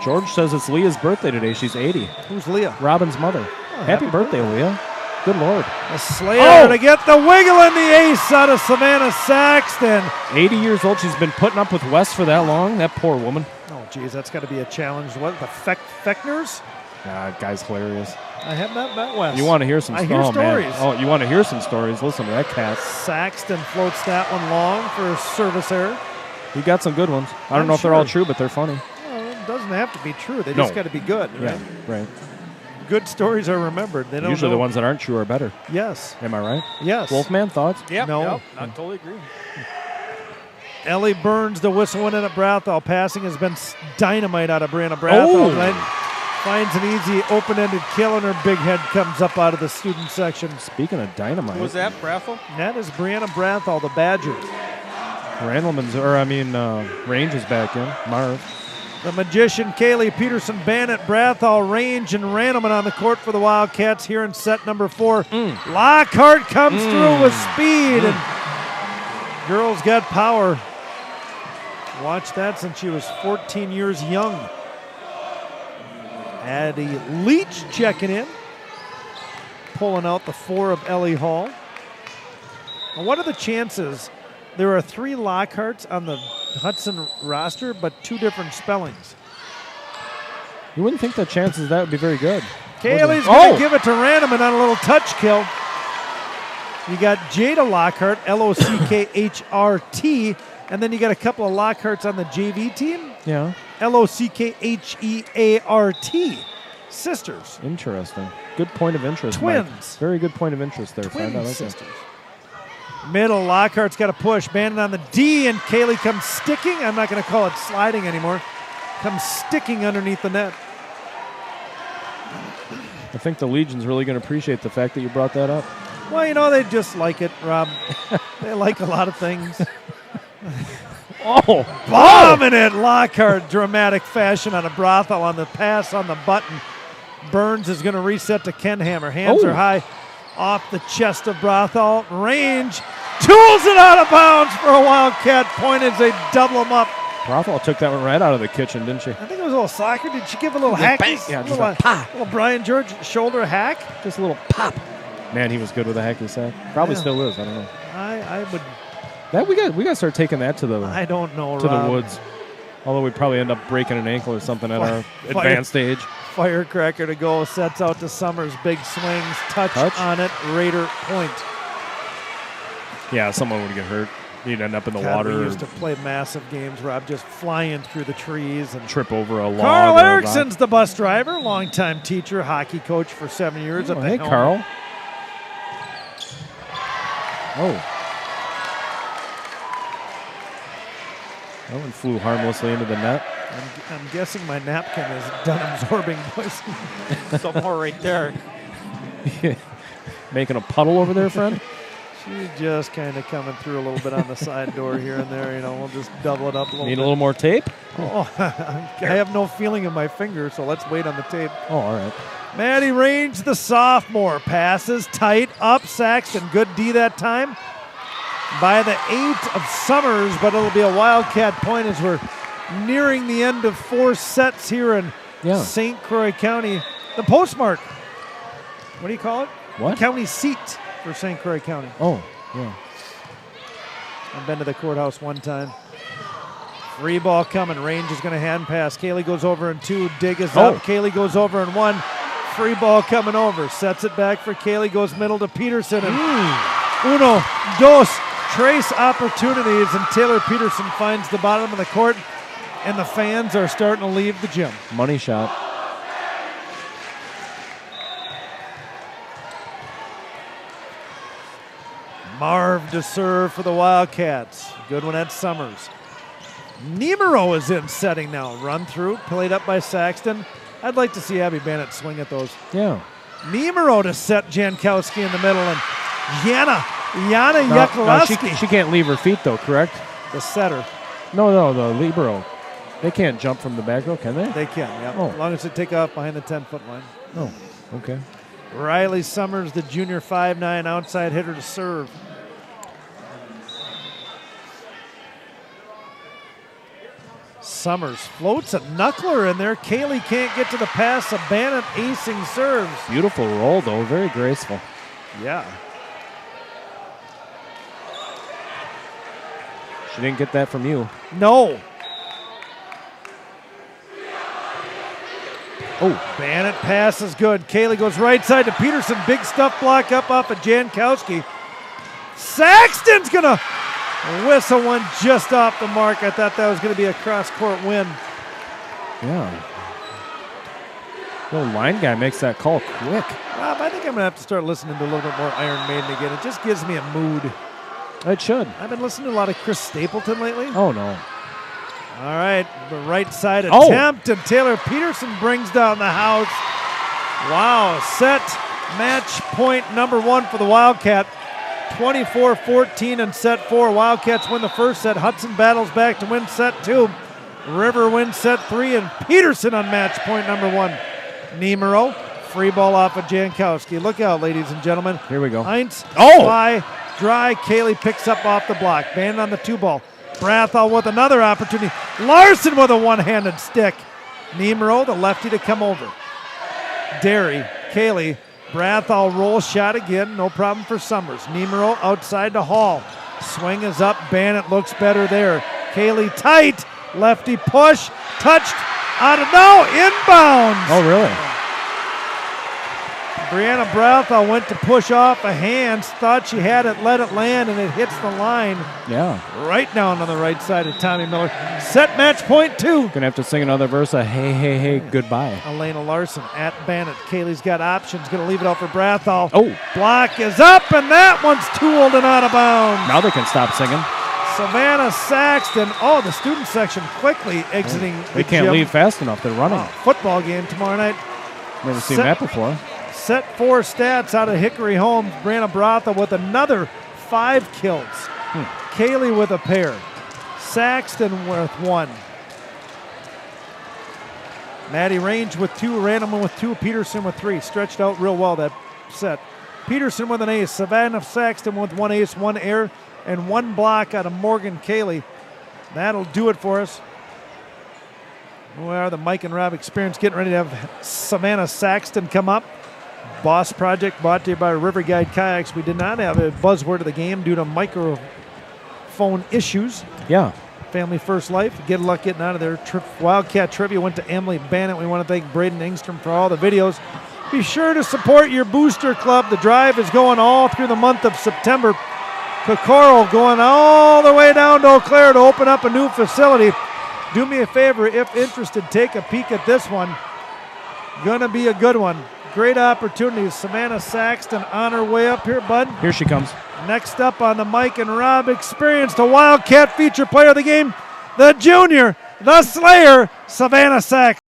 George says it's Leah's birthday today. She's 80. Who's Leah? Robin's mother. Happy birthday, Leah. Good Lord. A Slayer to get the wiggle and the ace out of Savannah Saxton. 80 years old. She's been putting up with Wes for that long. That poor woman. Oh, geez, that's got to be a challenge. What, the Feckners? That guy's hilarious. I have not met Wes. You want to hear some I hear stories. Man. Oh, you want to hear some stories? Listen to that cat. Saxton floats that one long for a service error. You got some good ones. I don't know if they're all true, but they're funny. Well, it doesn't have to be true. They just got to be good. Right? Yeah, right. Good stories are remembered. They don't Usually know. the ones that aren't true are better. Yes. Am I right? Yes. Wolfman, thoughts? Yep. No. Yep, I totally agree. Ellie Burns, the whistle in at Brathall. Passing has been dynamite out of Brianna Brathall. Then finds an easy open-ended kill, and her big head comes up out of the student section. Speaking of dynamite. Who was that, Brathel? That is Brianna Brathall, the Badger. Range is back in. Marv. The Magician, Kaylee Peterson, Bannett, Brathall, Range, and Randleman on the court for the Wildcats here in set number 4. Lockhart comes through with speed, and girls got power. Watched that since she was 14 years young. Addie Leach checking in, pulling out the 4 of Ellie Hall. Now, what are the chances? There are 3 Lockharts on the Hudson roster, but 2 different spellings. You wouldn't think the chances of that would be very good. Kaylee's going to give it to Randleman on a little touch kill. You got Jada Lockhart, Lockkhrt, and then you got a couple of Lockharts on the JV team. Yeah. Lockheart. Sisters. Interesting. Good point of interest. Twins. Mike. Very good point of interest there. Twin sisters. Middle, Lockhart's got a push. Bannon on the D, and Kaylee comes sticking. I'm not going to call it sliding anymore. Comes sticking underneath the net. I think the Legion's really going to appreciate the fact that you brought that up. Well, you know, they just like it, Rob. They like a lot of things. Bombing it, Lockhart. Dramatic fashion on a Brathall on the pass on the button. Burns is going to reset to Ken Hammer. Hands are high. Off the chest of Brathall. Range. Tools it out of bounds for a Wildcat point as they double them up. Brathall took that one right out of the kitchen, didn't she? I think it was a little soccer. Did she give a little hack? Yeah, just a pop. Little Brian George shoulder hack? Just a little pop. Man, he was good with a hacky sack. Probably still is. I don't know. I would. That we got to start taking that to the. I don't know. To Rob. the woods. Although we'd probably end up breaking an ankle or something at our advanced age. Firecracker to go. Sets out to Summers. Big swings. Touch on it. Raider point. Yeah, someone would get hurt. He'd end up in the water. We used to play massive games, Rob, just flying through the trees and trip over a log. Carl Erickson's the bus driver, longtime teacher, hockey coach for 7 years. Hey, Carl. Oh. That one flew harmlessly into the net. I'm guessing my napkin is done absorbing moisture. Somewhere right there. Making a puddle over there, friend? She's just kind of coming through a little bit on the side door here and there. You know, we'll just double it up a little bit. Need a little more tape? Oh, I have no feeling in my finger, so let's wait on the tape. Oh, all right. Maddie Range, the sophomore, passes tight up Saxton. Good D that time by the 8 of Summers, but it'll be a Wildcat point as we're nearing the end of 4 sets here in St. Croix County. The postmark. What do you call it? What? County seat for St. Croix County. Oh, yeah. I've been to the courthouse one time. Free ball coming. Range is going to hand pass. Kaylee goes over in 2. Dig is up. Kaylee goes over in 1. Free ball coming over. Sets it back for Kaylee. Goes middle to Peterson. And uno, dos, trace opportunities. And Taylor Peterson finds the bottom of the court. And the fans are starting to leave the gym. Money shot. Marv to serve for the Wildcats. Good one at Summers. Nemero is in setting now. Run through, played up by Saxton. I'd like to see Abby Bennett swing at those. Yeah. Nemero to set Jankowski in the middle. And Yana No, Yakulowski, she can't leave her feet, though, correct? the setter. No, the libero. They can't jump from the back row, can they? They can, yeah. Oh. As long as they take off behind the 10-foot line. Oh, okay. Riley Summers, the junior 5'9" outside hitter to serve. Summers floats a knuckler in there. Kaylee can't get to the pass. A Bannon acing serves. Beautiful roll, though. Very graceful. Yeah. She didn't get that from you. No. Oh, Bannon pass is good. Kaylee goes right side to Peterson. Big stuff block up off of Jankowski. Saxton's going to whistle one just off the mark. I thought that was going to be a cross-court win. Yeah. The line guy makes that call quick. Rob, I think I'm going to have to start listening to a little bit more Iron Maiden again. It just gives me a mood. It should. I've been listening to a lot of Chris Stapleton lately. Oh, no. All right, the right side attempt, and Taylor Peterson brings down the house. Wow, set match point number one for the Wildcat. 24-14 in set four. Wildcats win the first set. Hudson battles back to win set two. River wins set three, and Peterson on match point number one. Nemero, free ball off of Jankowski. Look out, ladies and gentlemen. Here we go. Heinz, Oh! fly, dry. Kaylee picks up off the block. Bannon on the two ball. Brathall with another opportunity. Larson with a one-handed stick. Nemero, the lefty, to come over. Derry, Kaylee, Brathall roll shot again. No problem for Summers. Nemero outside to Hall. Swing is up. Bannon looks better there. Kaylee tight. Lefty push. Touched. Out of inbounds. Oh, really? Brianna Brathall went to push off a hands, thought she had it, let it land, and it hits the line Yeah. right down on the right side of Tommy Miller. Set match point two. Gonna have to sing another verse of hey, hey, hey, goodbye. Elena Larson at Bannon. Kaylee's got options, going to leave it out for Brathall. Oh. Block is up, and that one's tooled and out of bounds. Now they can stop singing. Savannah Saxton. Oh, the student section quickly exiting They the can't gym. leave fast enough. They're running. Oh, football game tomorrow night. Never seen Set- that before. Set four stats out of Hickory Holmes. Brianna Brathall with another 5 kills. Kaylee with a pair. Saxton with 1. Maddie Range with 2. Randleman with 2. Peterson with 3. Stretched out real well that set. Peterson with an ace. Savannah Saxton with 1 ace, 1 air, and 1 block out of Morgan Kaylee. That'll do it for us. We are the Mike and Rob Experience, getting ready to have Savannah Saxton come up. Boss Project brought to you by River Guide Kayaks. We did not have a buzzword of the game due to microphone issues. Yeah. Family First Life. Good luck getting out of there. Wildcat Trivia went to Emily Bannett. We want to thank Braden Engstrom for all the videos. Be sure to support your booster club. The drive is going all through the month of September. Kokoro going all the way down to Eau Claire to open up a new facility. Do me a favor, if interested, take a peek at this one. Gonna be a good one. Great opportunity. Savannah Saxton on her way up here, bud. Here she comes. Next up on the Mike and Rob Experience, the Wildcat feature player of the game, the junior, the Slayer, Savannah Saxton.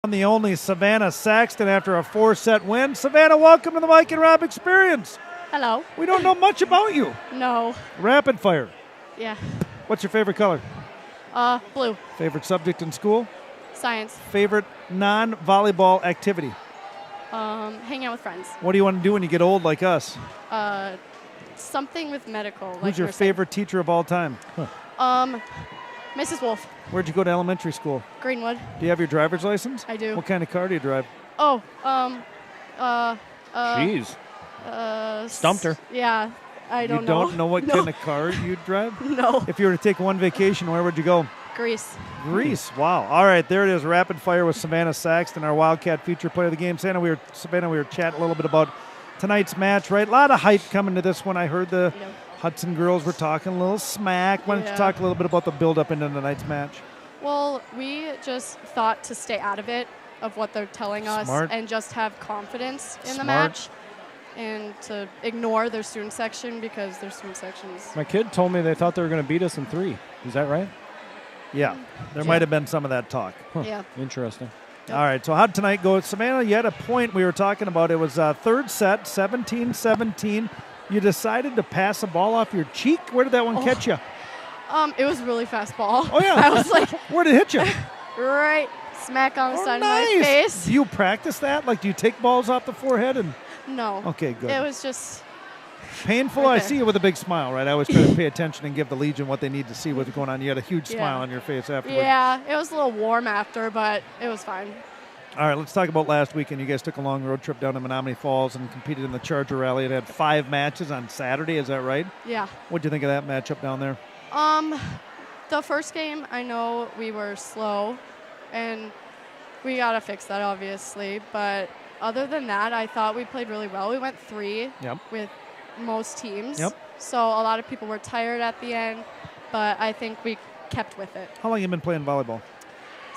The only Savannah Saxton after a 4-set win. Savannah, welcome to the Mike and Rob Experience. Hello. We don't know much about you. No. Rapid fire. Yeah. What's your favorite color? Blue. Favorite subject in school? Science. Favorite non-volleyball activity? Hanging out with friends. What do you want to do when you get old like us? Something with medical. Who's your favorite teacher of all time? Mrs. Wolf. Where'd you go to elementary school? Greenwood. Do you have your driver's license? I do. What kind of car do you drive? Jeez. Stumped her. Yeah. I don't You know. don't know what kind of car you drive? No. If you were to take one vacation, where would you go? Greece. Greece. Wow. All right, there it is. Rapid fire with Savannah Saxton, our Wildcat feature player of the game. Savannah, we were chatting a little bit about tonight's match, right? A lot of hype coming to this one. I heard the Hudson girls were talking a little smack. Why don't you talk a little bit about the build-up into tonight's match? Well, we just thought to stay out of it, of what they're telling us, and just have confidence in the match, and to ignore their student section because their student sections. My kid told me they thought they were going to beat us in 3. Is that right? Yeah, there might have been some of that talk. Yeah. Interesting. All right, so how'd tonight go? Savannah, you had a point we were talking about. It was third set, 17-17. You decided to pass the ball off your cheek. Where did that one catch you? It was a really fast ball. Oh, yeah. I was like, where did it hit you? right smack on the side nice. of my face. Do you practice that? Like, do you take balls off the forehead? And No. Okay, good. It was just painful. Right I there. see you with a big smile, right? I always try to pay attention and give the Legion what they need to see what's going on. You had a huge smile on your face afterwards. Yeah, it was a little warm after, but it was fine. All right, let's talk about last weekend. You guys took a long road trip down to Menominee Falls and competed in the Charger Rally. It had 5 matches on Saturday. Is that right? Yeah. What'd you think of that matchup down there? The first game, I know we were slow, and we got to fix that, obviously. But other than that, I thought we played really well. We went 3 with most teams. So a lot of people were tired at the end, but I think we kept with it. How long have you been playing volleyball?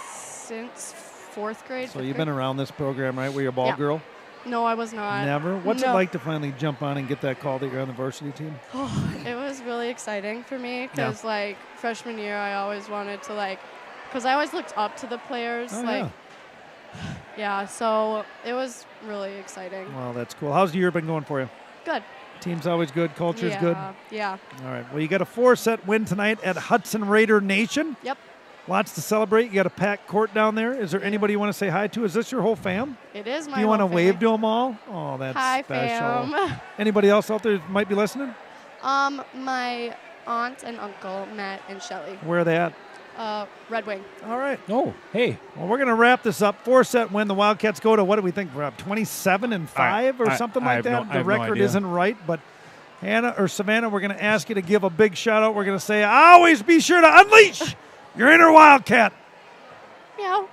Since 4th grade. So you've been around this program, right? Were you a ball girl? No, I was not. Never? What's it like to finally jump on and get that call that you're on the varsity team? Oh, it was really exciting for me because, like, freshman year, I always wanted to, because I always looked up to the players. So it was really exciting. Well, that's cool. How's the year been going for you? Good. Team's always good. Culture's good? Yeah. All right. Well, you got a 4-set win tonight at Hudson Raider Nation. Yep. Lots to celebrate. You got a packed court down there. Is there anybody you want to say hi to? Is this your whole fam? It is my Do you want to whole wave family. to them all? Oh, that's Hi, special. fam. Anybody else out there that might be listening? My aunt and uncle, Matt and Shelly. Where are they at? Red Wing. All right. Oh, hey. Well, we're going to wrap this up. 4-set win. The Wildcats go to, what do we think? We're up 27-5 or something like that. The record isn't right, but Hannah or Savannah, we're going to ask you to give a big shout out. We're going to say, always be sure to unleash your inner Wildcat. Meow.